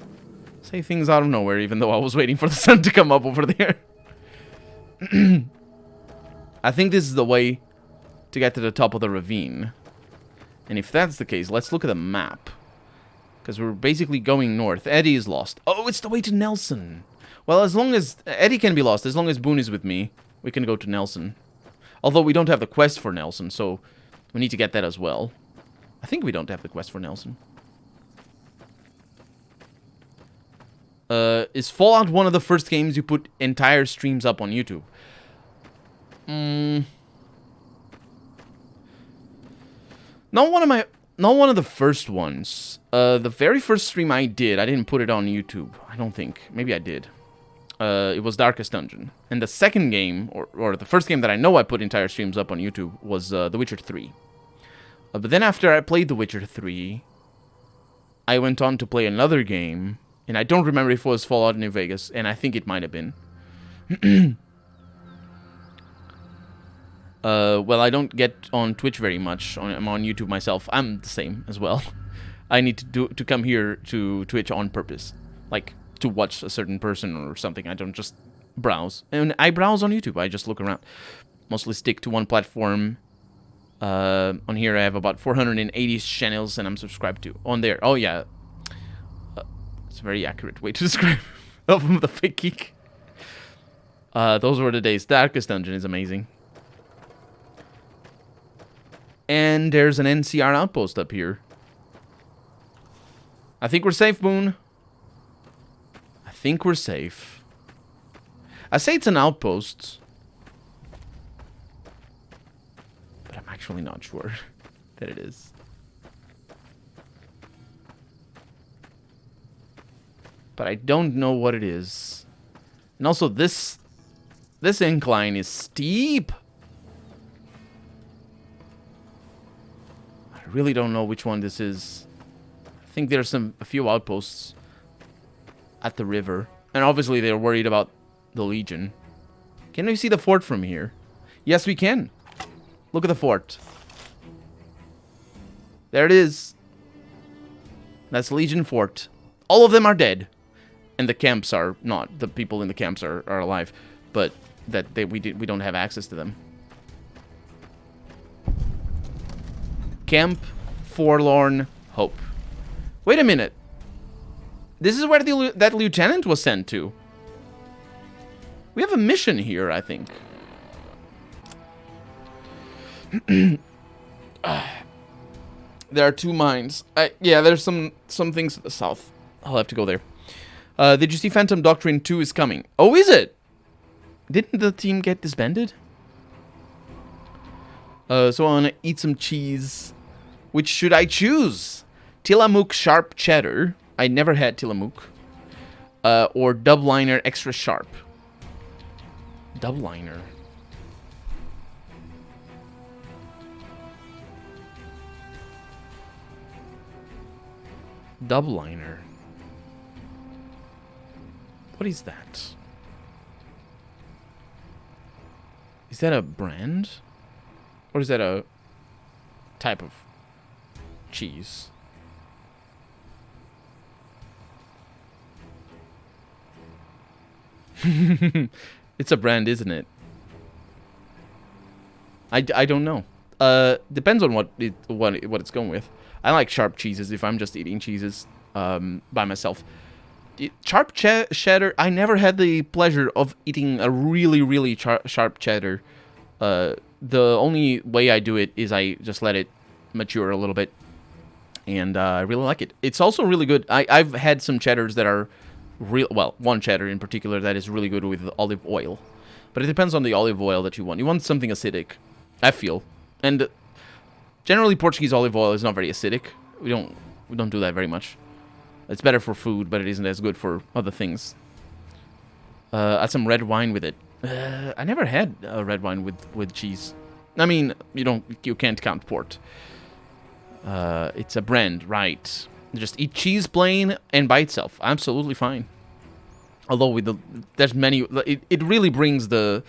say things out of nowhere even though I was waiting for the sun to come up over there. I think this is the way to get to the top of the ravine. And if that's the case, let's look at the map. Because we're basically going north. Eddie is lost. Oh, it's the way to Nelson. Well, as long as... Eddie can be lost. As long as Boone is with me, we can go to Nelson. Although we don't have the quest for Nelson, so we need to get that as well. I think we don't have the quest for Nelson. Is Fallout one of the first games you put entire streams up on YouTube? Not one of the first ones. The very first stream I didn't put it on YouTube. I don't think. Maybe I did. It was Darkest Dungeon. And the second game, or the first game that I know I put entire streams up on YouTube was The Witcher 3. But then after I played The Witcher 3, I went on to play another game. And I don't remember if it was Fallout New Vegas. And I think it might have been. Well, I don't get on Twitch very much. I'm on YouTube myself. I'm the same as well. I need to come here to Twitch on purpose. Like, to watch a certain person or something. I don't just browse. And I browse on YouTube. I just look around. Mostly stick to one platform. On here I have about 480 channels and I'm subscribed to. On there. Oh, yeah. It's a very accurate way to describe the fake geek. Those were the days. Darkest Dungeon is amazing. And there's an NCR outpost up here. I think we're safe, Boone. I think we're safe. I say it's an outpost. But I'm actually not sure that it is. But I don't know what it is. And also this incline is steep. I really don't know which one this is. I think there's a few outposts at the river. And obviously they're worried about the Legion. Can we see the fort from here? Yes, we can. Look at the fort. There it is. That's Legion Fort. All of them are dead. And the camps are not. The people in the camps are alive. But that we don't have access to them. Camp Forlorn Hope. Wait a minute. This is where that lieutenant was sent to. We have a mission here, I think. There are two mines. Yeah, there's some things to the south. I'll have to go there. Did you see Phantom Doctrine 2 is coming? Oh, is it? Didn't the team get disbanded? So I want to eat some cheese. Which should I choose? Tillamook Sharp Cheddar. I never had Tillamook. Or Dubliner Extra Sharp. Dubliner. Dubliner. What is that? Is that a brand? Or is that a type of cheese? It's a brand, isn't it? I don't know. Depends on what it's going with. I like sharp cheeses if I'm just eating cheeses by myself. Sharp cheddar, I never had the pleasure of eating a really sharp cheddar. The only way I do it is I just let it mature a little bit, and I really like it. It's also really good. I've had some cheddars that are one cheddar in particular that is really good with olive oil, but it depends on the olive oil that you want. You want something acidic, I feel, and generally Portuguese olive oil is not very acidic. We don't do that very much. It's better for food, but it isn't as good for other things. Add some red wine with it. I never had a red wine with cheese. I mean, you can't count port. It's a brand, right? Just eat cheese plain and by itself. Absolutely fine. Although there's many. It really brings the.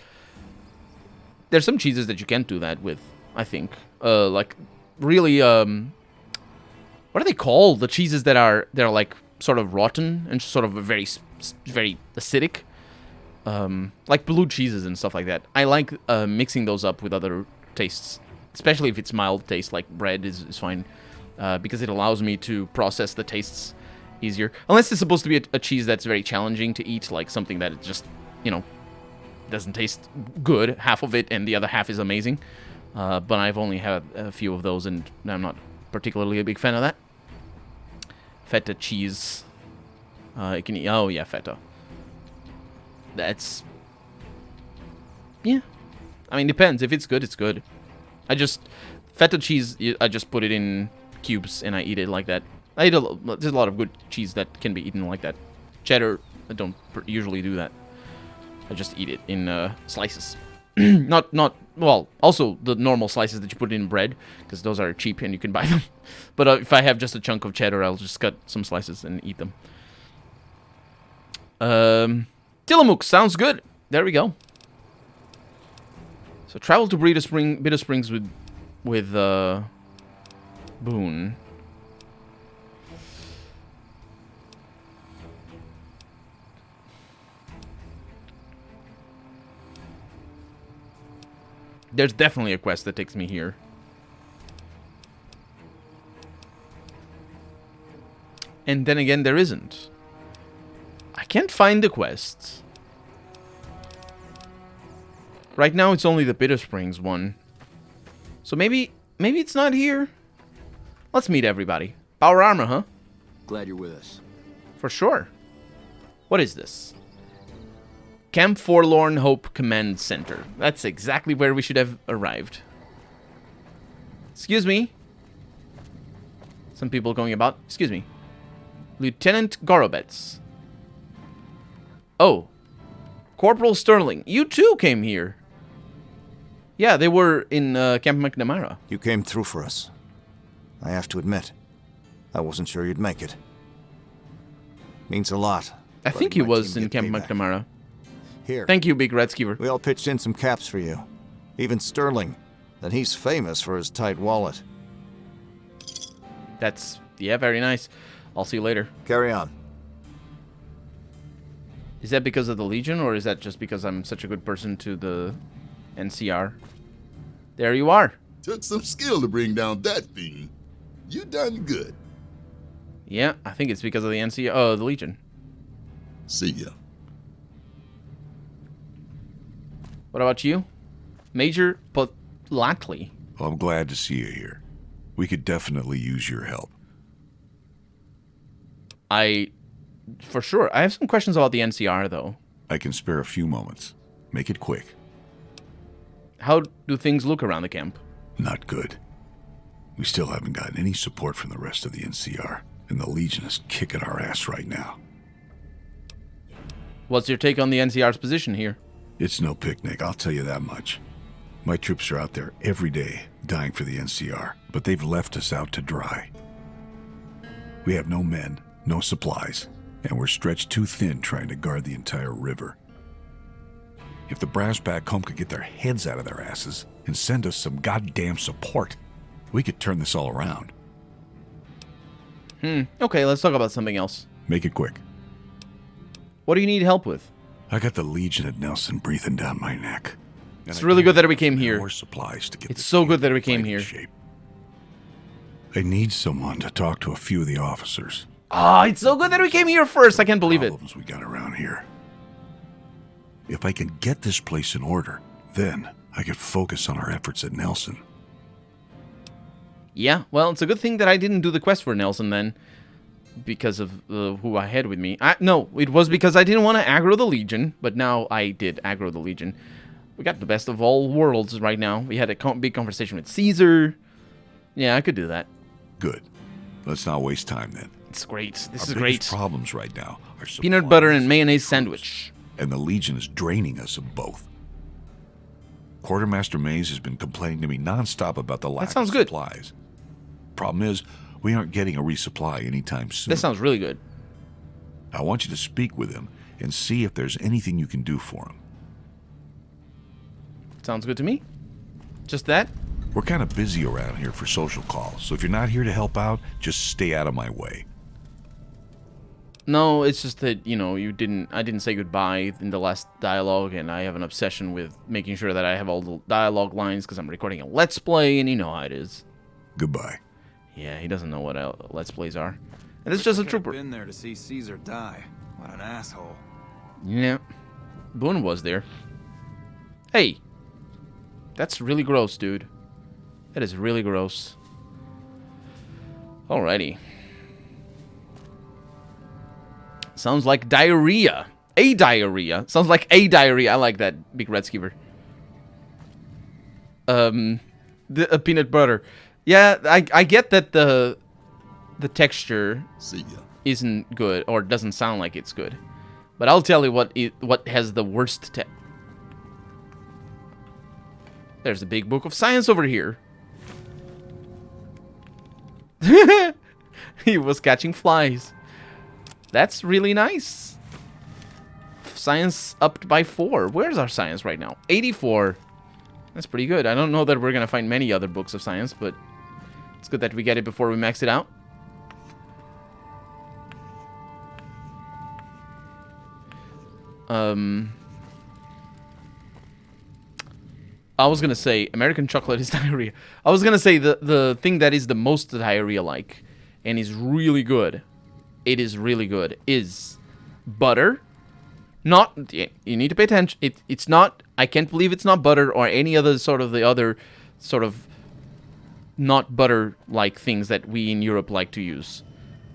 There's some cheeses that you can't do that with. I think, like, really. What are they called? The cheeses they're like sort of rotten and sort of very acidic. Like blue cheeses and stuff like that. I like mixing those up with other tastes, especially if it's mild taste, like bread is fine, because it allows me to process the tastes easier. Unless it's supposed to be a cheese that's very challenging to eat, like something that just, doesn't taste good, half of it, and the other half is amazing. But I've only had a few of those, and I'm not particularly a big fan of that. Feta cheese. You can eat, oh yeah, feta. That's, yeah. I mean, depends. If it's good, it's good. Feta cheese, I just put it in cubes and I eat it like that. There's a lot of good cheese that can be eaten like that. Cheddar, I don't usually do that. I just eat it in slices. Well, also the normal slices that you put in bread, because those are cheap and you can buy them. But if I have just a chunk of cheddar, I'll just cut some slices and eat them. Tillamook, sounds good. There we go. So travel to Bitter Springs with Boone. There's definitely a quest that takes me here. And then again, there isn't. I can't find the quests. Right now, it's only the Bitter Springs one. So maybe it's not here. Let's meet everybody. Power armor, huh? Glad you're with us. For sure. What is this? Camp Forlorn Hope Command Center. That's exactly where we should have arrived. Excuse me. Some people going about. Excuse me. Lieutenant Gorobets. Oh. Corporal Sterling. You too came here. Yeah, they were in Camp McNamara. You came through for us. I have to admit, I wasn't sure you'd make it. Means a lot. I think he was in Camp McNamara. Here. Thank you, Big Red Skeever. We all pitched in some caps for you. Even Sterling. And he's famous for his tight wallet. That's, yeah, very nice. I'll see you later. Carry on. Is that because of the Legion, or is that just because I'm such a good person to the NCR? There you are. Took some skill to bring down that fiend. You done good. Yeah, I think it's because of the NCR. Oh, the Legion. See ya. What about you? Major Lackley. Well, I'm glad to see you here. We could definitely use your help. For sure. I have some questions about the NCR, though. I can spare a few moments. Make it quick. How do things look around the camp? Not good. We still haven't gotten any support from the rest of the NCR, and the Legion is kicking our ass right now. What's your take on the NCR's position here? It's no picnic, I'll tell you that much. My troops are out there every day, dying for the NCR, but they've left us out to dry. We have no men, no supplies, and we're stretched too thin trying to guard the entire river. If the brass back home could get their heads out of their asses and send us some goddamn support, we could turn this all around. Okay, let's talk about something else. Make it quick. What do you need help with? I got the Legion at Nelson breathing down my neck. And It's I really don't good that have we came enough here. More supplies to get It's this so team good that we in came fighting here. shape. I need someone to talk to a few of the officers. Ah, it's so good that we came here first. I can't believe it. Problems we got around here. If I can get this place in order, then I could focus on our efforts at Nelson. Yeah, well, it's a good thing that I didn't do the quest for Nelson then, because of who I had with me. No, it was because I didn't want to aggro the Legion, but now I did aggro the Legion. We got the best of all worlds right now. We had a big conversation with Caesar. Yeah, I could do that. Good. Let's not waste time then. It's great. This Our is biggest great. problems right now are Peanut butter and mayonnaise sandwich. And the Legion is draining us of both. Quartermaster Mays has been complaining to me nonstop about the lack sounds of good. supplies. Problem is, we aren't getting a resupply anytime soon. That sounds really good. I want you to speak with him and see if there's anything you can do for him. Sounds good to me. Just that? We're kind of busy around here for social calls, so if you're not here to help out, just stay out of my way. No, it's just that, you know, I didn't say goodbye in the last dialogue, and I have an obsession with making sure that I have all the dialogue lines because I'm recording a Let's Play, and you know how it is. Goodbye. Yeah, he doesn't know what Let's Plays are. And it's just a trooper. Been there to see Caesar die. What an asshole. Yeah. Boone was there. Hey. That's really gross, dude. That is really gross. Alrighty. Sounds like diarrhea. A diarrhea. Sounds like a diarrhea. I like that, Big Red Skeever. Peanut butter. Yeah, I get that the texture isn't good or doesn't sound like it's good. But I'll tell you what has the worst There's a big book of science over here. He was catching flies. That's really nice. Science upped by 4. Where's our science right now? 84. That's pretty good. I don't know that we're going to find many other books of science, but it's good that we get it before we max it out. I was gonna say American chocolate is diarrhea. I was gonna say the thing that is the most diarrhea-like and is really good. It is really good. Is butter. Not you need to pay attention. It's not. I can't believe it's not butter or any other sort of the other sort of not butter-like things that we in Europe like to use.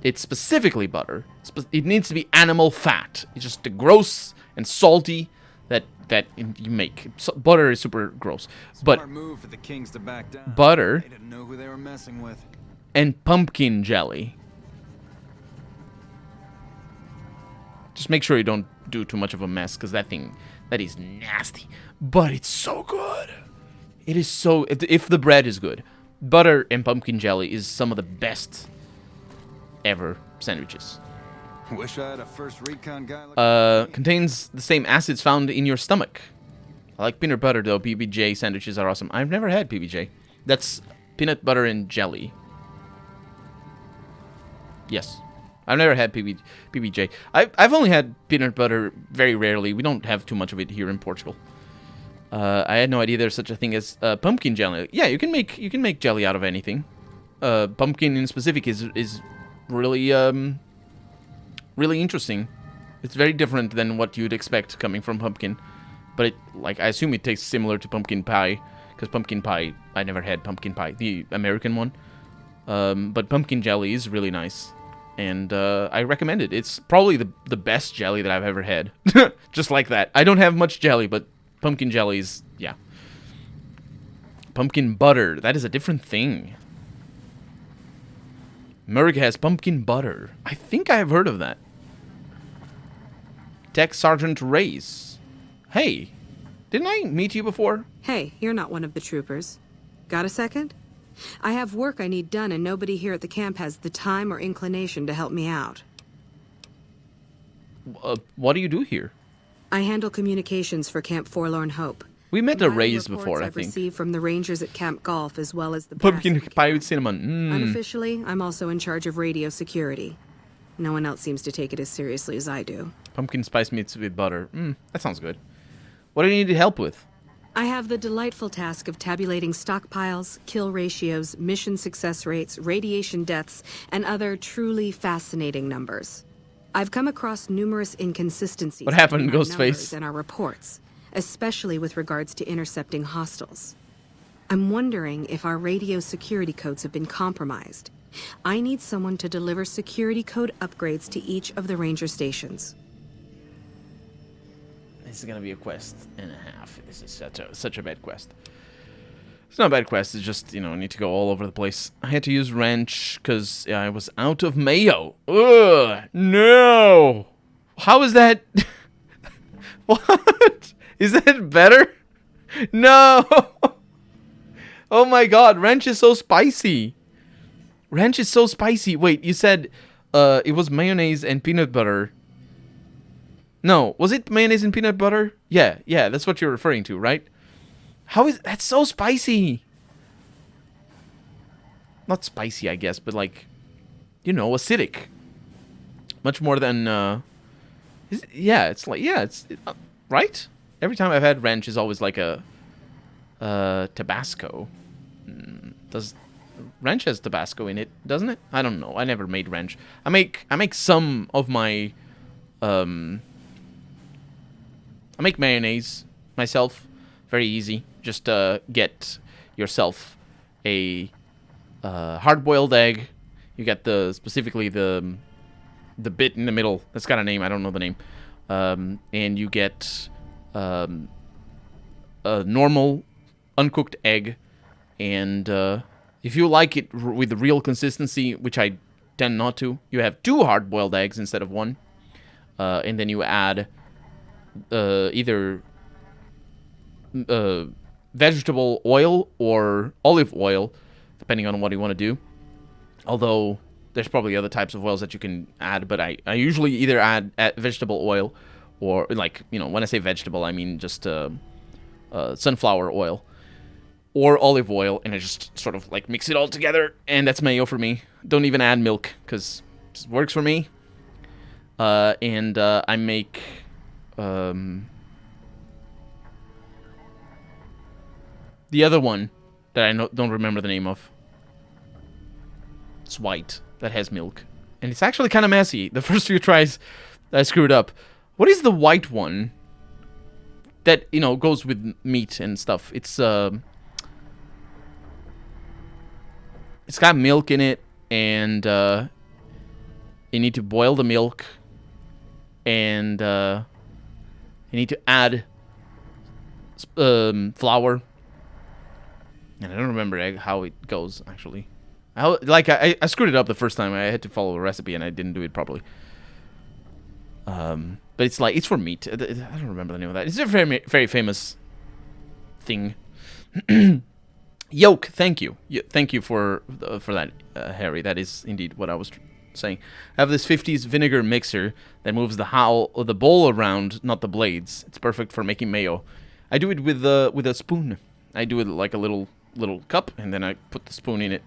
It's specifically butter. It needs to be animal fat. It's just the gross and salty that you make. So, butter is super gross. But move for the Kings to back down. Butter They didn't know who they were messing with. and pumpkin jelly. Just make sure you don't do too much of a mess, because that is nasty. But it's so good. It is so... If the bread is good, butter and pumpkin jelly is some of the best ever sandwiches. Wish I had a first recon guy like Contains the same acids found in your stomach. I like peanut butter, though. PBJ sandwiches are awesome. I've never had PBJ. That's peanut butter and jelly. Yes. I've never had PBJ. I've only had peanut butter very rarely. We don't have too much of it here in Portugal. I had no idea there's such a thing as pumpkin jelly. Yeah, you can make jelly out of anything. Pumpkin in specific is really really interesting. It's very different than what you'd expect coming from pumpkin, but I assume it tastes similar to pumpkin pie, because pumpkin pie, I never had pumpkin pie, the American one. But pumpkin jelly is really nice, and I recommend it. It's probably the best jelly that I've ever had. Just like that. I don't have much jelly, but pumpkin jelly is, yeah. Pumpkin butter, that is a different thing. America has pumpkin butter. I think I have heard of that. Tech Sergeant Reyes. Hey, didn't I meet you before? Hey, you're not one of the troopers. Got a second? I have work I need done, and nobody here at the camp has the time or inclination to help me out. What do you do here? I handle communications for Camp Forlorn Hope. We met the Reyes before, I I've think. received from the rangers at Camp Golf, as well as the Pumpkin pie with cinnamon. Unofficially, I'm also in charge of radio security. No one else seems to take it as seriously as I do. Pumpkin spice meats with butter. That sounds good. What do you need help with? I have the delightful task of tabulating stockpiles, kill ratios, mission success rates, radiation deaths, and other truly fascinating numbers. I've come across numerous inconsistencies What happened, between our Ghostface? numbers and our reports, especially with regards to intercepting hostiles. I'm wondering if our radio security codes have been compromised. I need someone to deliver security code upgrades to each of the ranger stations. This is gonna be a quest and a half. This is such a bad quest. It's not a bad quest. It's just, you know, I need to go all over the place. I had to use wrench because I was out of mayo. Ugh, no. How is that? What? Is that better? No. Oh my God, wrench is so spicy. Wrench is so spicy. Wait, you said it was mayonnaise and peanut butter. No, was it mayonnaise and peanut butter? Yeah, that's what you're referring to, right? How is that so spicy? Not spicy, I guess, but like, you know, acidic. Much more than, right? Every time I've had wrench is always like a, Tabasco. Does wrench has Tabasco in it, doesn't it? I don't know. I never made wrench. I make some of my, I make mayonnaise myself. Very easy. Just get yourself a hard-boiled egg. You get specifically the bit in the middle. That's got a name. I don't know the name. And you get a normal uncooked egg. And if you like it with the real consistency, which I tend not to, you have 2 hard-boiled eggs instead of 1. And then you add either vegetable oil or olive oil, depending on what you want to do. Although there's probably other types of oils that you can add, but I usually either add vegetable oil or, like, you know, when I say vegetable, I mean just sunflower oil or olive oil, and I just sort of like mix it all together, and that's mayo for me. Don't even add milk because it works for me. And I make the other one that I don't remember the name of. It's white, that has milk. And it's actually kind of messy. The first few tries, I screwed up. What is the white one that, you know, goes with meat and stuff? It's got milk in it, and you need to boil the milk, and you need to add flour. And I don't remember how it goes, actually. I screwed it up the first time. I had to follow a recipe, and I didn't do it properly. But it's for meat. I don't remember the name of that. It's a very, very famous thing. Yolk, thank you. Thank you for that, Harry. That is indeed what I was saying. I have this 50s vinegar mixer that moves the bowl around, not the blades. It's perfect for making mayo. I do it with a spoon. I do it like a little cup, and then I put the spoon in it.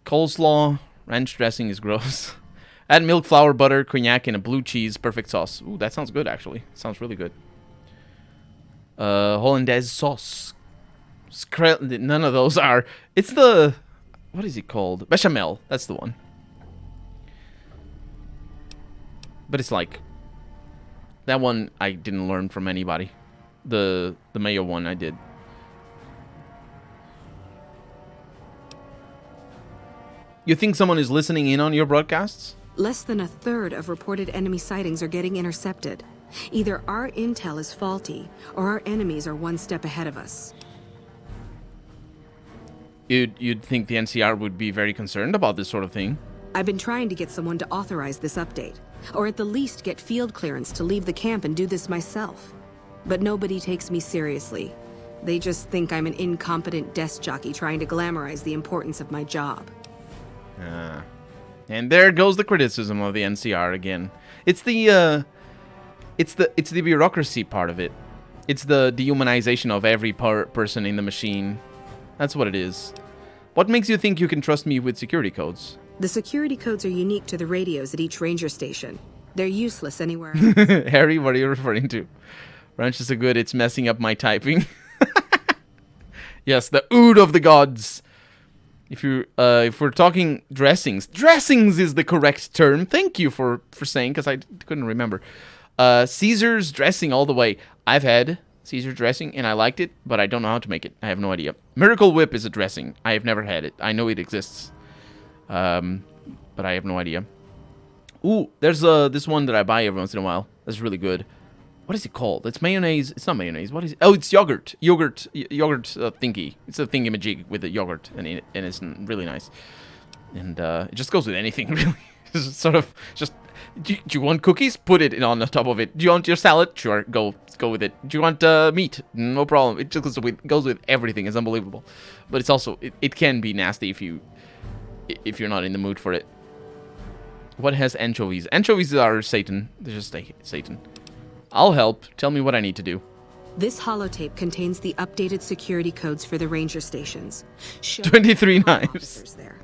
Coleslaw, ranch dressing is gross. Add milk, flour, butter, cognac, and a blue cheese. Perfect sauce. Ooh, that sounds good, actually. Sounds really good. Hollandaise sauce. None of those are. It's the... What is it called? Bechamel. That's the one. But it's like... That one I didn't learn from anybody. The mayo one I did. You think someone is listening in on your broadcasts? Less than a third of reported enemy sightings are getting intercepted. Either our intel is faulty, or our enemies are one step ahead of us. You'd think the NCR would be very concerned about this sort of thing. I've been trying to get someone to authorize this update, or at the least get field clearance to leave the camp and do this myself. But nobody takes me seriously. They just think I'm an incompetent desk jockey trying to glamorize the importance of my job. And there goes the criticism of the NCR again. It's the bureaucracy part of it. It's the dehumanization of every person in the machine. That's what it is. What makes you think you can trust me with security codes? The security codes are unique to the radios at each ranger station. They're useless anywhere else. Harry, what are you referring to? Ranch is so good, it's messing up my typing. Yes, the ood of the gods. If we're talking dressings is the correct term. Thank you for saying, because I couldn't remember. Caesar's dressing all the way. I've had Caesar dressing and I liked it, but I don't know how to make it. I have no idea. Miracle Whip is a dressing. I have never had it. I know it exists, but I have no idea. Ooh, there's this one that I buy every once in a while. That's really good. What is it called? It's mayonnaise. It's not mayonnaise. What is it? Oh, it's yogurt. Yogurt thingy. It's a thingy-majig with the yogurt, and it's really nice. And it just goes with anything, really. It's sort of just. Do you want cookies? Put it on the top of it. Do you want your salad? Sure, go with it. Do you want meat? No problem. It just goes with everything. It's unbelievable. But it's also it can be nasty if you're not in the mood for it. What has anchovies? Anchovies are Satan. They're just Satan. I'll help. Tell me what I need to do. This holotape contains the updated security codes for the ranger stations. 23 knives. There.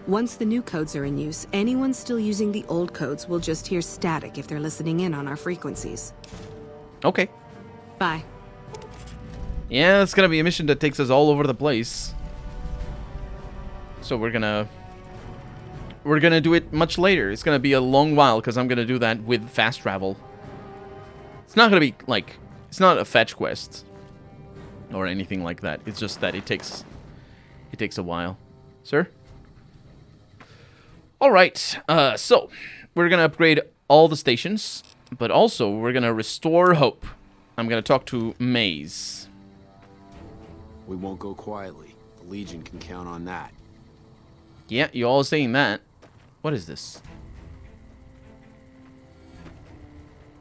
Once the new codes are in use, anyone still using the old codes will just hear static if they're listening in on our frequencies. Okay. Bye. Yeah, it's gonna be a mission that takes us all over the place. So we're gonna do it much later. It's gonna be a long while because I'm gonna do that with fast travel. It's not gonna be like, it's not a fetch quest or anything like that. It's just that it takes a while. Sir? Alright, so we're gonna upgrade all the stations, but also we're gonna restore hope. I'm gonna talk to Maze. We won't go quietly. The Legion can count on that. Yeah, you all saying that. What is this?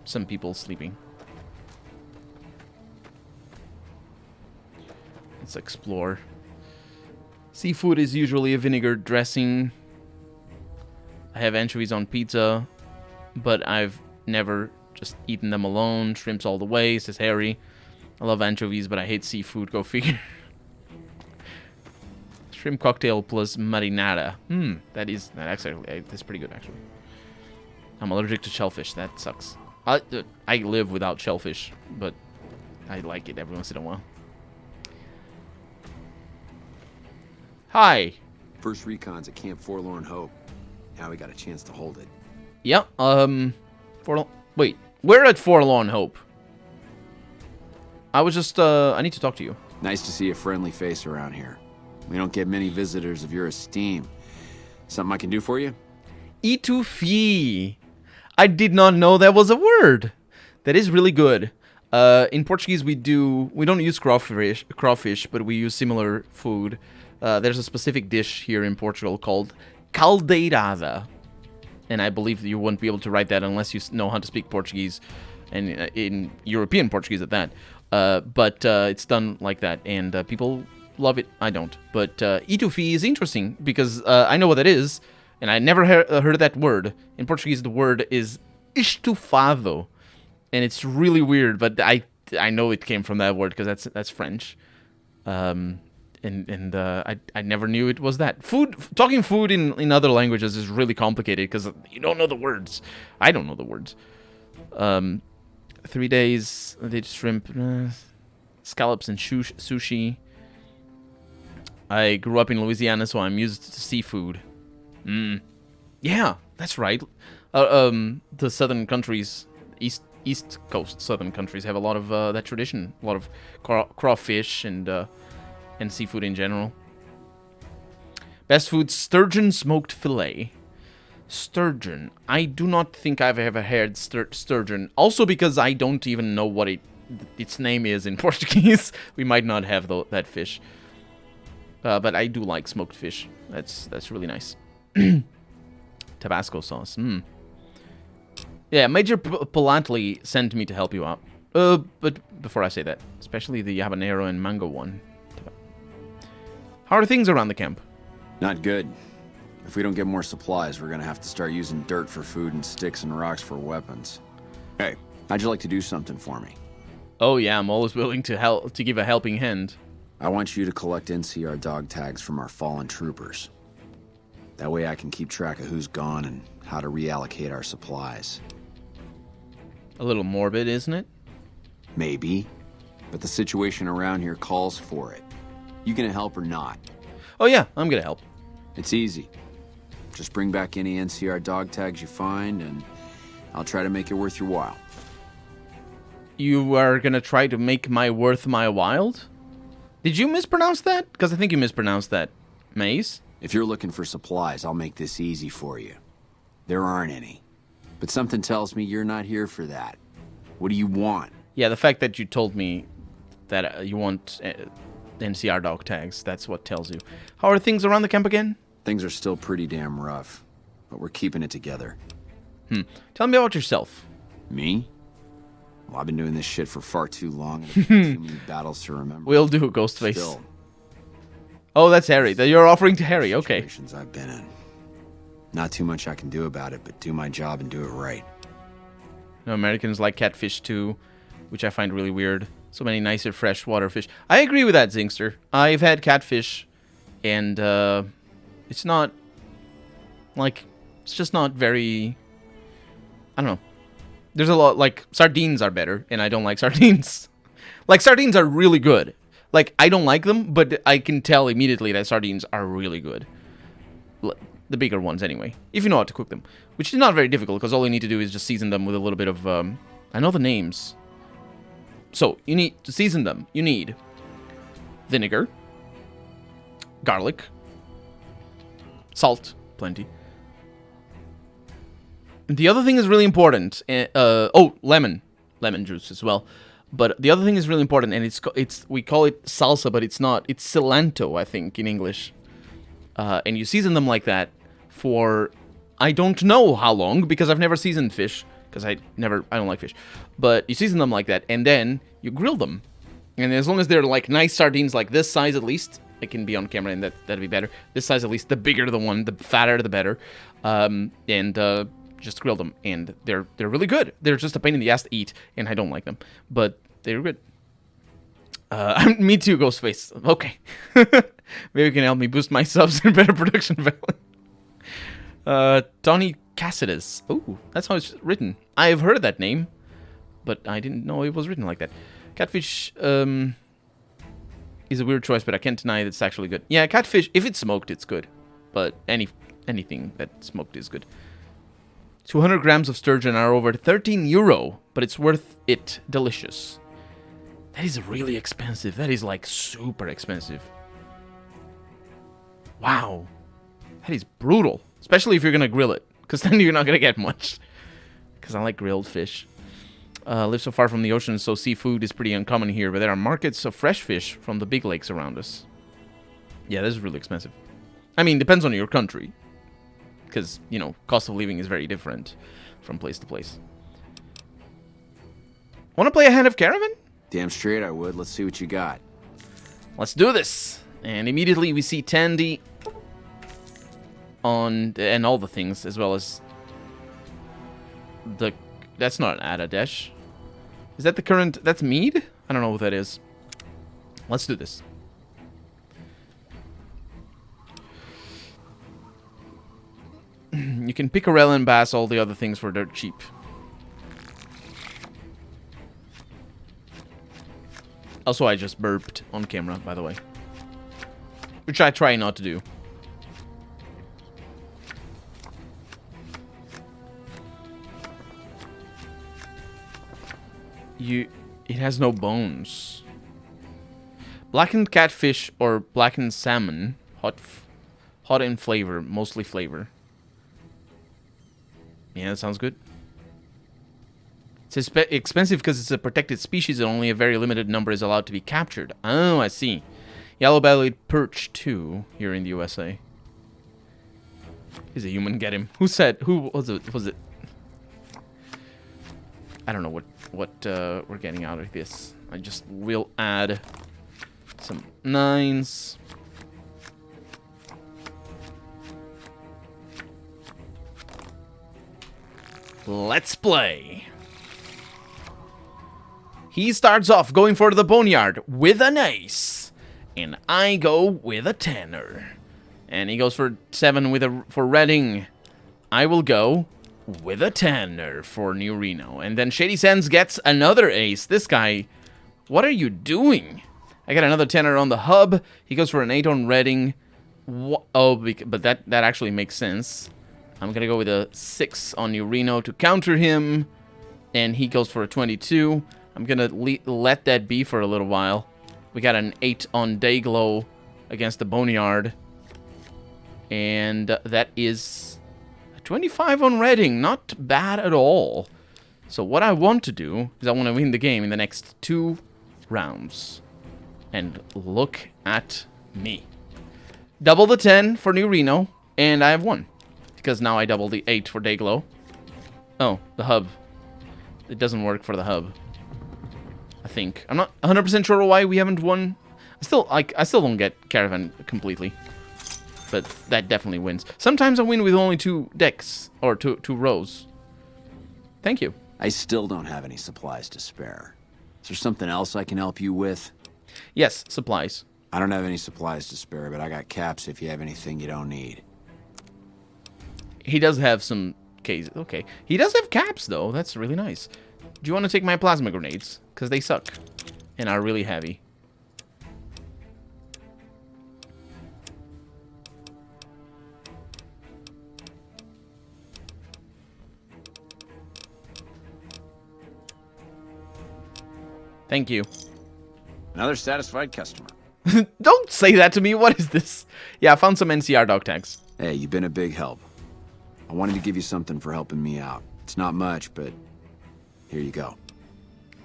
Some people sleeping. Let's explore. Seafood is usually a vinegar dressing. I have anchovies on pizza, but I've never just eaten them alone. Shrimps all the way, says Harry. I love anchovies, but I hate seafood. Go figure. Shrimp cocktail plus marinara. That's pretty good, actually. I'm allergic to shellfish. That sucks. I live without shellfish, but I like it every once in a while. Hi. First recon's at Camp Forlorn Hope. Now we got a chance to hold it. Yeah, wait, we're at Forlorn Hope. I was just, I need to talk to you. Nice to see a friendly face around here. We don't get many visitors of your esteem. Something I can do for you? Etouffee. I did not know that was a word. That is really good. In Portuguese, we don't use crawfish, but we use similar food. There's a specific dish here in Portugal called caldeirada. And I believe you wouldn't be able to write that unless you know how to speak Portuguese, and in European Portuguese at that. But it's done like that, and people love it. I don't. But etouffee is interesting because I know what that is, and I never heard that word. In Portuguese, the word is estufado, and it's really weird. But I know it came from that word because that's French. I never knew it was that. Talking food in other languages is really complicated because you don't know the words. I don't know the words. 3 days, I did shrimp, scallops and sushi. I grew up in Louisiana, so I'm used to seafood. Yeah, that's right. The southern countries, East Coast southern countries have a lot of that tradition. A lot of crawfish and seafood in general. Best food, sturgeon smoked fillet. Sturgeon. I do not think I've ever had sturgeon. Also because I don't even know what its name is in Portuguese. We might not have that fish. But I do like smoked fish. That's really nice. Tabasco sauce. Yeah, Major Palantli sent me to help you out. But before I say that, especially the habanero and mango one. How are things around the camp? Not good. If we don't get more supplies, we're gonna have to start using dirt for food and sticks and rocks for weapons. Hey, how'd you like to do something for me? Oh yeah, I'm always willing to give a helping hand. I want you to collect NCR dog tags from our fallen troopers. That way I can keep track of who's gone and how to reallocate our supplies. A little morbid, isn't it? Maybe. But the situation around here calls for it. You gonna help or not? Oh yeah, I'm gonna help. It's easy. Just bring back any NCR dog tags you find, and I'll try to make it worth your while. You are gonna try to make my worth my while? Did you mispronounce that? Because I think you mispronounced that. Maze? If you're looking for supplies, I'll make this easy for you. There aren't any. But something tells me you're not here for that. What do you want? Yeah, the fact that you told me that you want NCR dog tags, that's what tells you. How are things around the camp again? Things are still pretty damn rough, but we're keeping it together. Tell me about yourself. Me? Well, I've been doing this shit for far too long, and too many battles to remember. We'll do, Ghostface. Still, oh, that's Harry. That you're offering to Harry, okay. Situations I've been in. Not too much I can do about it, but do my job and do it right. No, Americans like catfish too, which I find really weird. So many nicer freshwater fish. I agree with that, Zingster. I've had catfish, and it's not, like, it's just not very, I don't know. There's a lot, like, sardines are better, and I don't like sardines. Like, sardines are really good. Like, I don't like them, but I can tell immediately that sardines are really good. The bigger ones, anyway. If you know how to cook them. Which is not very difficult, because all you need to do is just season them with a little bit of, I know the names. So, you need to season them. You need vinegar, garlic, salt, plenty. The other thing is really important. Lemon juice as well. But the other thing is really important, and it's we call it salsa, but it's not. It's cilantro, I think, in English. And you season them like that for I don't know how long, because I've never seasoned fish, because I don't like fish. But you season them like that, and then you grill them. And as long as they're like nice sardines, like this size at least, it can be on camera, and that'd be better. This size at least, the bigger the one, the fatter the better. Just grill them, and they're really good. They're just a pain in the ass to eat, and I don't like them, but they're good. Me too, Ghostface. Okay. Maybe you can help me boost my subs and better production value. Tony Cassidy. Ooh, that's how it's written. I've heard of that name, but I didn't know it was written like that. Catfish is a weird choice, but I can't deny that it's actually good. Yeah, catfish, if it's smoked, it's good. But anything that's smoked is good. 200 grams of sturgeon are over 13 euro, but it's worth it. Delicious. That is really expensive. That is like super expensive. Wow. That is brutal. Especially if you're going to grill it, because then you're not going to get much. Because I like grilled fish. Live so far from the ocean, so seafood is pretty uncommon here, but there are markets of fresh fish from the big lakes around us. Yeah, this is really expensive. I mean, depends on your country. Because, you know, cost of living is very different from place to place. Want to play a hand of Caravan? Damn straight I would. Let's see what you got. Let's do this. And immediately we see Tandy and all the things, as well as that's not an Adadesh. Is that the current? That's Mead? I don't know what that is. Let's do this. You can pickerel and bass, all the other things for dirt cheap. Also, I just burped on camera, by the way. Which I try not to do. It has no bones. Blackened catfish or blackened salmon. Hot in flavor, mostly flavor. Yeah, that sounds good. It's expensive because it's a protected species and only a very limited number is allowed to be captured. Oh, I see. Yellow-bellied perch, too, here in the USA. He's a human, get him. Who was it? I don't know what we're getting out of this. I just will add some 9s. Let's play. He starts off going for the boneyard with an ace. And I go with a tenner. And he goes for 7 for Reading. I will go with a 10 for New Reno. And then Shady Sands gets another ace. This guy, what are you doing? I got another 10 on the hub. He goes for an 8 on Reading. Oh, but that actually makes sense. I'm going to go with a 6 on New Reno to counter him. And he goes for a 22. I'm going to let that be for a little while. We got an 8 on Dayglow against the Boneyard. And that is 25 on Reading. Not bad at all. So what I want to do is I want to win the game in the next 2 rounds. And look at me. Double the 10 for New Reno. And I have won. Because now I double the 8 for Dayglow. Oh, the hub. It doesn't work for the hub. I think. I'm not 100% sure why we haven't won. I still don't get Caravan completely. But that definitely wins. Sometimes I win with only 2 decks. Or 2 rows. Thank you. I still don't have any supplies to spare. Is there something else I can help you with? Yes, supplies. I don't have any supplies to spare, but I got caps if you have anything you don't need. He does have some cases. Okay. He does have caps, though. That's really nice. Do you want to take my plasma grenades? Because they suck. And are really heavy. Thank you. Another satisfied customer. Don't say that to me. What is this? Yeah, I found some NCR dog tags. Hey, you've been a big help. I wanted to give you something for helping me out. It's not much, but here you go.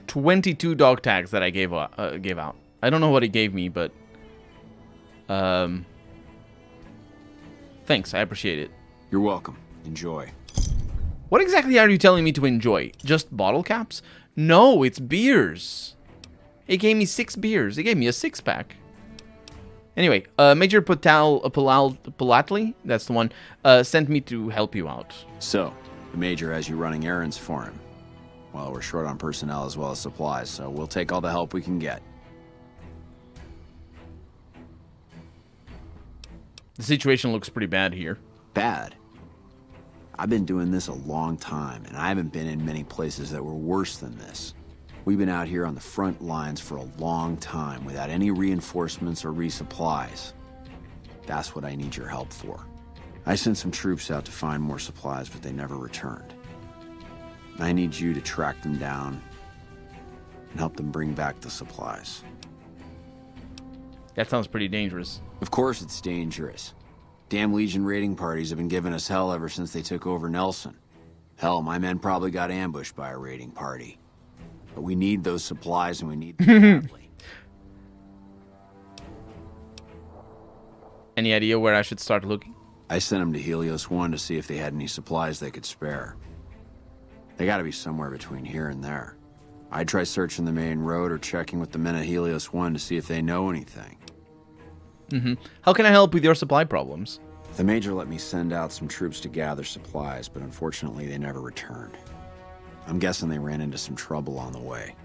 22 dog tags that I gave out. I don't know what he gave me, but thanks. I appreciate it. You're welcome. Enjoy. What exactly are you telling me to enjoy? Just bottle caps? No, it's beers. He gave me 6 beers. He gave me a 6-pack. Anyway, Major Palatli, that's the one, sent me to help you out. So, the Major has you running errands for him. Well, we're short on personnel as well as supplies, so we'll take all the help we can get. The situation looks pretty bad here. Bad? I've been doing this a long time, and I haven't been in many places that were worse than this. We've been out here on the front lines for a long time without any reinforcements or resupplies. That's what I need your help for. I sent some troops out to find more supplies, but they never returned. I need you to track them down and help them bring back the supplies. That sounds pretty dangerous. Of course it's dangerous. Damn Legion raiding parties have been giving us hell ever since they took over Nelson. Hell, my men probably got ambushed by a raiding party. But we need those supplies and we need them badly. Any idea where I should start looking? I sent them to Helios 1 to see if they had any supplies they could spare. They gotta be somewhere between here and there. I'd try searching the main road or checking with the men at Helios 1 to see if they know anything. How can I help with your supply problems? The Major let me send out some troops to gather supplies, but unfortunately they never returned. I'm guessing they ran into some trouble on the way.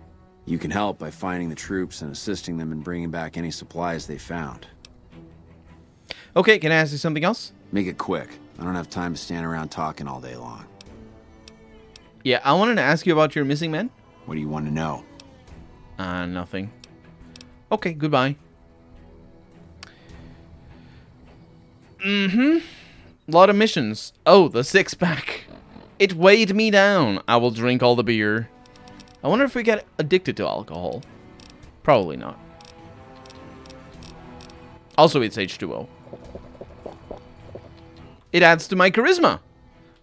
You can help by finding the troops and assisting them in bringing back any supplies they found. Okay, can I ask you something else? Make it quick. I don't have time to stand around talking all day long. Yeah, I wanted to ask you about your missing men. What do you want to know? Nothing. Okay, goodbye. A lot of missions. Oh, the 6-pack. It weighed me down. I will drink all the beer. I wonder if we get addicted to alcohol. Probably not. Also, it's H2O. It adds to my charisma,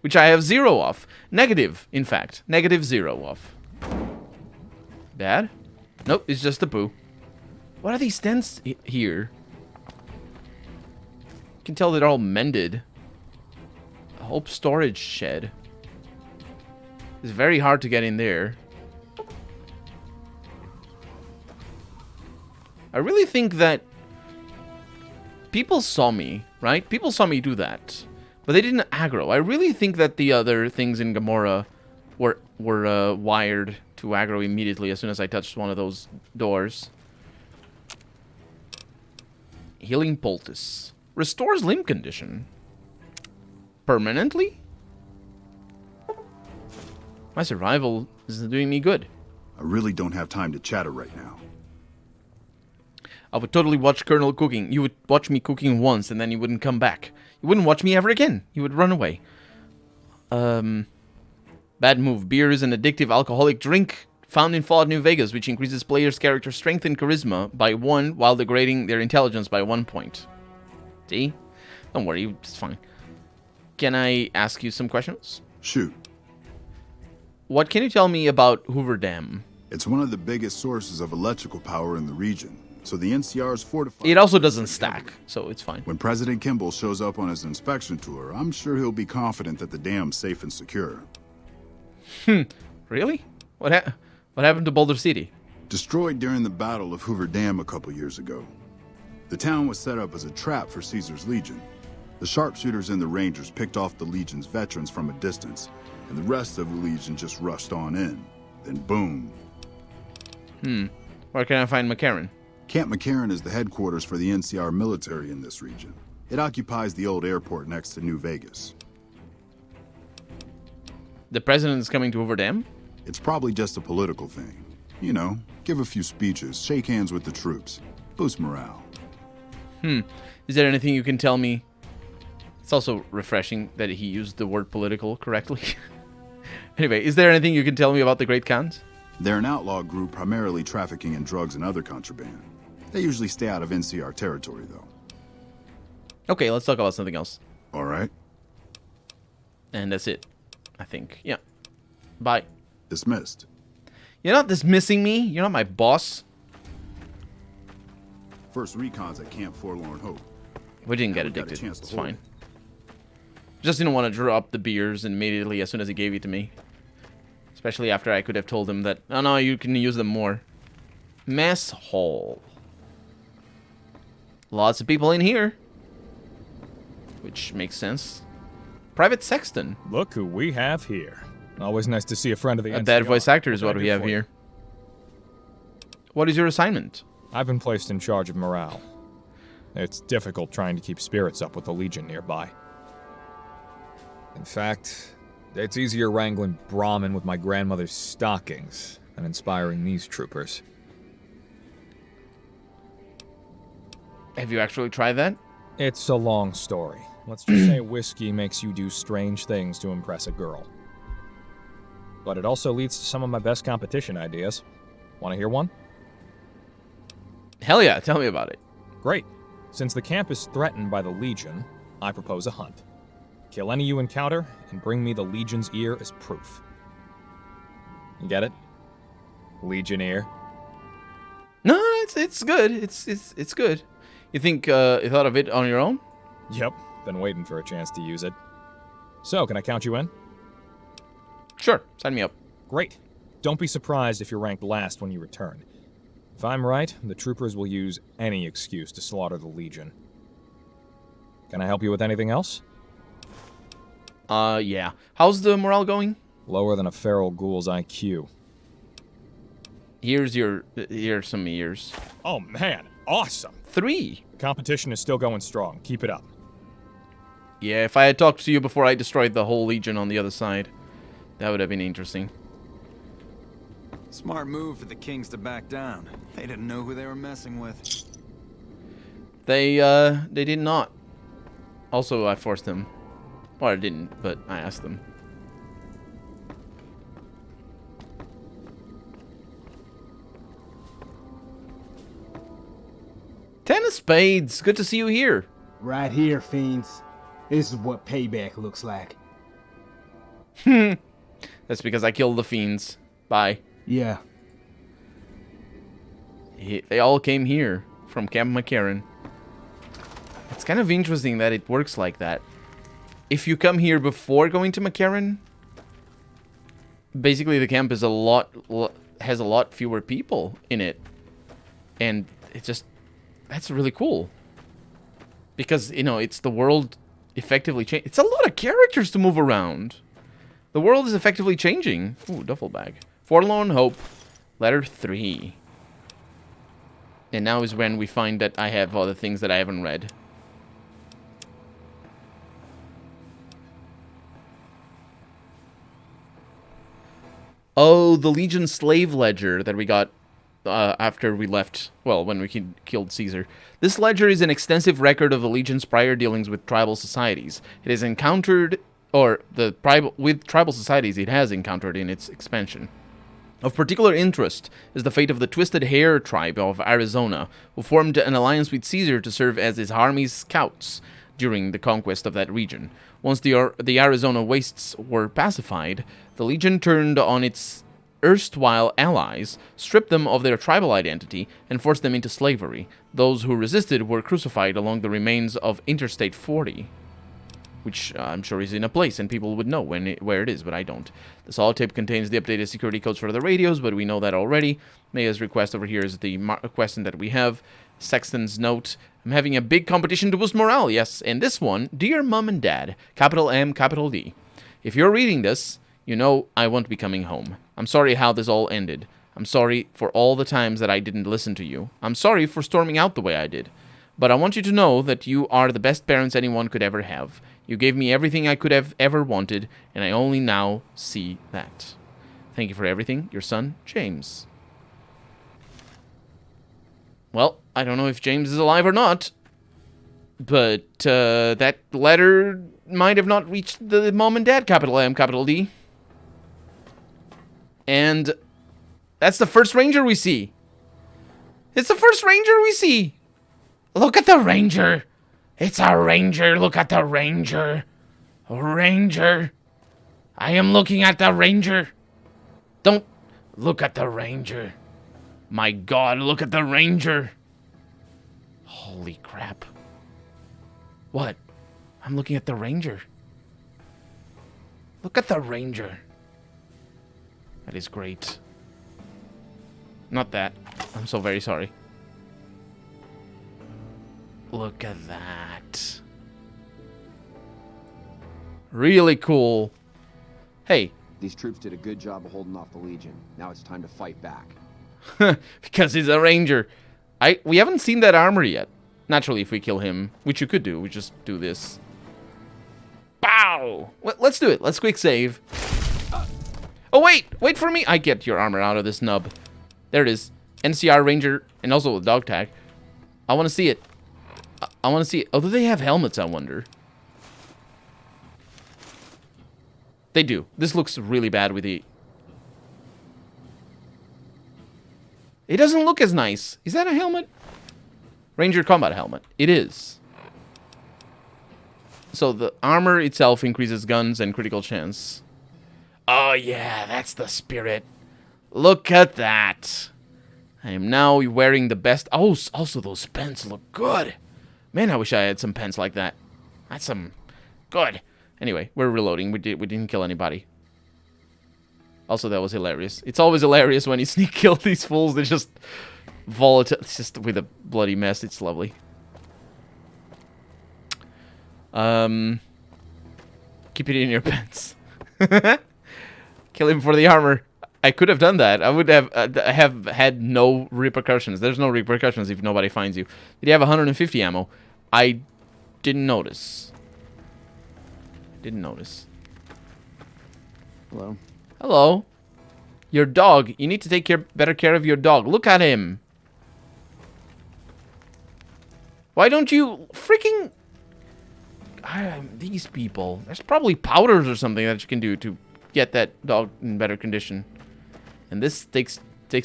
which I have 0 of. Negative, in fact. -0 of. Bad? Nope, it's just a poo. What are these tents here? You can tell they're all mended. A whole storage shed. It's very hard to get in there. I really think that people saw me, right? People saw me do that, but they didn't aggro. I really think that the other things in Gamora were wired to aggro immediately as soon as I touched one of those doors. Healing Poultice. Restores limb condition. Permanently? My survival is doing me good. I really don't have time to chatter right now. I would totally watch Colonel cooking. You would watch me cooking once, and then you wouldn't come back. You wouldn't watch me ever again. You would run away. Bad move. Beer is an addictive alcoholic drink found in Fallout New Vegas, which increases players' character strength and charisma by 1 while degrading their intelligence by 1 point. See? Don't worry, it's fine. Can I ask you some questions? Shoot. What can you tell me about Hoover Dam? It's one of the biggest sources of electrical power in the region, so the NCR's fortified. It also doesn't stack, so it's fine. When President Kimball shows up on his inspection tour, I'm sure he'll be confident that the dam's safe and secure. Really? What happened to Boulder City? Destroyed during the Battle of Hoover Dam a couple years ago. The town was set up as a trap for Caesar's Legion. The sharpshooters and the Rangers picked off the Legion's veterans from a distance, and the rest of the Legion just rushed on in. Then boom. Where can I find McCarran? Camp McCarran is the headquarters for the NCR military in this region. It occupies the old airport next to New Vegas. The president is coming to Hoover Dam? It's probably just a political thing. You know, give a few speeches, shake hands with the troops, boost morale. Is there anything you can tell me? It's also refreshing that he used the word political correctly. Anyway, is there anything you can tell me about the Great Khans? They're an outlaw group primarily trafficking in drugs and other contraband. They usually stay out of NCR territory, though. Okay, let's talk about something else. All right. And that's it, I think. Yeah. Bye. Dismissed. You're not dismissing me. You're not my boss. First recon's at Camp Forlorn Hope. We didn't get addicted. It's fine. Just didn't want to drop the beers immediately as soon as he gave it to me. Especially after I could have told him that, oh no, you can use them more. Mess hall. Lots of people in here. Which makes sense. Private Sexton. Look who we have here. Always nice to see a friend of the NCR. A bad voice actor is what we have here. What is your assignment? I've been placed in charge of morale. It's difficult trying to keep spirits up with the Legion nearby. In fact, it's easier wrangling Brahmin with my grandmother's stockings than inspiring these troopers. Have you actually tried that? It's a long story. Let's just say whiskey makes you do strange things to impress a girl. But it also leads to some of my best competition ideas. Want to hear one? Hell yeah, tell me about it. Great. Since the camp is threatened by the Legion, I propose a hunt. Kill any you encounter, and bring me the Legion's ear as proof. You get it? Legionnaire. No, it's good. It's good. You think you thought of it on your own? Yep. Been waiting for a chance to use it. So, can I count you in? Sure. Sign me up. Great. Don't be surprised if you're ranked last when you return. If I'm right, the troopers will use any excuse to slaughter the Legion. Can I help you with anything else? Yeah. How's the morale going? Lower than a feral ghoul's IQ. Here's some ears. Oh man, awesome. 3. The competition is still going strong. Keep it up. Yeah, if I had talked to you before I destroyed the whole Legion on the other side, that would have been interesting. Smart move for the Kings to back down. They didn't know who they were messing with. They did not. Also, I forced them. Well, I didn't, but I asked them. Ten of Spades. Good to see you here. Right here, fiends. This is what payback looks like. That's because I killed the fiends. Bye. Yeah. They all came here from Camp McCarran. It's kind of interesting that it works like that. If you come here before going to McCarran, basically the camp is has a lot fewer people in it, and that's really cool. Because it's the world effectively changed. It's a lot of characters to move around. The world is effectively changing. Ooh, duffel bag. Forlorn Hope, letter 3. And now is when we find that I have other things that I haven't read. Oh, the Legion slave ledger that we got after we left, well, when we killed Caesar. This ledger is an extensive record of the Legion's prior dealings with tribal societies. It has encountered, with tribal societies it has encountered in its expansion. Of particular interest is the fate of the Twisted Hair tribe of Arizona, who formed an alliance with Caesar to serve as his army's scouts during the conquest of that region. Once the Arizona wastes were pacified, the Legion turned on its erstwhile allies, stripped them of their tribal identity, and forced them into slavery. Those who resisted were crucified along the remains of Interstate 40. Which I'm sure is in a place, and people would know where it is, but I don't. The holotape contains the updated security codes for the radios, but we know that already. Maya's request over here is the question that we have. Sexton's note: I'm having a big competition to boost morale, yes. And this one: Dear Mom and Dad, capital M, capital D. If you're reading this, you know I won't be coming home. I'm sorry how this all ended. I'm sorry for all the times that I didn't listen to you. I'm sorry for storming out the way I did. But I want you to know that you are the best parents anyone could ever have. You gave me everything I could have ever wanted, and I only now see that. Thank you for everything, your son, James. Well, I don't know if James is alive or not, but that letter might have not reached the mom and dad, capital M, capital D. And that's the first ranger we see. It's the first ranger we see. Look at the ranger. It's a ranger. Look at the ranger. Ranger. I am looking at the ranger. Don't look at the ranger. My God, look at the ranger. Holy crap. What? I'm looking at the ranger. Look at the ranger. That is great. Not that. I'm so very sorry. Look at that. Really cool. Hey. These troops did a good job of holding off the Legion. Now it's time to fight back. Because he's a ranger. We haven't seen that armor yet. Naturally, if we kill him, which you could do, we just do this. Bow! Let's do it. Let's quick save. Oh, wait! Wait for me! I get your armor out of this nub. There it is. NCR Ranger, and also a dog tag. I want to see it. I want to see it. Oh, do they have helmets, I wonder? They do. This looks really bad with the... It doesn't look as nice. Is that a helmet? Ranger combat helmet. It is. So the armor itself increases guns and critical chance. Oh yeah, that's the spirit. Look at that. I am now wearing the best... Oh, also those pants look good. Man, I wish I had some pants like that. That's some... Good. Anyway, we're reloading. We didn't kill anybody. Also, that was hilarious. It's always hilarious when you sneak kill these fools. They're just volatile. It's just with a bloody mess. It's lovely. Keep it in your pants. Kill him for the armor. I could have done that. I would have had no repercussions. There's no repercussions if nobody finds you. Did you have 150 ammo? I didn't notice. Didn't notice. Hello. Hello. Your dog. You need to take better care of your dog. Look at him. Why don't you freaking... these people. There's probably powders or something that you can do to get that dog in better condition. And this takes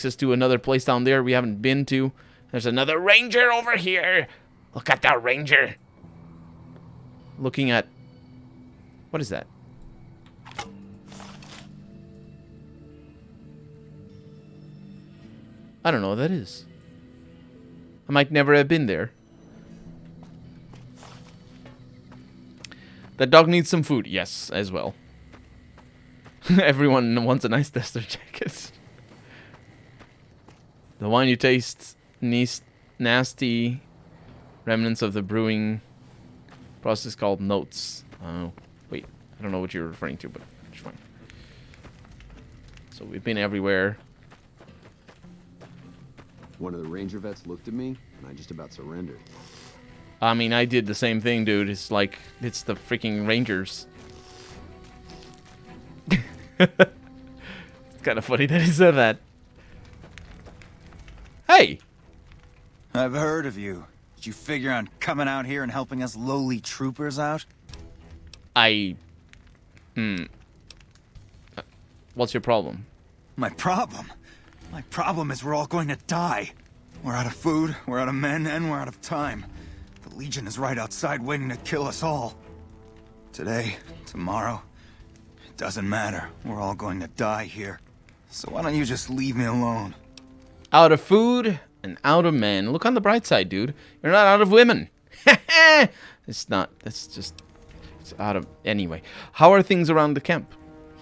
us to another place down there we haven't been to. There's another ranger over here. Look at that ranger. Looking at... What is that? I don't know what that is. I might never have been there. That dog needs some food. Yes, as well. Everyone wants a nice tester jacket. The wine you taste, nasty remnants of the brewing process called notes. Oh, wait. I don't know what you're referring to, but it's fine. So we've been everywhere. One of the ranger vets looked at me, and I just about surrendered. I mean, I did the same thing, dude. It's like, it's the freaking Rangers. It's kind of funny that he said that. Hey! I've heard of you. Did you figure on coming out here and helping us lowly troopers out? What's your problem? My problem? My problem is we're all going to die. We're out of food, we're out of men, and we're out of time. The Legion is right outside waiting to kill us all. Today, tomorrow, it doesn't matter. We're all going to die here. So why don't you just leave me alone? Out of food and out of men. Look on the bright side, dude. You're not out of women. It's not. That's just... It's out of... Anyway. How are things around the camp?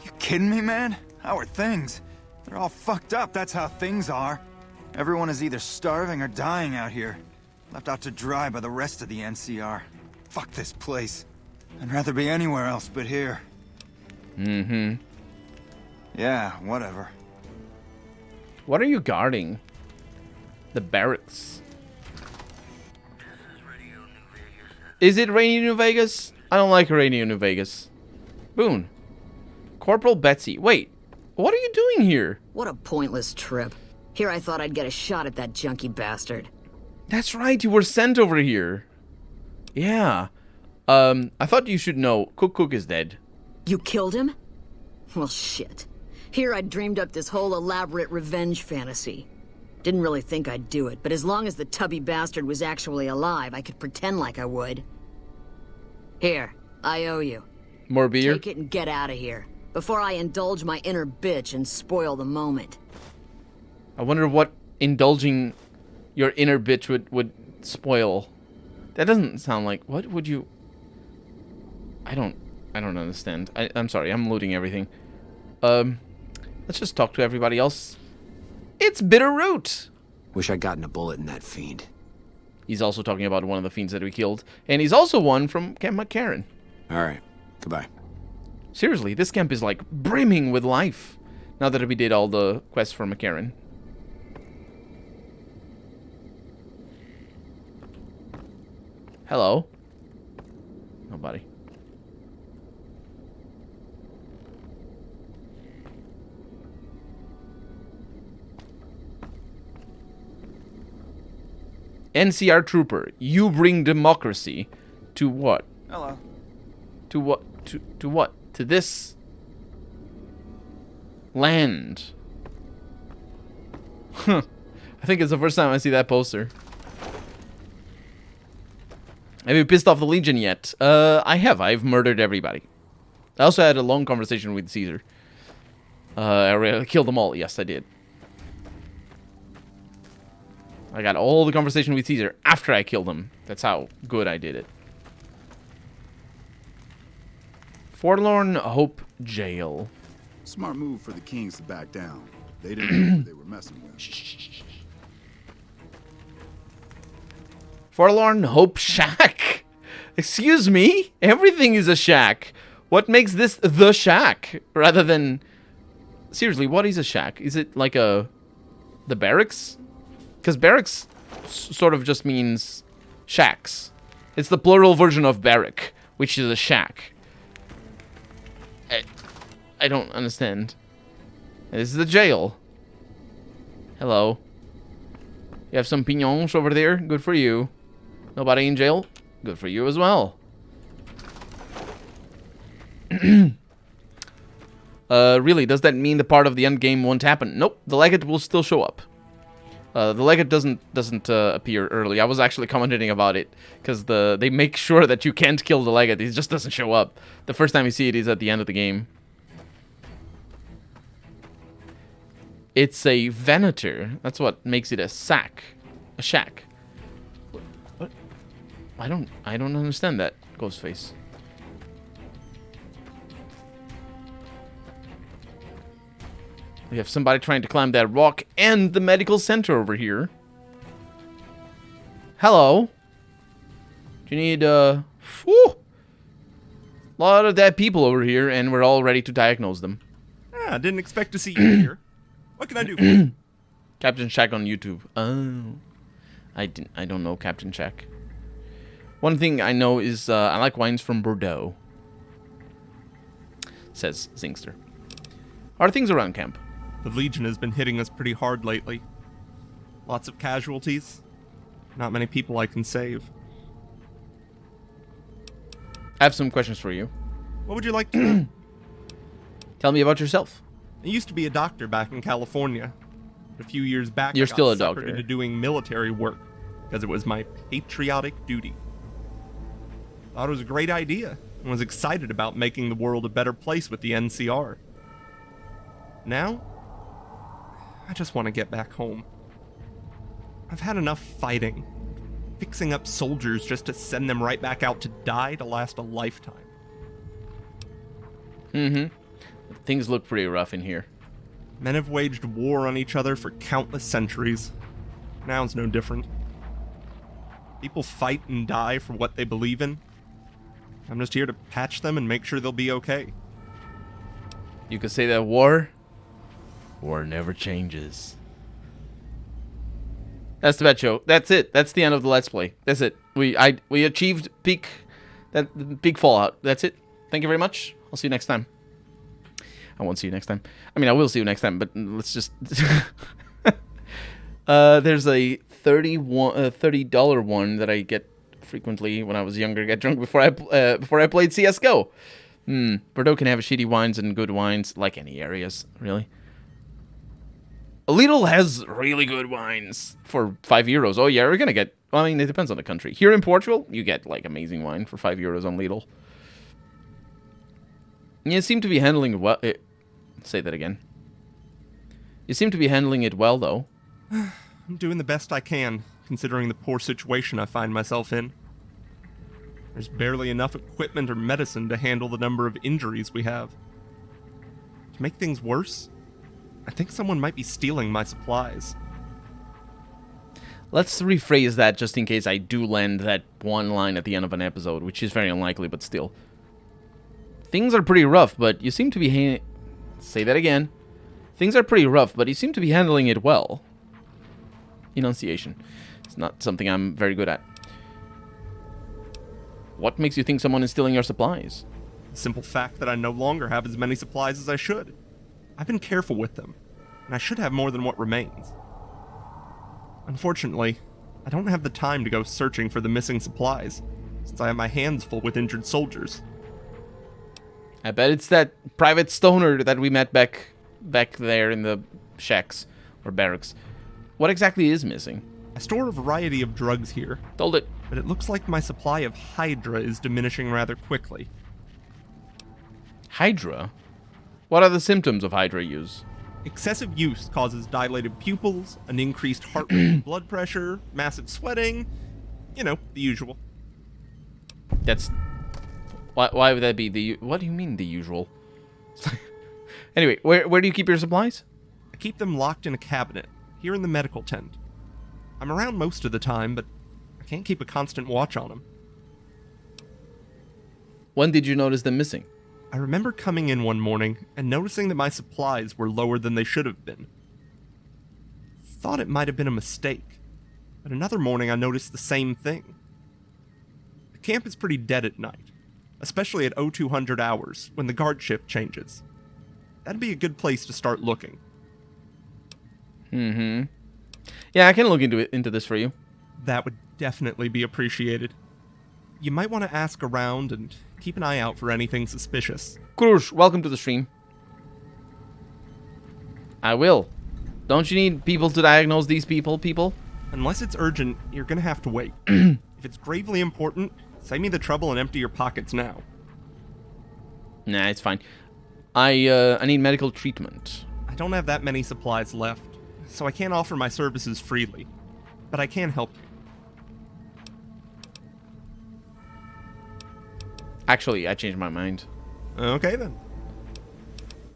You kidding me, man? How are things? They're all fucked up, that's how things are. Everyone is either starving or dying out here. Left out to dry by the rest of the NCR. Fuck this place. I'd rather be anywhere else but here. Mm-hmm. Yeah, whatever. What are you guarding? The barracks. Is it Radio New Vegas? I don't like Radio New Vegas. Boone. Corporal Betsy. Wait, what are you doing here? What a pointless trip. Here I thought I'd get a shot at that junkie bastard. That's right, you were sent over here. Yeah. I thought you should know. Cook is dead. You killed him? Well, shit. Here I dreamed up this whole elaborate revenge fantasy. Didn't really think I'd do it, but as long as the tubby bastard was actually alive, I could pretend like I would. Here, I owe you. More beer? Take it and get out of here, before I indulge my inner bitch and spoil the moment. I wonder what indulging your inner bitch would spoil. That doesn't sound like... What would you... I don't understand. I'm sorry, I'm looting everything. Let's just talk to everybody else. It's Bitterroot! Wish I'd gotten a bullet in that fiend. He's also talking about one of the fiends that we killed. And he's also one from Camp McCarran. Alright, goodbye. Seriously, this camp is like brimming with life. Now that we did all the quests for McCarran. Hello? Nobody. NCR Trooper, you bring democracy to what? Hello. To what? To what? To this land. Huh. I think it's the first time I see that poster. Have you pissed off the Legion yet? I have. I've murdered everybody. I also had a long conversation with Caesar. I killed them all. Yes, I did. I got all the conversation with Caesar after I killed him. That's how good I did it. Forlorn Hope Jail. Smart move for the Kings to back down. They didn't know who they were messing with. Forlorn Hope Shack. Excuse me? Everything is a shack. What makes this the shack? Rather than... Seriously, what is a shack? Is it like the barracks? Because barracks sort of just means shacks. It's the plural version of barrack, which is a shack. I don't understand. This is the jail. Hello. You have some pignons over there? Good for you. Nobody in jail? Good for you as well. Really, does that mean the part of the end game won't happen? Nope, the Legate will still show up. The Legate doesn't appear early. I was actually commenting about it because they make sure that you can't kill the Legate. He just doesn't show up. The first time you see it is at the end of the game. It's a Venator. That's what makes it a sack, a shack. What? I don't understand that, Ghostface. We have somebody trying to climb that rock and the medical center over here. Hello. Do you need, whew, a lot of dead people over here, and we're all ready to diagnose them. I didn't expect to see you here. What can I do for you? Captain Shack on YouTube. Oh. I don't know Captain Shack. One thing I know is, I like wines from Bordeaux. Says Zingster. How are things around camp? The Legion has been hitting us pretty hard lately. Lots of casualties. Not many people I can save. I have some questions for you. What would you like to know? Tell me about yourself. I used to be a doctor back in California. A few years back, You're I got still a suckered doctor. into doing military work because it was my patriotic duty. Thought it was a great idea and was excited about making the world a better place with the NCR. Now, I just want to get back home. I've had enough fighting, fixing up soldiers just to send them right back out to die to last a lifetime. Things look pretty rough in here. Men have waged war on each other for countless centuries. Now it's no different. People fight and die for what they believe in. I'm just here to patch them and make sure they'll be okay. You could say that war never changes. That's the bad show. That's it. That's the end of the Let's Play. That's it. We achieved peak Fallout. That's it. Thank you very much. I'll see you next time. I won't see you next time. I mean, I will see you next time, but let's just... there's a $30 one that I get frequently when I was younger. I get drunk before I played CSGO. Bordeaux can have shitty wines and good wines, like any areas, really. Lidl has really good wines for €5. Oh yeah, we're gonna get... Well, I mean, it depends on the country. Here in Portugal, you get, like, amazing wine for €5 on Lidl. You seem to be handling it well. Say that again. You seem to be handling it well, though. I'm doing the best I can, considering the poor situation I find myself in. There's barely enough equipment or medicine to handle the number of injuries we have. To make things worse, I think someone might be stealing my supplies. Let's rephrase that just in case I do land that one line at the end of an episode, which is very unlikely, but still. Things are pretty rough, but you seem to be... Say that again. Things are pretty rough, but you seem to be handling it well. Enunciation. It's not something I'm very good at. What makes you think someone is stealing your supplies? The simple fact that I no longer have as many supplies as I should. I've been careful with them, and I should have more than what remains. Unfortunately, I don't have the time to go searching for the missing supplies, since I have my hands full with injured soldiers. I bet it's that private stoner that we met back there in the shacks or barracks. What exactly is missing? I store a variety of drugs here. Told it. But it looks like my supply of Hydra is diminishing rather quickly. Hydra? What are the symptoms of Hydra use? Excessive use causes dilated pupils, an increased heart rate and blood pressure, massive sweating. You know, the usual. That's... Why would that be the... What do you mean, the usual? Anyway, where do you keep your supplies? I keep them locked in a cabinet, here in the medical tent. I'm around most of the time, but I can't keep a constant watch on them. When did you notice them missing? I remember coming in one morning and noticing that my supplies were lower than they should have been. Thought it might have been a mistake, but another morning I noticed the same thing. The camp is pretty dead at night, especially at 0200 hours when the guard shift changes. That'd be a good place to start looking. Yeah, I can look into this for you. That would definitely be appreciated. You might want to ask around and keep an eye out for anything suspicious. Krush, welcome to the stream. I will. Don't you need people to diagnose these people? Unless it's urgent, you're gonna have to wait. If it's gravely important, save me the trouble and empty your pockets now. Nah, it's fine. I need medical treatment. I don't have that many supplies left, so I can't offer my services freely. But I can help you. Actually, I changed my mind. Okay, then.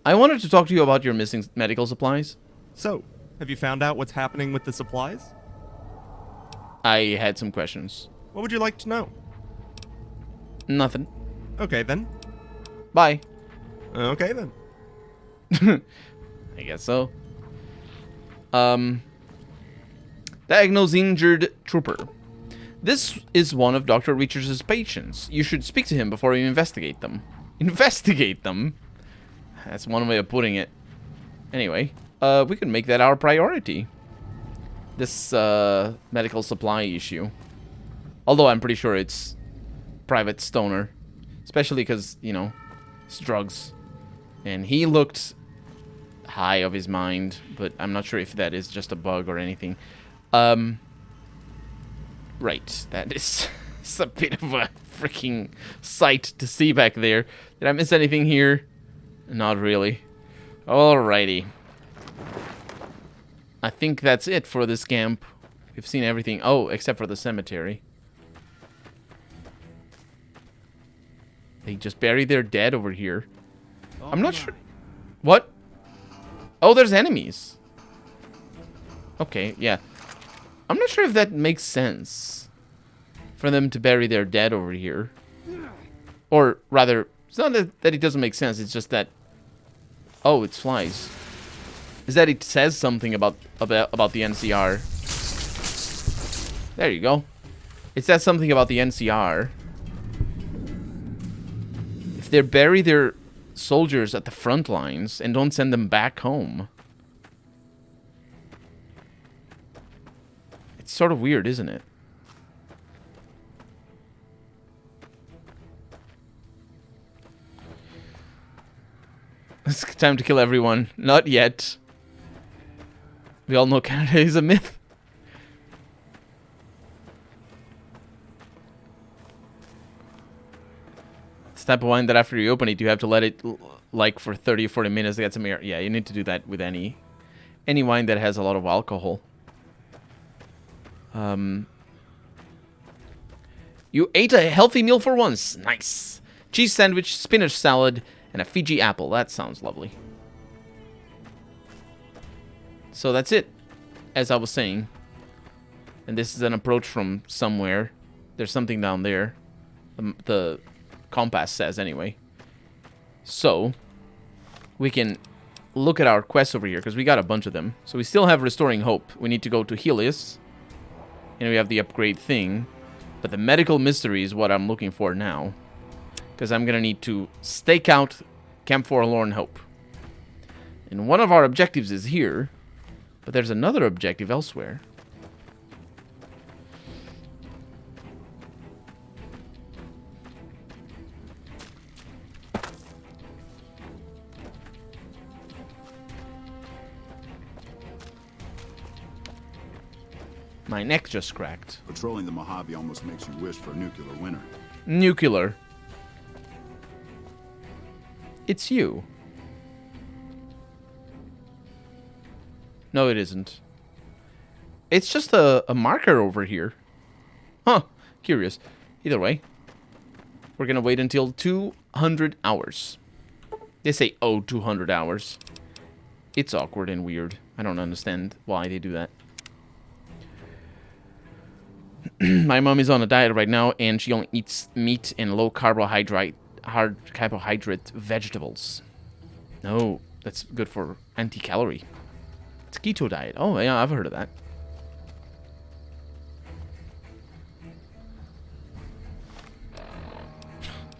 I wanted to talk to you about your missing medical supplies. So, have you found out what's happening with the supplies? I had some questions. What would you like to know? Nothing. Okay, then. Bye. Okay, then. I guess so. Diagnose injured trooper. This is one of Dr. Reacher's patients. You should speak to him before you investigate them. Investigate them? That's one way of putting it. Anyway, we can make that our priority. This medical supply issue. Although I'm pretty sure it's Private Stoner. Especially because, you know, it's drugs. And he looked high of his mind, but I'm not sure if that is just a bug or anything. Right, that is it's a bit of a freaking sight to see back there. Did I miss anything here? Not really. Alrighty. I think that's it for this camp. We've seen everything. Oh, except for the cemetery. They just bury their dead over here. I'm not sure. What? Oh, there's enemies. Okay, yeah. I'm not sure if that makes sense for them to bury their dead over here. Or rather, it's not that it doesn't make sense. It's just that... Oh, it's flies. Is that it says something about the NCR. There you go. It says something about the NCR. If they bury their soldiers at the front lines and don't send them back home. It's sort of weird, isn't it? It's time to kill everyone. Not yet. We all know Canada is a myth. It's the type of wine that after you open it, you have to let it like for 30 or 40 minutes to get some air. Yeah, you need to do that with any wine that has a lot of alcohol. You ate a healthy meal for once. Nice. Cheese sandwich, spinach salad, and a Fiji apple. That sounds lovely. So that's it, as I was saying. And this is an approach from somewhere. There's something down there. The compass says anyway. So we can look at our quests over here, because we got a bunch of them. So we still have Restoring Hope. We need to go to Helios. And we have the upgrade thing. But the medical mystery is what I'm looking for now. Because I'm going to need to stake out Camp Forlorn Hope. And one of our objectives is here. But there's another objective elsewhere. My neck just cracked. Patrolling the Mojave almost makes you wish for a nuclear winter. Nuclear. It's you. No, it isn't. It's just a marker over here. Huh. Curious. Either way. We're gonna wait until 200 hours. They say, oh, 200 hours. It's awkward and weird. I don't understand why they do that. My mom is on a diet right now, and she only eats meat and low carbohydrate vegetables. No, that's good for anti-calorie. It's a keto diet. Oh, yeah, I've heard of that.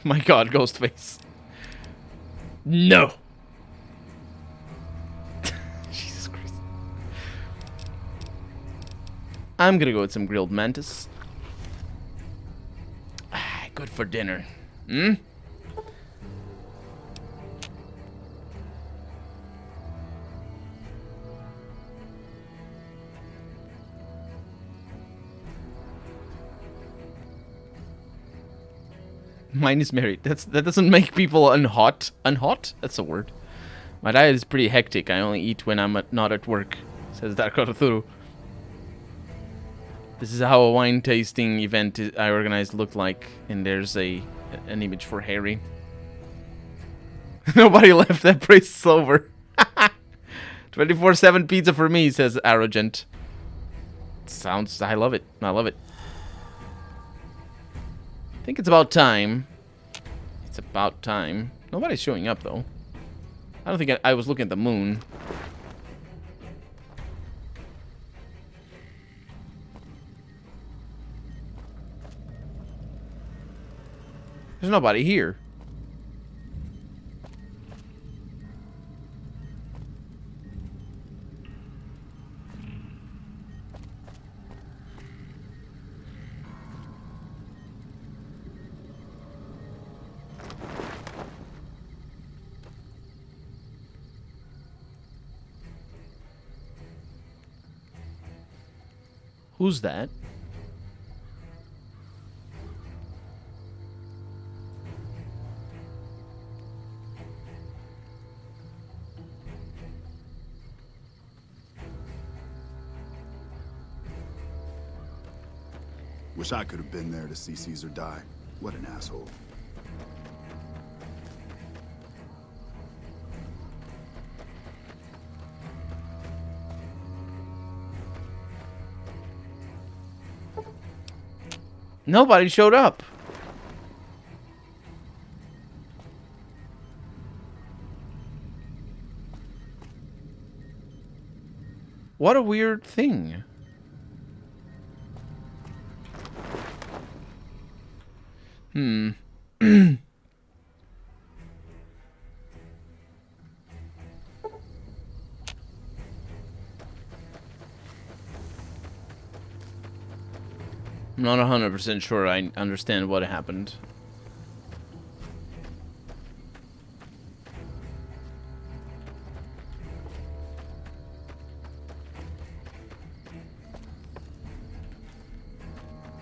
My God, Ghostface. No. Jesus Christ. I'm gonna go with some grilled mantis. Good for dinner. Hmm? Mine is married. That doesn't make people unhot. Unhot? That's a word. My diet is pretty hectic. I only eat when I'm not at work, says Darko Thuru. This is how a wine tasting event I organized looked like, and there's an image for Harry. Nobody left. That place is over. 24/7 pizza for me, says Arrogant. Sounds. I love it. I love it. I think it's about time. It's about time. Nobody's showing up, though. I don't think I was looking at the moon. There's nobody here. Who's that? Wish I could have been there to see Caesar die. What an asshole. Nobody showed up. What a weird thing. I'm not 100% sure I understand what happened.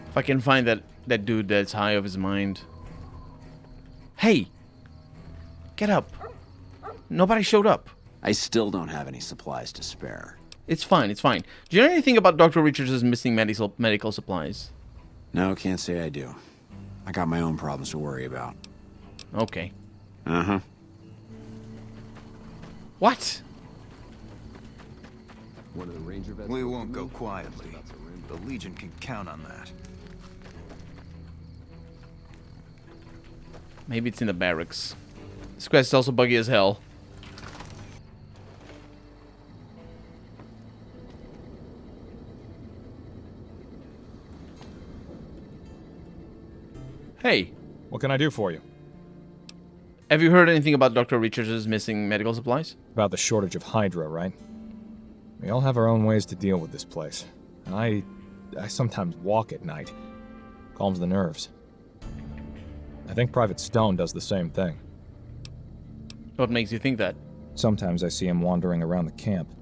If I can find that dude that's high of his mind. Hey! Get up. Nobody showed up. I still don't have any supplies to spare. It's fine, it's fine. Do you know anything about Dr. Richards' missing medical supplies? No, can't say I do. I got my own problems to worry about. Okay. Uh-huh. What? One of the ranger vets. We won't go quietly. The Legion can count on that. Maybe it's in the barracks. This quest is also buggy as hell. Hey. What can I do for you? Have you heard anything about Dr. Richards' missing medical supplies? About the shortage of Hydra, right? We all have our own ways to deal with this place. And I sometimes walk at night. Calms the nerves. I think Private Stone does the same thing. What makes you think that? Sometimes I see him wandering around the camp,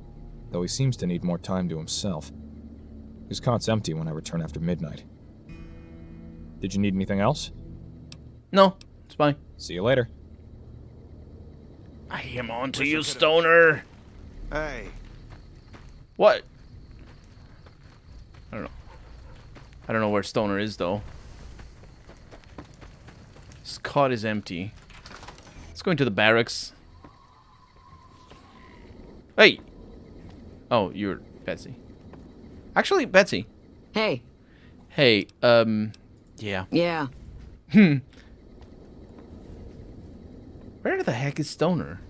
though he seems to need more time to himself. His cot's empty when I return after midnight. Did you need anything else? No, it's fine. See you later. I am on to you, Stoner. Hey. What? I don't know. I don't know where Stoner is, though. His cot is empty. Let's go into the barracks. Hey! Oh, you're Betsy. Actually, Betsy. Hey. Hey, yeah. Yeah. Where the heck is Stoner?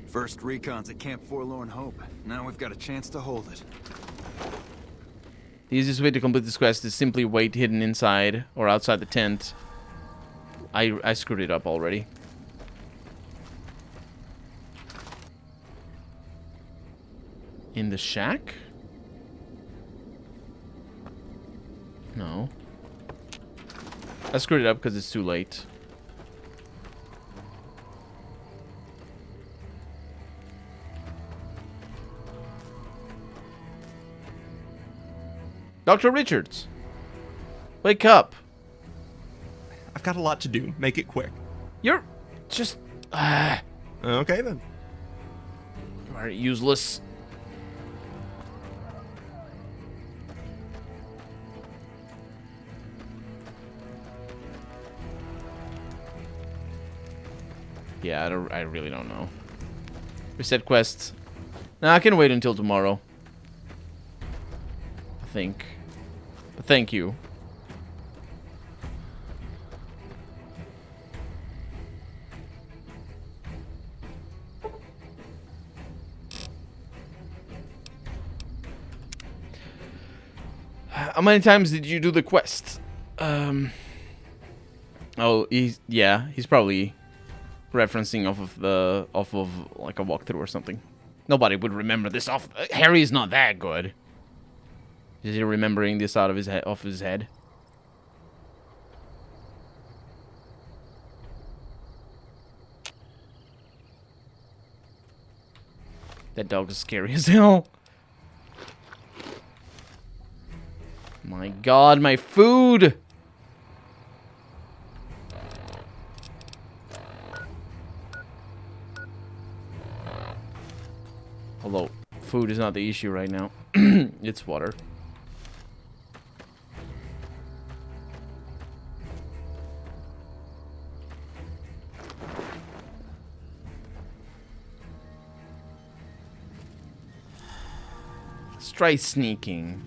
First recon's at Camp Forlorn Hope. Now we've got a chance to hold it. The easiest way to complete this quest is simply wait hidden inside or outside the tent. I screwed it up already. In the shack? No. I screwed it up because it's too late. Dr. Richards! Wake up! I've got a lot to do. Make it quick. You're just... Okay, then. You are useless. Yeah, I really don't know. Reset quests. Nah, I can wait until tomorrow. I think. But thank you. How many times did you do the quest? Oh, he's probably referencing off of like a walkthrough or something. Nobody would remember this off. Harry's not that good. Is he remembering this out of his head, off his head? That dog is scary as hell. My God, my food! Although, food is not the issue right now. It's water. Let's try sneaking.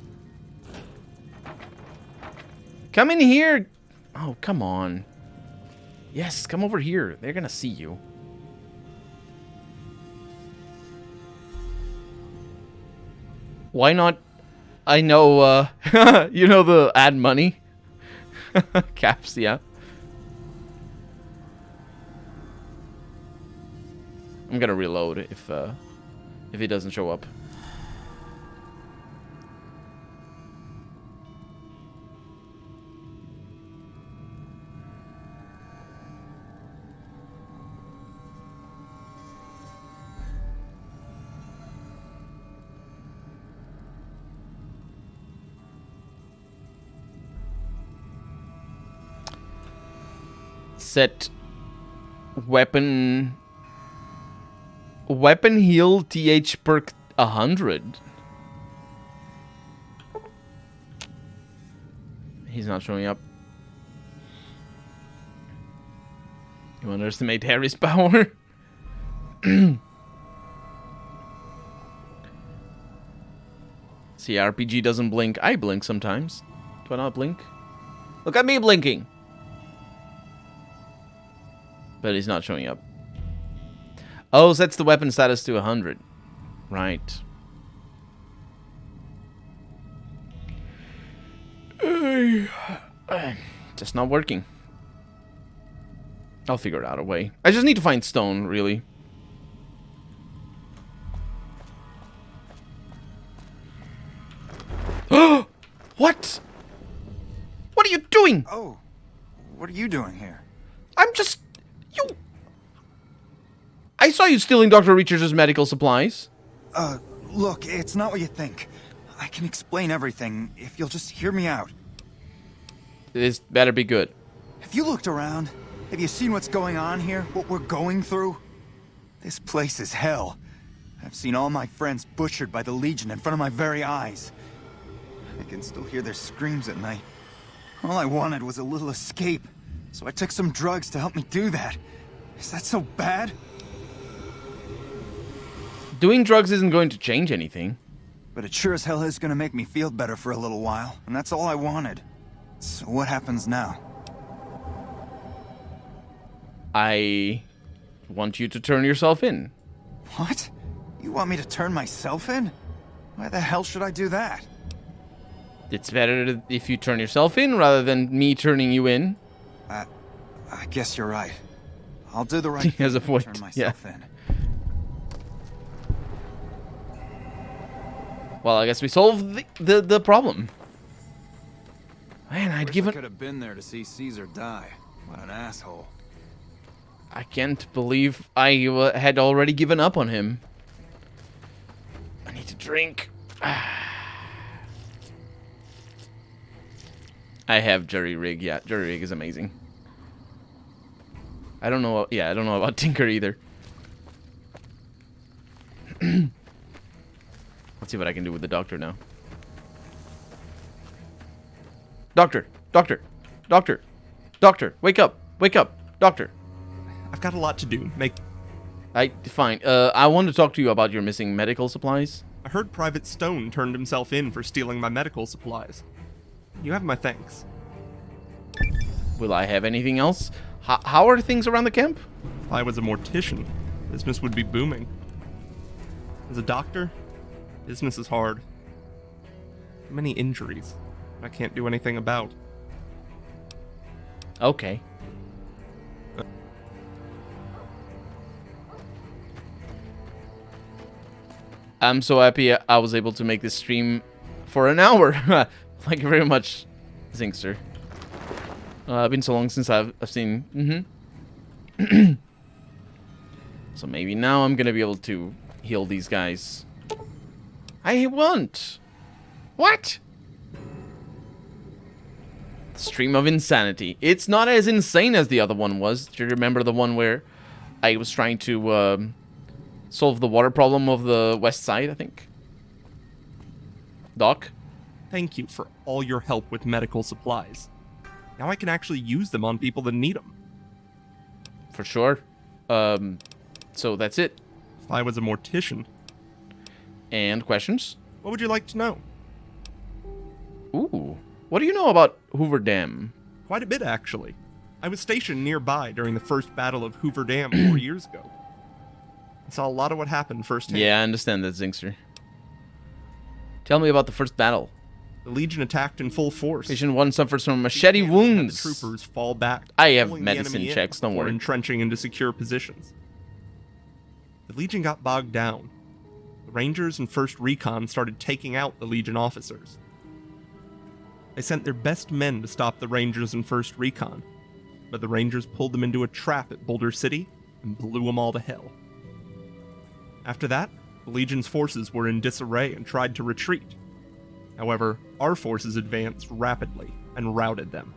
Come in here! Oh, come on. Yes, come over here. They're gonna see you. Why not? I know, you know the add money? Caps, yeah. I'm gonna reload if it doesn't show up. Set weapon heal TH perk 100. He's not showing up. You underestimate Harry's power? See, RPG doesn't blink. I blink sometimes. Do I not blink? Look at me blinking! But he's not showing up. Oh, sets the weapon status to 100. Right. Just not working. I'll figure out a way. I just need to find stone, really. What? What are you doing? Oh, what are you doing here? I'm just... I saw you stealing Dr. Richards' medical supplies. Look, it's not what you think. I can explain everything if you'll just hear me out. This better be good. Have you looked around? Have you seen what's going on here? What we're going through? This place is hell. I've seen all my friends butchered by the Legion in front of my very eyes. I can still hear their screams at night. All I wanted was a little escape, so I took some drugs to help me do that. Is that so bad? Doing drugs isn't going to change anything. But it sure as hell is gonna make me feel better for a little while, and that's all I wanted. So what happens now? I want you to turn yourself in. What? You want me to turn myself in? Why the hell should I do that? It's better if you turn yourself in rather than me turning you in. I guess you're right. I'll do the right thing As a point, turn myself in. Well, I guess we solved the problem. Man, I'd I given... could have been there to see Caesar die. What an asshole. I can't believe I had already given up on him. I need to drink. I have Jerry Rig. Yeah, Jerry Rig is amazing. I don't know. Yeah, I don't know about Tinker either. Let's see what I can do with the doctor now. Doctor, doctor, doctor, doctor, wake up, doctor. I've got a lot to do. Fine. I want to talk to you about your missing medical supplies. I heard Private Stone turned himself in for stealing my medical supplies. You have my thanks. Will I have anything else? How are things around the camp? If I was a mortician, business would be booming. As a doctor, business is hard. Many injuries I can't do anything about. Okay. I'm so happy I was able to make this stream for an hour. Thank you very much, Zingster. It's been so long since I've seen... So maybe now I'm gonna be able to heal these guys. I want! What? Stream of Insanity. It's not as insane as the other one was. Do you remember the one where I was trying to solve the water problem of the west side, I think? Doc? Thank you for all your help with medical supplies. Now I can actually use them on people that need them. For sure. So that's it. If I was a mortician. And questions? What would you like to know? Ooh. What do you know about Hoover Dam? Quite a bit, actually. I was stationed nearby during the first battle of Hoover Dam 4 years ago. I saw a lot of what happened firsthand. Yeah, I understand that, Zingster. Tell me about the first battle. The Legion attacked in full force. Patient 1 suffers from machete wounds. The troopers fall back. I have medicine checks, don't worry. Entrenching into secure positions. The Legion got bogged down. The Rangers and 1st Recon started taking out the Legion officers. They sent their best men to stop the Rangers and 1st Recon, but the Rangers pulled them into a trap at Boulder City and blew them all to hell. After that, the Legion's forces were in disarray and tried to retreat. However, our forces advanced rapidly and routed them.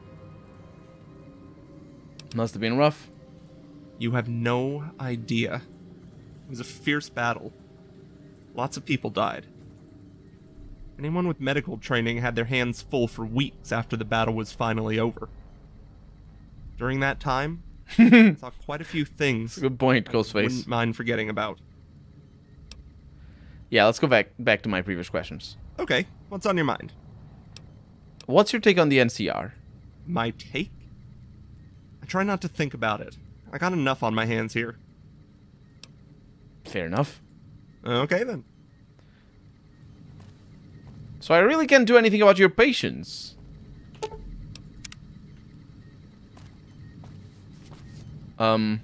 Must have been rough. You have no idea. It was a fierce battle. Lots of people died. Anyone with medical training had their hands full for weeks after the battle was finally over. During that time, I saw quite a few things. Good point, Ghostface. Wouldn't mind forgetting about. Yeah, let's go back to my previous questions. Okay, what's on your mind? What's your take on the NCR? My take? I try not to think about it. I got enough on my hands here. Fair enough. Okay, then. So I really can't do anything about your patients. The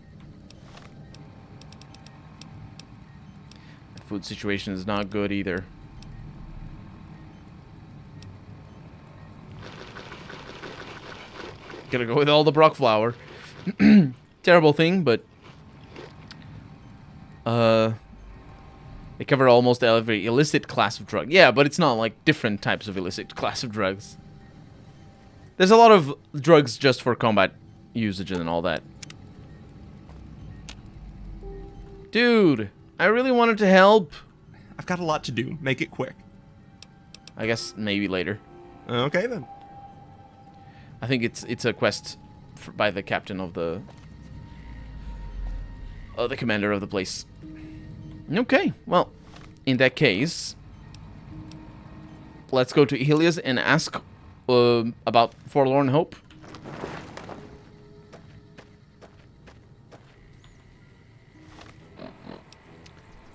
food situation is not good either. Gonna go with all the Brock flour. Terrible thing, but they cover almost every illicit class of drug. Yeah, but it's not like different types of illicit class of drugs. There's a lot of drugs just for combat usage and all that. Dude, I really wanted to help. I've got a lot to do. Make it quick. I guess maybe later. Okay, then. I think it's a quest by the captain of the commander of the place. Okay, well, in that case, let's go to Helios and ask about Forlorn Hope.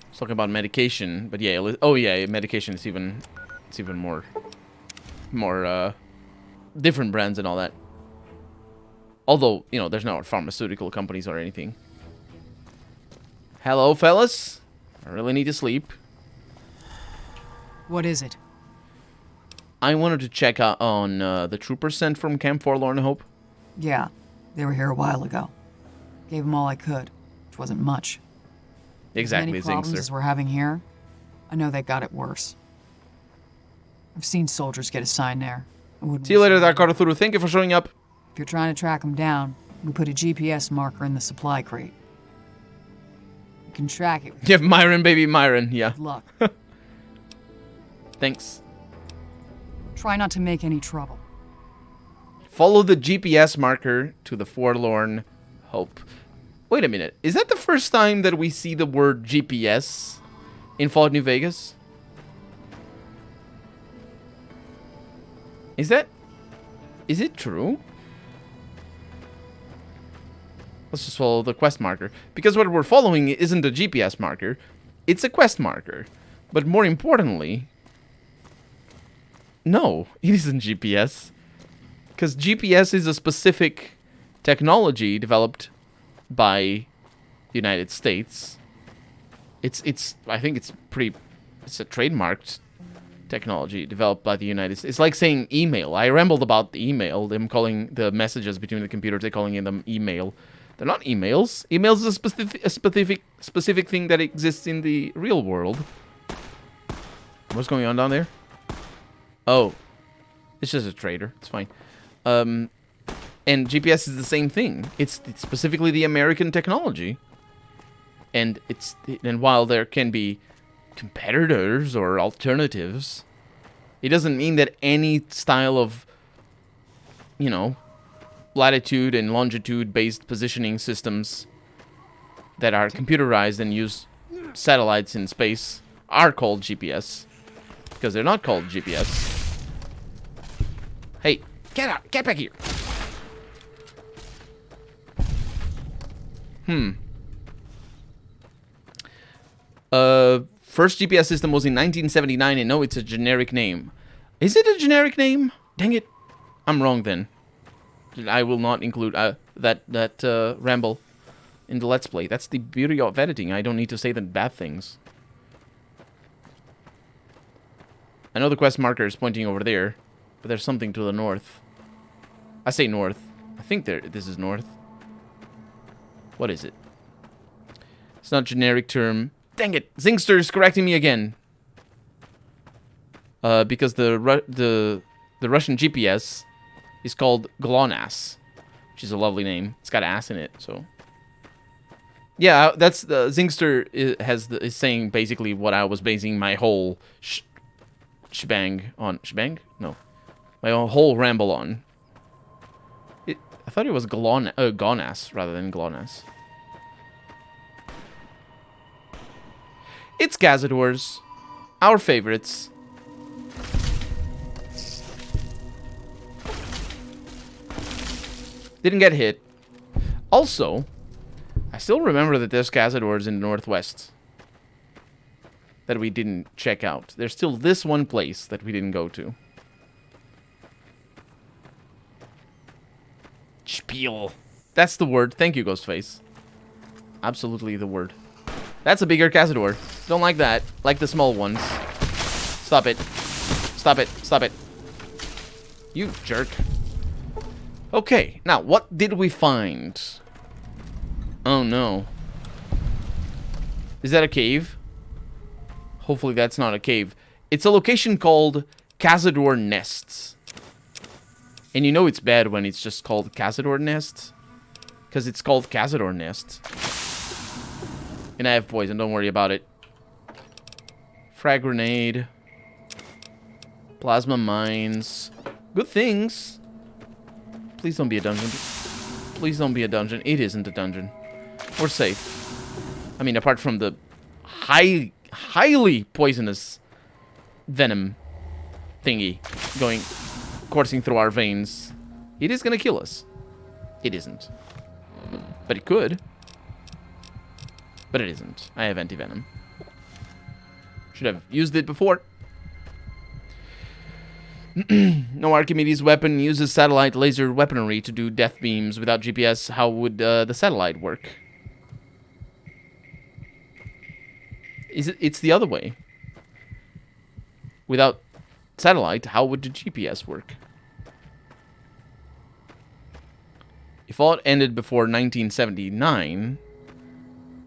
It's talking about medication, but yeah, oh yeah, medication is even more different brands and all that. Although, you know, there's no pharmaceutical companies or anything. Hello, fellas. I really need to sleep. What is it? I wanted to check out on the troopers sent from Camp Forlorn Hope. Yeah, they were here a while ago. Gave them all I could, which wasn't much. Exactly, Many problems Zingster. as we're having here, I know they got it worse. I've seen soldiers get assigned there. See you later, Dark Arthur. Thank you for showing up. If you're trying to track them down, we put a GPS marker in the supply crate. You can track it. You have Myron, baby Myron. Yeah. Good luck. Thanks. Try not to make any trouble. Follow the GPS marker to the Forlorn Hope. Wait a minute. Is that the first time that we see the word GPS in Fallout New Vegas? Is it true? Let's just follow the quest marker. Because what we're following isn't a GPS marker. It's a quest marker. But more importantly... No, it isn't GPS. Because GPS is a specific technology developed by the United States. I think it's a trademarked technology developed by the United States. It's like saying email. I rambled about the email, them calling the messages between the computers, they're calling them email. They're not emails. Emails is a specific thing that exists in the real world. What's going on down there? Oh, it's just a trader. It's fine. And GPS is the same thing. It's specifically the American technology. And while there can be competitors or alternatives, it doesn't mean that any style of, you know, latitude and longitude based positioning systems that are computerized and use satellites in space are called GPS, because they're not called GPS. Hey, get back here. First GPS system was in 1979, and no, it's a generic name. Is it a generic name? Dang it. I'm wrong then. I will not include that ramble in the Let's Play. That's the beauty of editing. I don't need to say the bad things. I know the quest marker is pointing over there, but there's something to the north. I say north. I think this is north. What is it? It's not a generic term. Dang it! Zingster is correcting me again. Because the Russian GPS is called GLONASS, which is a lovely name. It's got ass in it, so. Yeah, that's the Zingster is saying basically what I was basing my whole shebang on. Shebang? No, my whole ramble on. I thought it was GLONASS rather than GLONASS. It's Cazadors, our favorites. Didn't get hit. Also, I still remember that there's Cazadors in the northwest that we didn't check out. There's still this one place that we didn't go to. Spiel. That's the word. Thank you, Ghostface. Absolutely the word. That's a bigger Cazador. Don't like that. Like the small ones. Stop it. Stop it. Stop it. You jerk. Okay, now what did we find? Oh no. Is that a cave? Hopefully that's not a cave. It's a location called Cazador Nests. And you know it's bad when it's just called Cazador Nests, because it's called Cazador Nest. And I have poison, don't worry about it. Frag grenade. Plasma mines. Good things. Please don't be a dungeon. Please don't be a dungeon. It isn't a dungeon. We're safe. I mean, apart from the highly poisonous venom thingy coursing through our veins. It is gonna kill us. It isn't. But it could. But it isn't. I have anti-venom. Should have used it before. No Archimedes weapon uses satellite laser weaponry to do death beams. Without GPS, how would the satellite work? It's the other way. Without satellite, how would the GPS work? If all ended before 1979,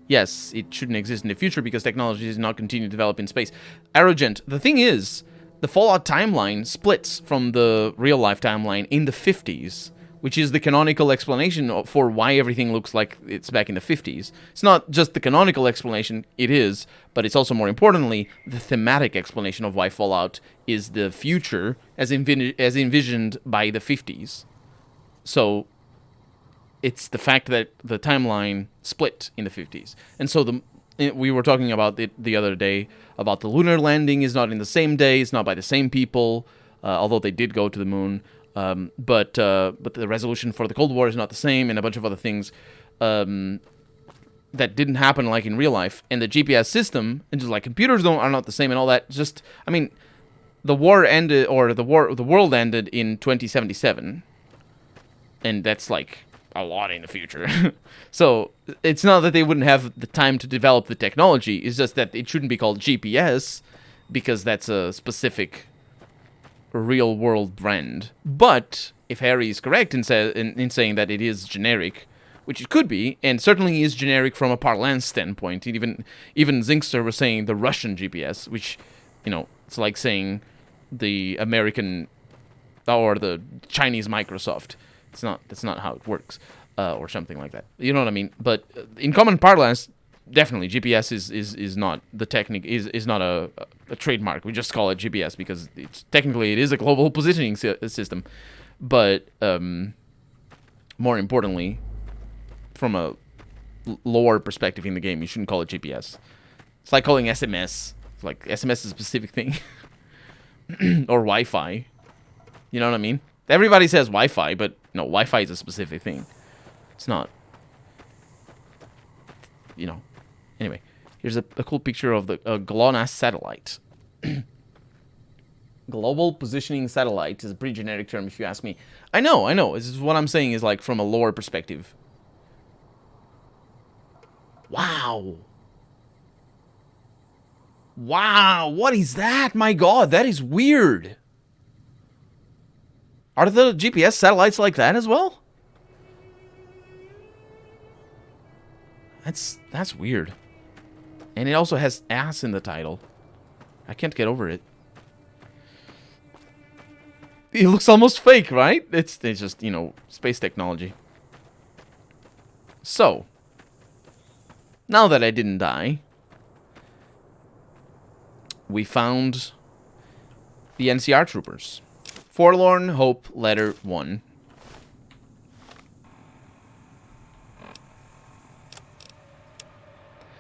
yes, it shouldn't exist in the future because technology does not continue to develop in space. Arrogant. The thing is, the Fallout timeline splits from the real-life timeline in the 50s, which is the canonical explanation for why everything looks like it's back in the 50s. It's not just the canonical explanation, it is, but it's also, more importantly, the thematic explanation of why Fallout is the future as envisioned by the 50s. So, it's the fact that the timeline split in the 50s. And so we were talking about it the other day, about the lunar landing is not in the same day, it's not by the same people, although they did go to the moon. But the resolution for the Cold War is not the same, and a bunch of other things that didn't happen like in real life. And the GPS system, and just like computers are not the same and all that. Just, I mean, the war ended, or the world ended in 2077, and that's like a lot in the future. So it's not that they wouldn't have the time to develop the technology. It's just that it shouldn't be called GPS because that's a specific real world brand. But if Harry is correct in saying that it is generic, which it could be, and certainly is generic from a parlance standpoint. Even Zingster was saying the Russian GPS, which, you know, it's like saying the American or the Chinese Microsoft. It's not. That's not how it works, or something like that. You know what I mean? But in common parlance, definitely GPS is not the technique is not a trademark. We just call it GPS because it's technically it is a global positioning system. But more importantly, from a lore perspective in the game, you shouldn't call it GPS. It's like calling SMS. It's like SMS is a specific thing. Or Wi-Fi. You know what I mean? Everybody says Wi-Fi, but no, Wi-Fi is a specific thing. It's not. You know. Anyway, here's a cool picture of the GLONASS satellite. Global Positioning Satellite is a pretty generic term if you ask me. I know. This is what I'm saying is like from a lore perspective. Wow. Wow, what is that? My god, that is weird. Are the GPS satellites like that as well? That's weird. And it also has ass in the title. I can't get over it. It looks almost fake, right? It's just, you know, space technology. So, now that I didn't die, we found the NCR troopers. Forlorn Hope Letter 1.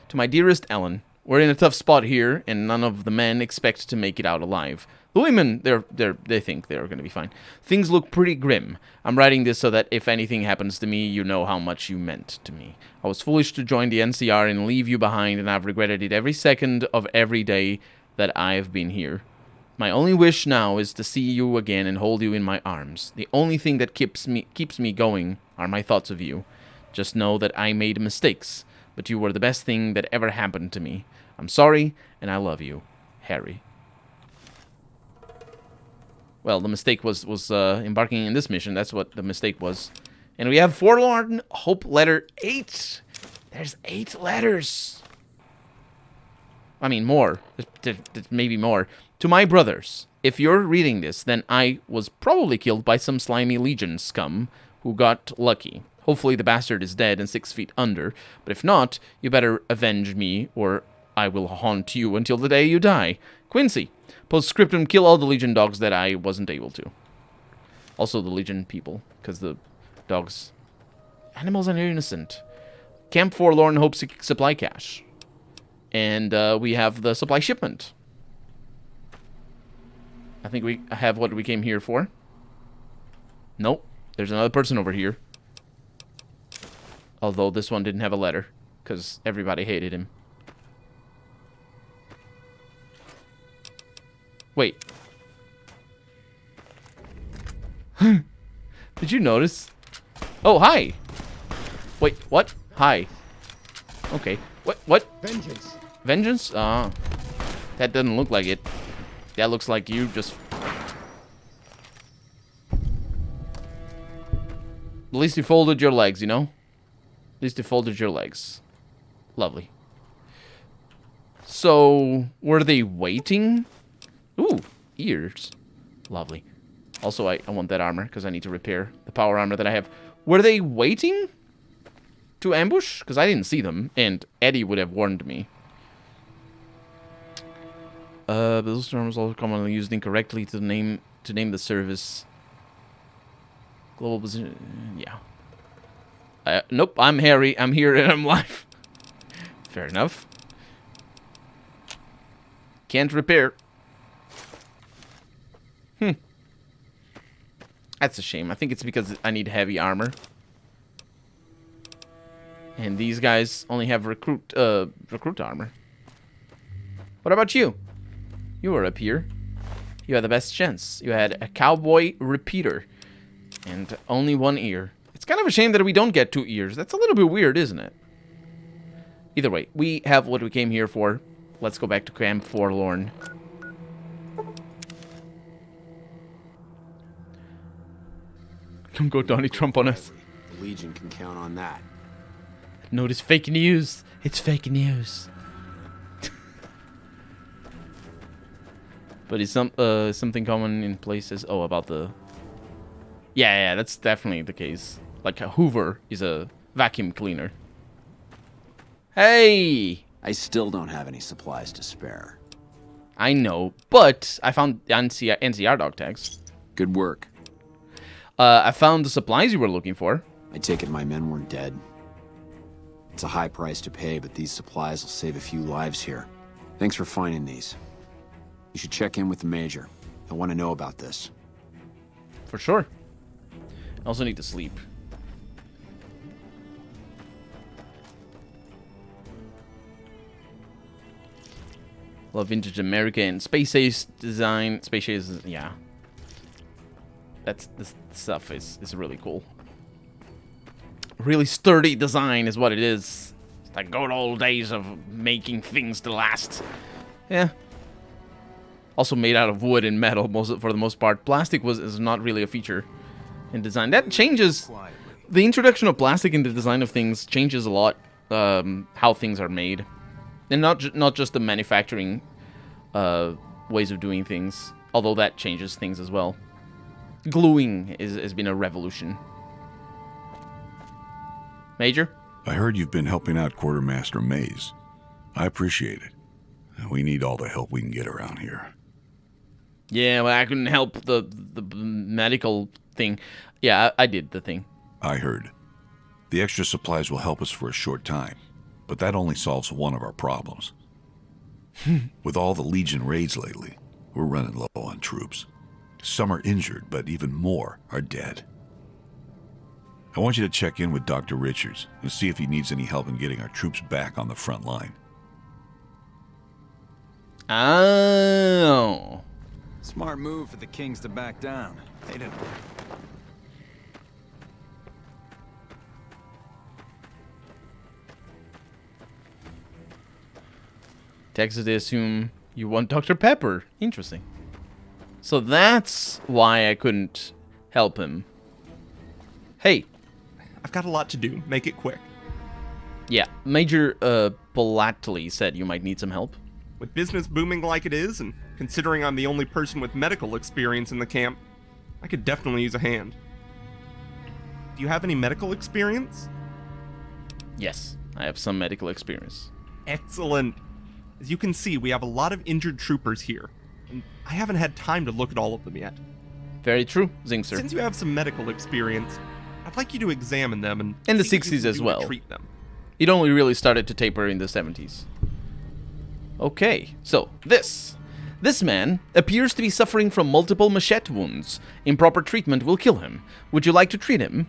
To my dearest Ellen, we're in a tough spot here, and none of the men expect to make it out alive. The women, they think they're going to be fine. Things look pretty grim. I'm writing this so that if anything happens to me, you know how much you meant to me. I was foolish to join the NCR and leave you behind, and I've regretted it every second of every day that I've been here. My only wish now is to see you again and hold you in my arms. The only thing that keeps me going are my thoughts of you. Just know that I made mistakes, but you were the best thing that ever happened to me. I'm sorry, and I love you. Harry. Well, the mistake was embarking in this mission. That's what the mistake was. And we have Forlorn Hope Letter 8. There's 8 letters. I mean, more. Maybe more. To my brothers, if you're reading this, then I was probably killed by some slimy Legion scum who got lucky. Hopefully the bastard is dead and 6 feet under. But if not, you better avenge me, or I will haunt you until the day you die. Quincy. Postscriptum, kill all the Legion dogs that I wasn't able to. Also the Legion people, because the dogs... Animals are innocent. Camp Forlorn Hope supply cache. And we have the supply shipment. I think we have what we came here for. Nope. There's another person over here. Although this one didn't have a letter, because everybody hated him. Wait. Did you notice? Oh, hi. Wait, what? Hi. Okay. What? Vengeance. Vengeance? Ah. That doesn't look like it. That looks like you just... At least you folded your legs, you know? At least you folded your legs. Lovely. So, were they waiting? Ooh, ears. Lovely. Also, I want that armor, because I need to repair the power armor that I have. Were they waiting to ambush? Because I didn't see them, and Eddie would have warned me. Those terms are also commonly used incorrectly to name the service. Global position, yeah. Nope, I'm Harry. I'm here and I'm live. Fair enough. Can't repair. That's a shame. I think it's because I need heavy armor. And these guys only have recruit armor. What about you? You were up here. You had the best chance. You had a cowboy repeater. And only 1 ear. It's kind of a shame that we don't get 2 ears. That's a little bit weird, isn't it? Either way, we have what we came here for. Let's go back to Camp Forlorn. Come go Donnie Trump on us. The Legion can count on that. No, it's fake news. It's fake news. But it's something common in places. Oh, about the Yeah, that's definitely the case. Like a Hoover is a vacuum cleaner. Hey! I still don't have any supplies to spare. I know, but I found the NCR dog tags. Good work. I found the supplies you were looking for. I take it my men weren't dead. It's a high price to pay, but these supplies will save a few lives here. Thanks for finding these. You should check in with the Major. I want to know about this. For sure. I also need to sleep. Love vintage American space age design. Space age, yeah. This stuff is really cool. Really sturdy design is what it is. It's the good old days of making things to last. Yeah. Also made out of wood and metal for the most part. Plastic is not really a feature in design. That changes. The introduction of plastic in the design of things changes a lot how things are made. And not just the manufacturing ways of doing things, although that changes things as well. Gluing has been a revolution. Major? I heard you've been helping out Quartermaster Mays. I appreciate it. We need all the help we can get around here. Yeah, well, I couldn't help the medical thing. Yeah, I did the thing. I heard. The extra supplies will help us for a short time, but that only solves one of our problems. With all the Legion raids lately, we're running low on troops. Some are injured, but even more are dead. I want you to check in with Dr. Richards and see if he needs any help in getting our troops back on the front line. Oh. Smart move for the Kings to back down. They didn't. Texas, they assume you want Dr. Pepper. Interesting. So that's why I couldn't help him. Hey. I've got a lot to do. Make it quick. Yeah, Major Palatley said you might need some help. With business booming like it is, and considering I'm the only person with medical experience in the camp, I could definitely use a hand. Do you have any medical experience? Yes, I have some medical experience. Excellent. As you can see, we have a lot of injured troopers here, and I haven't had time to look at all of them yet. Very true, Zingster. Since you have some medical experience, I'd like you to examine them and in the see what you 60s can as do to well. treat them. It only really started to taper in the 70s. Okay, so this man appears to be suffering from multiple machete wounds. Improper treatment will kill him. Would you like to treat him?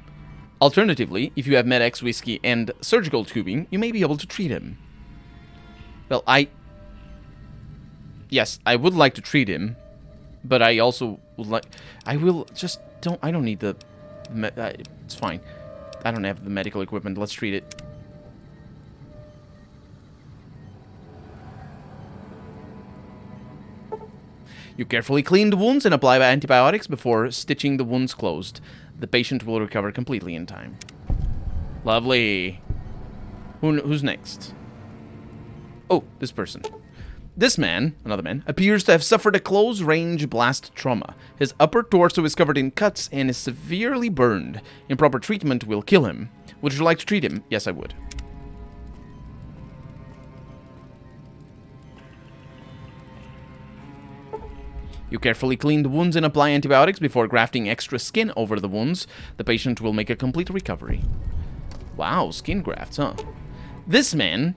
Alternatively, if you have Med-X whiskey and surgical tubing, you may be able to treat him. Well, yes, I would like to treat him, but I also would like... I don't need the... it's fine. I don't have the medical equipment. Let's treat it. You carefully clean the wounds and apply antibiotics before stitching the wounds closed. The patient will recover completely in time. Lovely. Who's next? Oh, this person. This man, another man, appears to have suffered a close-range blast trauma. His upper torso is covered in cuts and is severely burned. Improper treatment will kill him. Would you like to treat him? Yes, I would. You carefully clean the wounds and apply antibiotics before grafting extra skin over the wounds. The patient will make a complete recovery. Wow, skin grafts, huh? This man...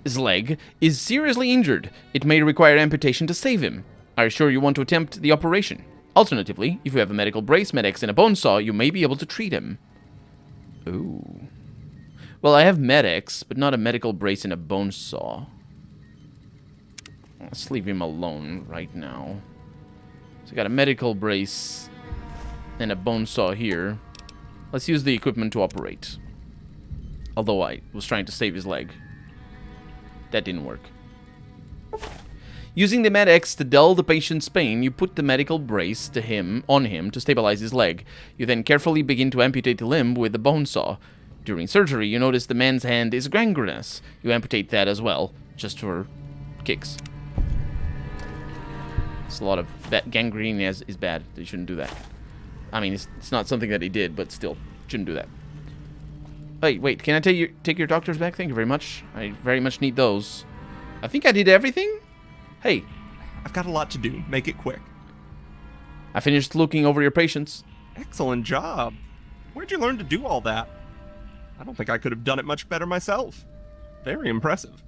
his leg is seriously injured. It may require amputation to save him. Are you sure you want to attempt the operation? Alternatively, if you have a medical brace, Med-X, and a bone saw, you may be able to treat him. Ooh. Well, I have Med-X, but not a medical brace and a bone saw. Let's leave him alone right now. So I got a medical brace and a bone saw here. Let's use the equipment to operate. Although I was trying to save his leg. That didn't work. Using the Med-X to dull the patient's pain, you put the medical brace on him to stabilize his leg. You then carefully begin to amputate the limb with the bone saw. During surgery, you notice the man's hand is gangrenous. You amputate that as well, just for kicks. It's a lot of gangrene is bad. You shouldn't do that. I mean, it's not something that he did, but still, shouldn't do that. Hey, wait, can I take your doctors back? Thank you very much. I very much need those. I think I did everything? Hey. I've got a lot to do. Make it quick. I finished looking over your patients. Excellent job. Where'd you learn to do all that? I don't think I could have done it much better myself. Very impressive.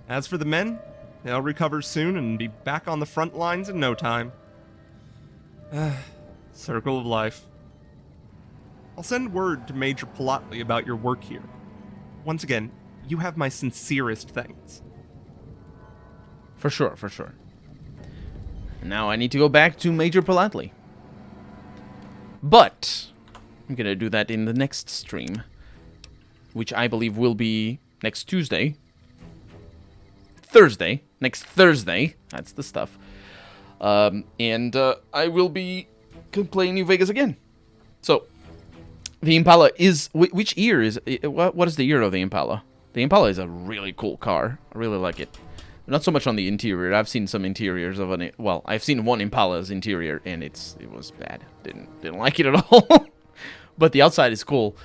As for the men, they'll recover soon and be back on the front lines in no time. Circle of life. I'll send word to Major Palatley about your work here. Once again, you have my sincerest thanks. For sure, for sure. Now I need to go back to Major Palatley. But I'm gonna do that in the next stream, which I believe will be next Tuesday. Next Thursday. That's the stuff. And I will be playing New Vegas again. So, the Impala is... Which year is... What is the year of the Impala? The Impala is a really cool car. I really like it. Not so much on the interior. I've seen some interiors of an... Well, I've seen one Impala's interior, and it was bad. Didn't like it at all. But the outside is cool.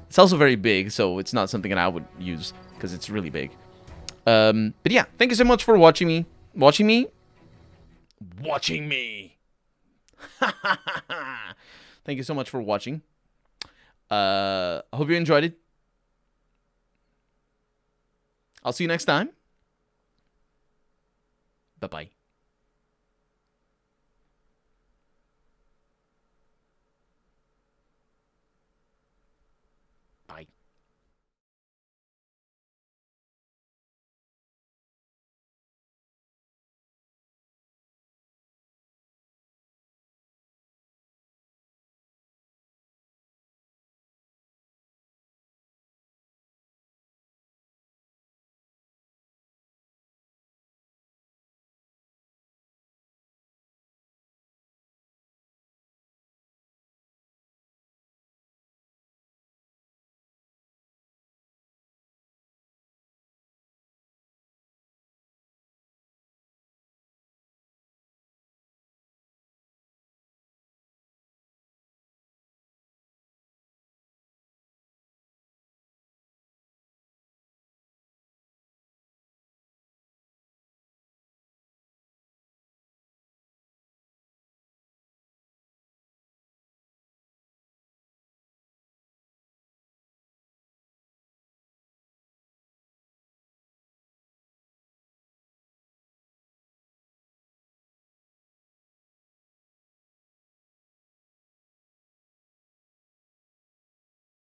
It's also very big, so it's not something that I would use, because it's really big. But yeah, thank you so much for watching me. Watching me? Thank you so much for watching. I hope you enjoyed it. I'll see you next time. Bye-bye.